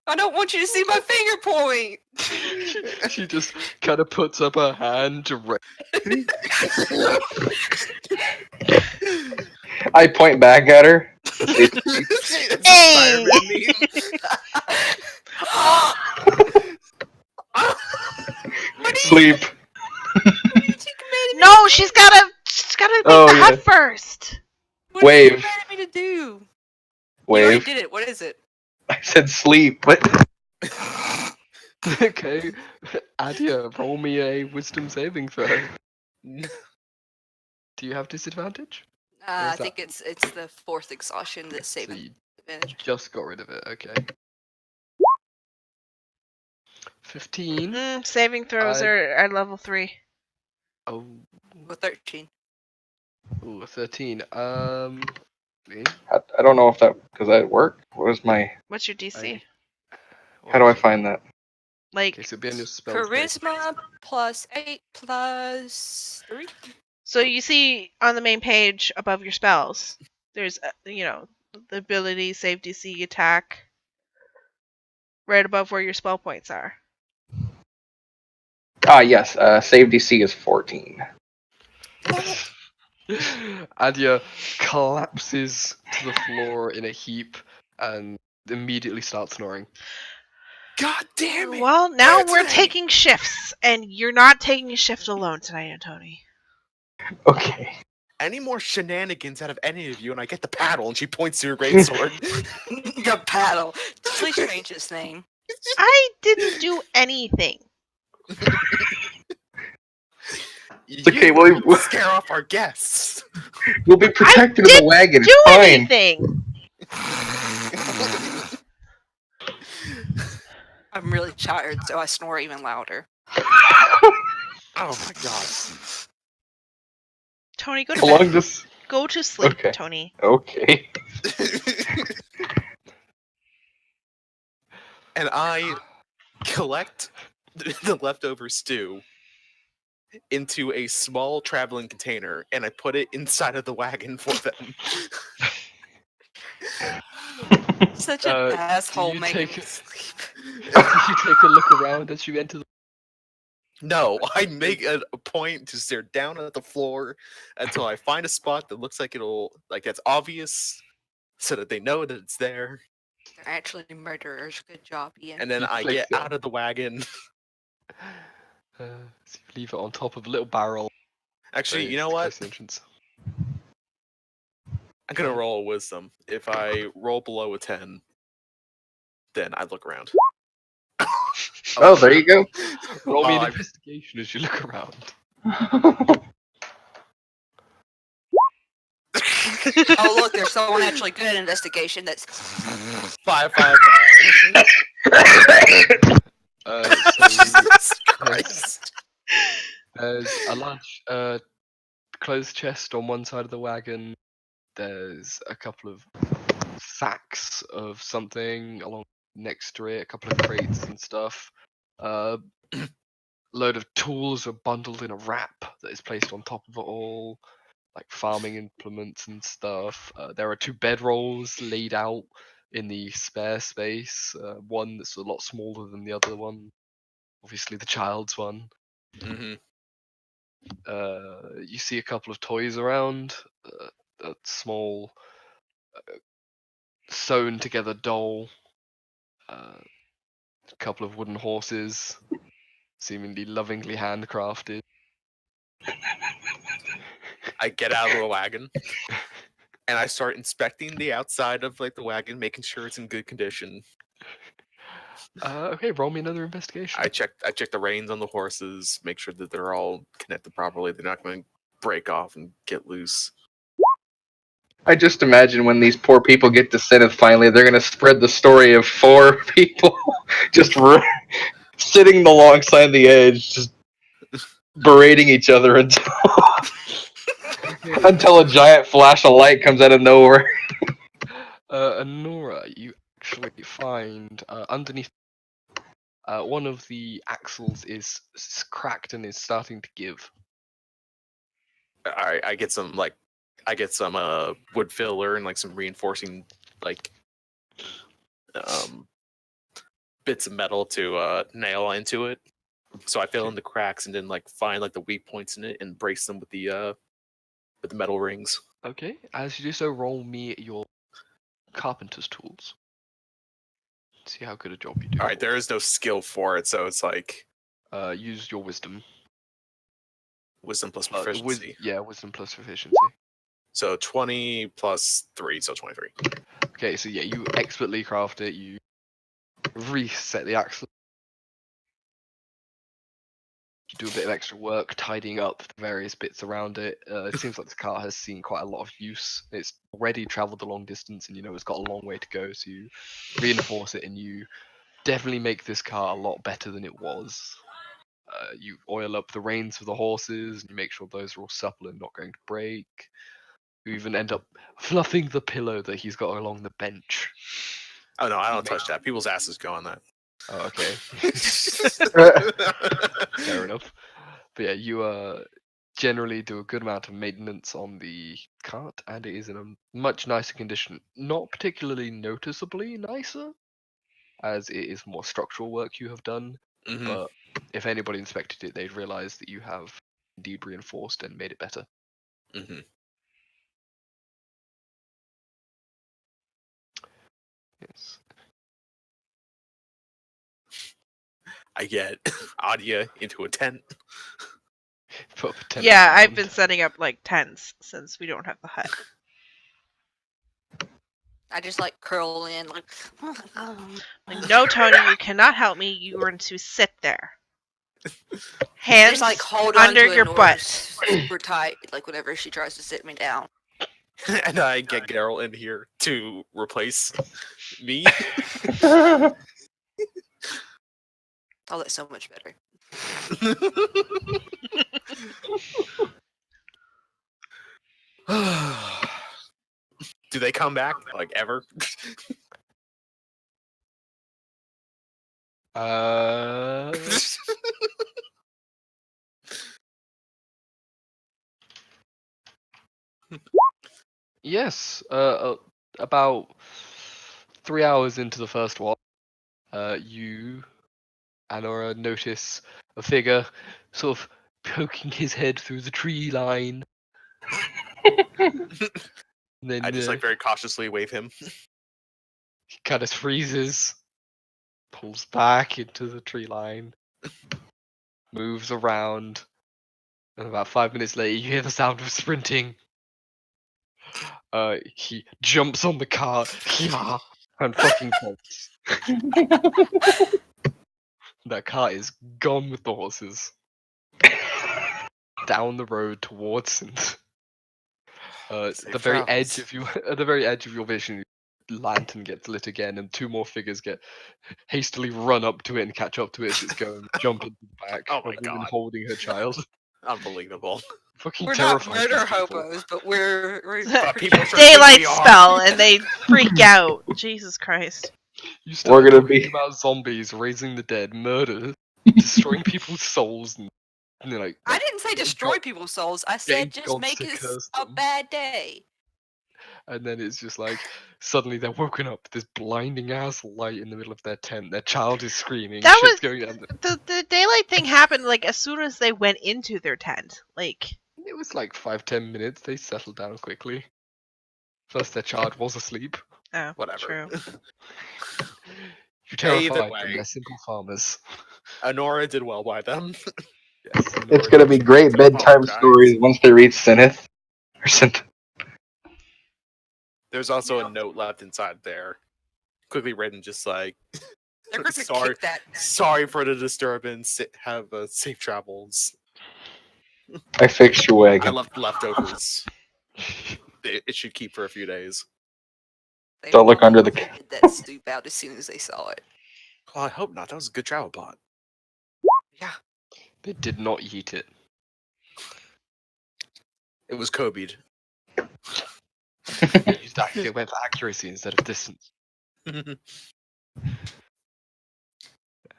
Speaker 6: I don't want you to see my finger point.
Speaker 1: She just kind of puts up her hand to
Speaker 5: I point back at her.
Speaker 2: Hey!
Speaker 5: Sleep.
Speaker 2: No, she's gotta make the hut first.
Speaker 6: What
Speaker 5: Wave.
Speaker 6: do you want me to do? You
Speaker 5: Wave.
Speaker 6: already did it. What is it?
Speaker 5: I said sleep. What?
Speaker 1: Okay, Adia, roll me a wisdom saving throw.
Speaker 3: No.
Speaker 1: Do you have disadvantage?
Speaker 6: I
Speaker 1: is that?
Speaker 6: think it's the 4th exhaustion that's
Speaker 1: So
Speaker 6: saving
Speaker 1: you
Speaker 6: advantage.
Speaker 1: just got rid of it. Okay. 15.
Speaker 2: Saving throws
Speaker 1: I-
Speaker 2: are at level 3.
Speaker 1: Oh,
Speaker 6: With 13.
Speaker 1: ooh, 13. Me?
Speaker 5: I don't know if because that worked. What was my?
Speaker 2: What's your DC?
Speaker 5: How do I find that?
Speaker 2: Like,
Speaker 1: Okay, so it'll be on your spells page.
Speaker 6: Charisma plus 8 plus 3.
Speaker 2: so you see on the main page above your spells, there's the ability, save DC, attack, right above where your spell points are.
Speaker 5: Ah, yes. Save DC is 14.
Speaker 1: Adia collapses to the floor in a heap and immediately starts snoring.
Speaker 3: God damn it!
Speaker 2: Well, now
Speaker 3: Where
Speaker 2: we're
Speaker 3: today?
Speaker 2: taking shifts, and you're not taking a shift alone tonight, Antoni.
Speaker 5: Okay.
Speaker 3: Any more shenanigans out of any of you, and I get the paddle, and she points to her greatsword.
Speaker 6: The paddle. Please change his name.
Speaker 2: I didn't do anything.
Speaker 5: It's okay. We'll
Speaker 3: Scare off our guests.
Speaker 5: be protected in the
Speaker 2: didn't
Speaker 5: wagon.
Speaker 2: Do
Speaker 5: It's fine.
Speaker 2: anything.
Speaker 6: I'm really tired, so I snore even louder.
Speaker 3: Oh my god.
Speaker 2: Tony, go to
Speaker 5: How
Speaker 2: bed.
Speaker 5: long does?
Speaker 2: Go to sleep,
Speaker 5: Okay.
Speaker 2: Tony.
Speaker 5: Okay.
Speaker 3: And I collect the leftover stew into a small traveling container, and I put it inside of the wagon for them.
Speaker 6: Such
Speaker 1: Do
Speaker 6: an asshole
Speaker 1: you
Speaker 6: making
Speaker 1: take
Speaker 6: me
Speaker 1: a-
Speaker 6: sleep.
Speaker 1: Do you take a look around as you enter the
Speaker 3: No, I make a point to stare down at the floor until I find a spot that looks like that's obvious, so that they know that it's there.
Speaker 6: They're actually murderers. Good job, Ian.
Speaker 3: And then
Speaker 1: You
Speaker 3: I
Speaker 1: place
Speaker 3: get
Speaker 1: it-
Speaker 3: out of the wagon.
Speaker 1: so you leave it on top of a little barrel.
Speaker 3: Actually,
Speaker 1: very
Speaker 3: you know
Speaker 1: close
Speaker 3: what?
Speaker 1: to the entrance.
Speaker 3: I'm gonna roll a wisdom. If I roll below a 10, then I look around.
Speaker 5: Oh, there you go.
Speaker 1: Roll me an
Speaker 3: I-
Speaker 1: investigation as you look around.
Speaker 6: Oh, look, there's someone actually good at investigation that's
Speaker 3: 5, 5, 5.
Speaker 1: So
Speaker 3: Jesus Christ.
Speaker 1: there's a large clothes chest on one side of the wagon. There's a couple of sacks of something along next to it, a couple of crates and stuff. Load of tools are bundled in a wrap that is placed on top of it all, like farming implements and stuff. There are 2 bedrolls laid out in the spare space. One that's a lot smaller than the other one, obviously the child's one.
Speaker 3: Mm-hmm.
Speaker 1: You see a couple of toys around, a small sewn together doll, a couple of wooden horses, seemingly lovingly handcrafted.
Speaker 3: I get out of the wagon and I start inspecting the outside of the wagon, making sure it's in good condition.
Speaker 1: Okay, roll me another investigation.
Speaker 3: I check the reins on the horses, make sure that they're all connected properly. They're not going to break off and get loose.
Speaker 5: I just imagine when these poor people get to Senate finally, they're going to spread the story of 4 people just sitting alongside the edge, just berating each other until a giant flash of light comes out of nowhere.
Speaker 1: Anora, you actually find underneath one of the axles is cracked and is starting to give.
Speaker 3: I get some wood filler and some reinforcing bits of metal to nail into it. So I fill in the cracks and then find the weak points in it and brace them with the metal rings.
Speaker 1: Okay, as you do so, roll me your carpenter's tools. See how good a job you do.
Speaker 3: All right, there is no skill for it, so it's
Speaker 1: Use your wisdom.
Speaker 3: wisdom plus proficiency.
Speaker 1: Wisdom plus proficiency.
Speaker 3: So 20 plus 3, so 23.
Speaker 1: Okay, so yeah, you expertly craft it. You reset the axle. You do a bit of extra work tidying up the various bits around it. It seems like the car has seen quite a lot of use. It's already travelled a long distance, and you know it's got a long way to go. So you reinforce it, and you definitely make this car a lot better than it was. You oil up the reins for the horses, and you make sure those are all supple and not going to break. You even end up fluffing the pillow that he's got along the bench.
Speaker 3: Oh no, I don't
Speaker 1: Make-
Speaker 3: touch that. People's asses go on that.
Speaker 1: Oh, okay. Fair enough. But yeah, you generally do a good amount of maintenance on the cart, and it is in a much nicer condition. Not particularly noticeably nicer, as it is more structural work you have done.
Speaker 3: Mhm.
Speaker 1: But if anybody inspected it, they'd realise that you have indeed reinforced and made it better.
Speaker 3: Mhm.
Speaker 1: Yes.
Speaker 3: I get Adia into a tent.
Speaker 1: Put up a tent
Speaker 2: Yeah,
Speaker 1: on the
Speaker 2: I've
Speaker 1: ground.
Speaker 2: been setting up like tents since we don't have the hut.
Speaker 6: I just like curl in, like.
Speaker 2: Like, no, Tony, you cannot help me. You are to sit there. Hands
Speaker 6: Just like hold on
Speaker 2: under
Speaker 6: to
Speaker 2: your
Speaker 6: Nora's
Speaker 2: butt.
Speaker 6: super tight, like whenever she tries to sit me down.
Speaker 3: And I get Geralt in here to replace me.
Speaker 6: Oh, that's so much better.
Speaker 3: Do they come back like ever?
Speaker 1: Uh, yes. About 3 hours into the first one, you, Anora, notice a figure sort of poking his head through the tree line. And then
Speaker 3: I just like very cautiously wave him.
Speaker 1: he kind of freezes, pulls back into the tree line, moves around, and about 5 minutes later, you hear the sound of sprinting. He jumps on the cart, yeah, and fucking bolts. That cart is gone with the horses. Down the road towards and
Speaker 3: Safe
Speaker 1: the very edge
Speaker 3: travels.
Speaker 1: of you, at the very edge of your vision, lantern gets lit again, and 2 more figures get hastily run up to it and catch up to it as it's going, jump into the back.
Speaker 3: Oh my
Speaker 1: A woman
Speaker 3: God.
Speaker 1: holding her child.
Speaker 3: Unbelievable.
Speaker 1: Fucking
Speaker 6: We're not
Speaker 1: terrified.
Speaker 6: murder
Speaker 1: these people.
Speaker 6: hobos, but we're
Speaker 3: But people sure think
Speaker 2: Daylight
Speaker 3: we are.
Speaker 2: spell, and they freak out. Jesus Christ.
Speaker 1: You
Speaker 5: We're
Speaker 1: start
Speaker 5: gonna
Speaker 1: talking
Speaker 5: be-
Speaker 1: about zombies, raising the dead, murder, destroying people's souls, and like
Speaker 6: I didn't say
Speaker 1: getting
Speaker 6: destroy
Speaker 1: God-
Speaker 6: people's souls. I
Speaker 1: getting
Speaker 6: said just
Speaker 1: gods
Speaker 6: make
Speaker 1: to
Speaker 6: it
Speaker 1: curse
Speaker 6: a
Speaker 1: them.
Speaker 6: bad day.
Speaker 1: And then it's just like suddenly they're woken up with this blinding ass light in the middle of their tent. Their child is screaming.
Speaker 2: That
Speaker 1: Shit's
Speaker 2: was-
Speaker 1: going down.
Speaker 2: The daylight thing happened like as soon as they went into their tent. Like,
Speaker 1: It was like 5-10 minutes. They settled down quickly. Plus, their child was asleep.
Speaker 2: oh,
Speaker 3: Whatever.
Speaker 2: true.
Speaker 1: You terrified them.
Speaker 3: way.
Speaker 1: They're simple farmers.
Speaker 3: Honora did well by them.
Speaker 1: Yes,
Speaker 5: It's
Speaker 1: Nora
Speaker 5: gonna
Speaker 1: did.
Speaker 5: be great
Speaker 3: To
Speaker 5: bedtime
Speaker 3: apologize.
Speaker 5: stories once they reach Zenith. Or Synth.
Speaker 3: There's also a note left inside there. Quickly written, just like,
Speaker 6: They're going to
Speaker 3: sorry,
Speaker 6: kick that.
Speaker 3: sorry for the disturbance. Have safe travels.
Speaker 5: I fixed your
Speaker 3: I
Speaker 5: wagon.
Speaker 3: left leftovers. It should keep for a few days.
Speaker 6: They
Speaker 5: Don't look under the
Speaker 6: probably did that soup out as soon as they saw it.
Speaker 3: Well, I hope not. That was a good travel pod.
Speaker 6: Yeah.
Speaker 1: They did not eat it.
Speaker 3: It was Kobe'd.
Speaker 1: They used they went for accuracy instead of distance.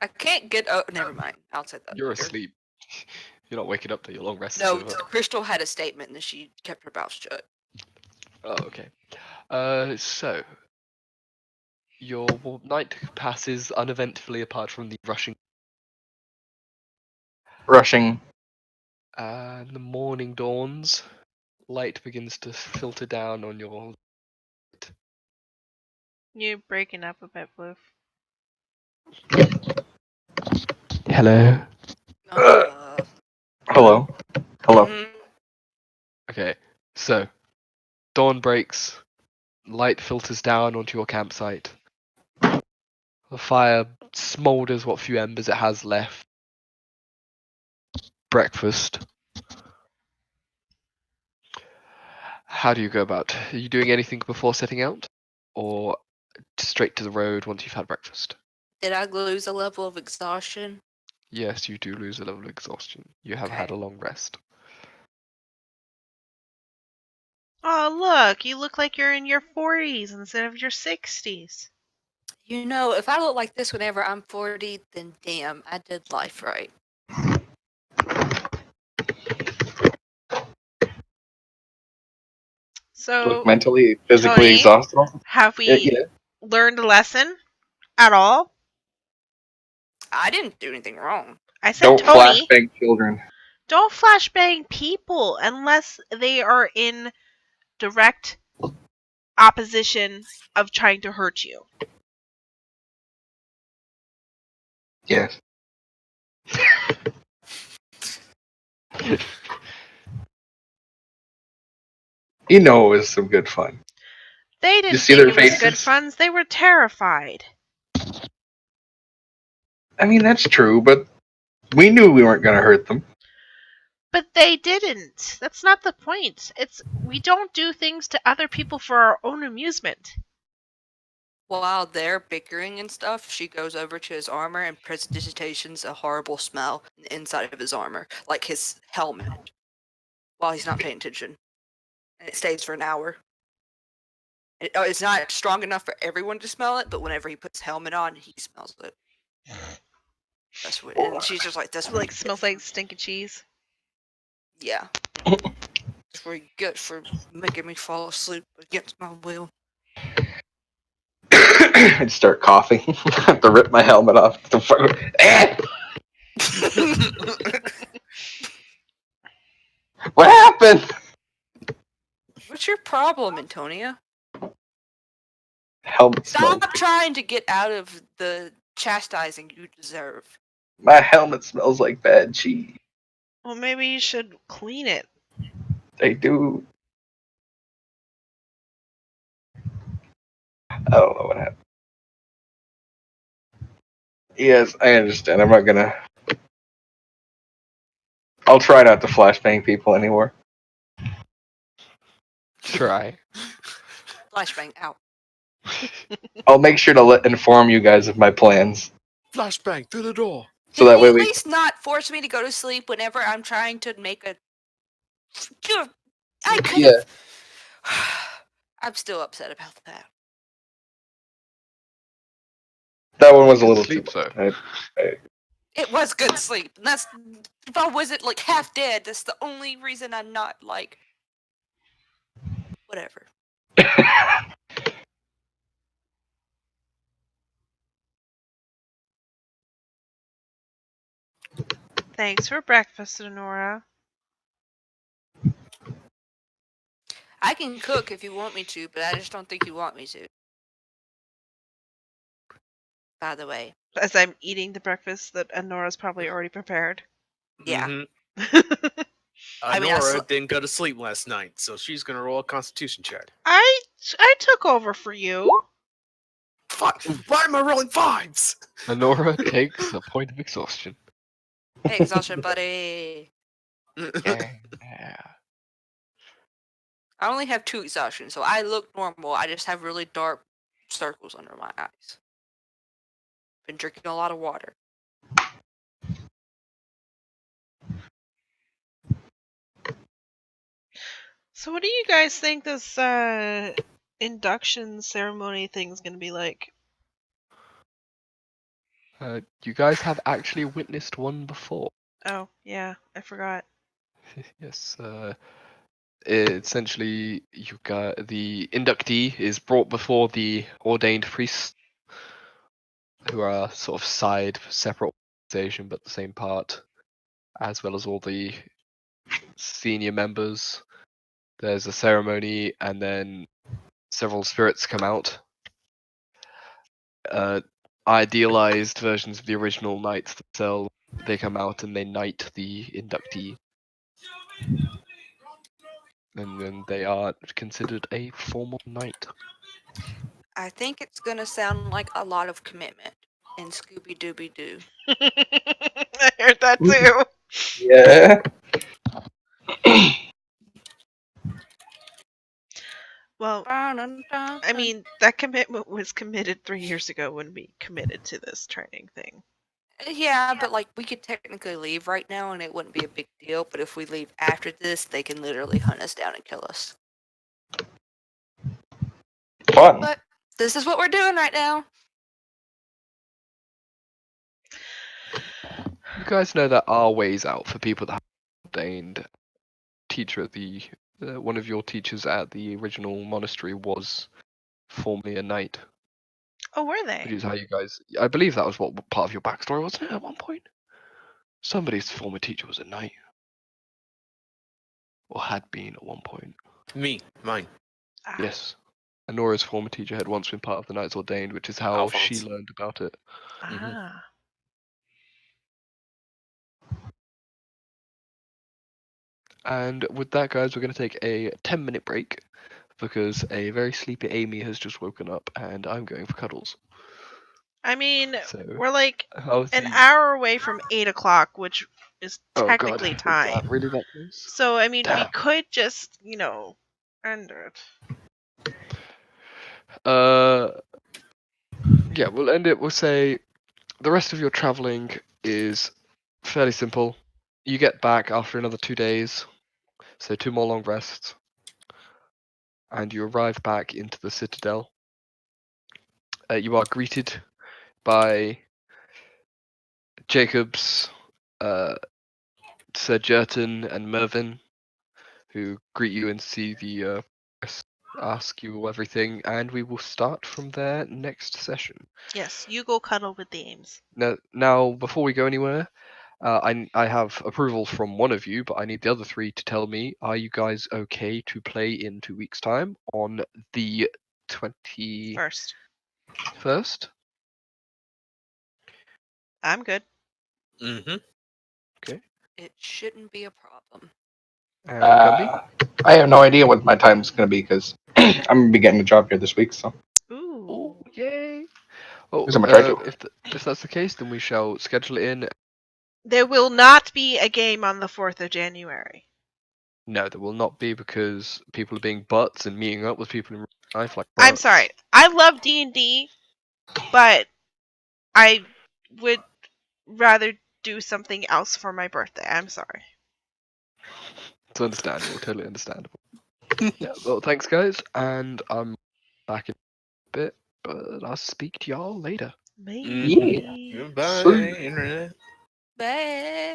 Speaker 6: I can't get. Oh, never mind. I'll say that.
Speaker 1: You're
Speaker 6: later.
Speaker 1: asleep. You're not waking up till your long rest
Speaker 6: No,
Speaker 1: is over.
Speaker 6: Crystal had a statement and she kept her mouth shut.
Speaker 1: Oh, okay. So your night passes uneventfully apart from the rushing.
Speaker 5: Rushing.
Speaker 1: And the morning dawns. Light begins to filter down on your.
Speaker 2: You're breaking up a bit, Blue.
Speaker 1: Hello.
Speaker 5: Hello. Hello.
Speaker 6: mhm.
Speaker 1: Okay, so dawn breaks. Light filters down onto your campsite. The fire smolders what few embers it has left. breakfast, how do you go about? Are you doing anything before setting out, or straight to the road once you've had breakfast?
Speaker 6: Did I lose a level of exhaustion?
Speaker 1: Yes, you do lose a level of exhaustion. You have had
Speaker 6: Okay.
Speaker 1: a long rest.
Speaker 2: Oh, look, you look like you're in your 40s instead of your 60s.
Speaker 6: You know, if I look like this whenever I'm 40, then damn, I did life right.
Speaker 2: So,
Speaker 5: Look mentally, physically
Speaker 2: Tony,
Speaker 5: exhausted.
Speaker 2: have
Speaker 5: Yeah,
Speaker 2: we learned a lesson at all?
Speaker 6: I didn't do anything wrong.
Speaker 2: I said,
Speaker 5: Don't
Speaker 2: Tony,
Speaker 5: flashbang children.
Speaker 2: don't flashbang people unless they are in direct opposition of trying to hurt you.
Speaker 5: Yes. You know it was some good fun.
Speaker 2: They didn't
Speaker 5: see
Speaker 2: think
Speaker 5: their
Speaker 2: it was good
Speaker 5: faces?
Speaker 2: fun. They were terrified.
Speaker 5: I mean, that's true, but we knew we weren't going to hurt them.
Speaker 2: But they didn't. That's not the point. It's we don't do things to other people for our own amusement.
Speaker 6: While they're bickering and stuff, she goes over to his armor and prestidigitations a horrible smell in the inside of his armor, like his helmet, while he's not paying attention. And it stays for an hour. It's not strong enough for everyone to smell it, but whenever he puts helmet on, he smells it. That's what, and she's just like, "That's
Speaker 2: Like smells like stinky cheese.
Speaker 6: yeah, it's really good for making me fall asleep against my will."
Speaker 5: I'd start coughing. Have to rip my helmet off. What happened?
Speaker 6: What's your problem, Antonia?
Speaker 5: Helmet smells.
Speaker 6: Stop trying to get out of the chastising you deserve.
Speaker 5: My helmet smells like bad cheese.
Speaker 2: Well, maybe you should clean it.
Speaker 5: They do. I don't know what happened. Yes, I understand. I'm not gonna. I'll try not to flashbang people anymore.
Speaker 1: Try.
Speaker 6: Flashbang out.
Speaker 5: I'll make sure to inform you guys of my plans,
Speaker 3: Flashbang through the door.
Speaker 5: so
Speaker 6: Can
Speaker 5: that
Speaker 6: you
Speaker 5: way
Speaker 6: at
Speaker 5: we.
Speaker 6: least not force me to go to sleep whenever I'm trying to make a. I could
Speaker 5: Yeah.
Speaker 6: have. I'm still upset about that.
Speaker 5: That one was a little
Speaker 1: Sleep,
Speaker 5: too.
Speaker 1: so.
Speaker 6: It was good sleep. And that's if I wasn't like half dead. That's the only reason I'm not like. Whatever.
Speaker 2: Thanks for breakfast, Honora.
Speaker 6: I can cook if you want me to, but I just don't think you want me to. By the way.
Speaker 2: As I'm eating the breakfast that Honora's probably already prepared.
Speaker 6: Yeah.
Speaker 3: Mm-hmm.
Speaker 6: I mean, I
Speaker 3: Nora
Speaker 6: sl-
Speaker 3: didn't go to sleep last night, so she's gonna roll a Constitution check.
Speaker 2: I took over for you.
Speaker 3: Why am I rolling fives?
Speaker 1: Honora takes a point of exhaustion.
Speaker 6: Hey, exhaustion, buddy.
Speaker 1: Yeah.
Speaker 6: I only have 2 exhaustion, so I look normal. I just have really dark circles under my eyes. Been drinking a lot of water.
Speaker 2: So, what do you guys think this induction ceremony thing's gonna be like?
Speaker 1: You guys have actually witnessed one before.
Speaker 2: Oh, yeah, I forgot.
Speaker 1: Yes. Essentially, you got the inductee is brought before the ordained priests, who are sort of separate organization, but the same part, as well as all the senior members. There's a ceremony, and then several spirits come out. Idealized versions of the original knights themselves. They come out and they knight the inductee, and then they are considered a formal knight.
Speaker 6: I think it's gonna sound like a lot of commitment in Scooby Dooby Doo.
Speaker 2: I heard that too.
Speaker 5: Yeah.
Speaker 2: Well,
Speaker 6: I
Speaker 2: I mean, that commitment was committed 3 years ago when we committed to this training thing.
Speaker 6: yeah, but like we could technically leave right now and it wouldn't be a big deal. But if we leave after this, they can literally hunt us down and kill us.
Speaker 5: Fun.
Speaker 6: But this is what we're doing right now.
Speaker 1: You guys know there are ways out for people that have ordained. Teacher at the one of your teachers at the original monastery was formerly a knight,
Speaker 2: Oh, were
Speaker 1: which
Speaker 2: they?
Speaker 1: is how you guys. I believe that was what part of your backstory, wasn't it? At one point, somebody's former teacher was a knight, or had been at one point.
Speaker 3: Mine.
Speaker 2: Ah,
Speaker 1: Yes. Anora's former teacher had once been part of the Knights Ordained, which is how she
Speaker 3: Alphonse.
Speaker 1: learned about it.
Speaker 2: ah.
Speaker 1: And with that, guys, we're going to take a 10-minute break because a very sleepy Amy has just woken up and I'm going for cuddles.
Speaker 2: I mean,
Speaker 1: So,
Speaker 2: we're like
Speaker 1: how's
Speaker 2: an
Speaker 1: the...
Speaker 2: hour away from 8 o'clock, which is
Speaker 1: Oh, God.
Speaker 2: technically
Speaker 1: Is
Speaker 2: time.
Speaker 1: that really that close?
Speaker 2: So, I mean, we
Speaker 1: Damn.
Speaker 2: could just, end it.
Speaker 1: Yeah, we'll end it. We'll say the rest of your traveling is fairly simple. You get back after another 2 days, so 2 more long rests, and you arrive back into the Citadel. You are greeted by Jacobs, Sir Jerton, and Mervyn, who greet you and see the ask you everything, and we will start from there next session.
Speaker 2: Yes, you go cuddle with the Ames.
Speaker 1: Now, before we go anywhere, I have approval from one of you, but I need the other 3 to tell me: are you guys okay to play in 2 weeks' time on the 21st?
Speaker 2: First, I'm good.
Speaker 3: Mm-hmm.
Speaker 1: Okay.
Speaker 6: It shouldn't be a problem.
Speaker 1: And Gumby?
Speaker 5: I have no idea what my time's going to be because I'm going to be getting a job here this week. So
Speaker 2: Ooh.
Speaker 1: Oh, yay! Oh,
Speaker 5: Because I'm a try to.
Speaker 1: if that's the case, then we shall schedule it in.
Speaker 2: There will not be a game on the 4th of January.
Speaker 1: No, there will not be because people are being butts and meeting up with people in real life like
Speaker 2: I'm
Speaker 1: butts.
Speaker 2: sorry. I love D&D, but I would rather do something else for my birthday. I'm sorry.
Speaker 1: It's understandable, totally understandable. Yeah, well, thanks, guys, and I'm back in a bit, but I'll speak to y'all later.
Speaker 2: Bye.
Speaker 5: Yeah.
Speaker 3: Goodbye,
Speaker 5: Sweet.
Speaker 3: internet.
Speaker 6: Bye.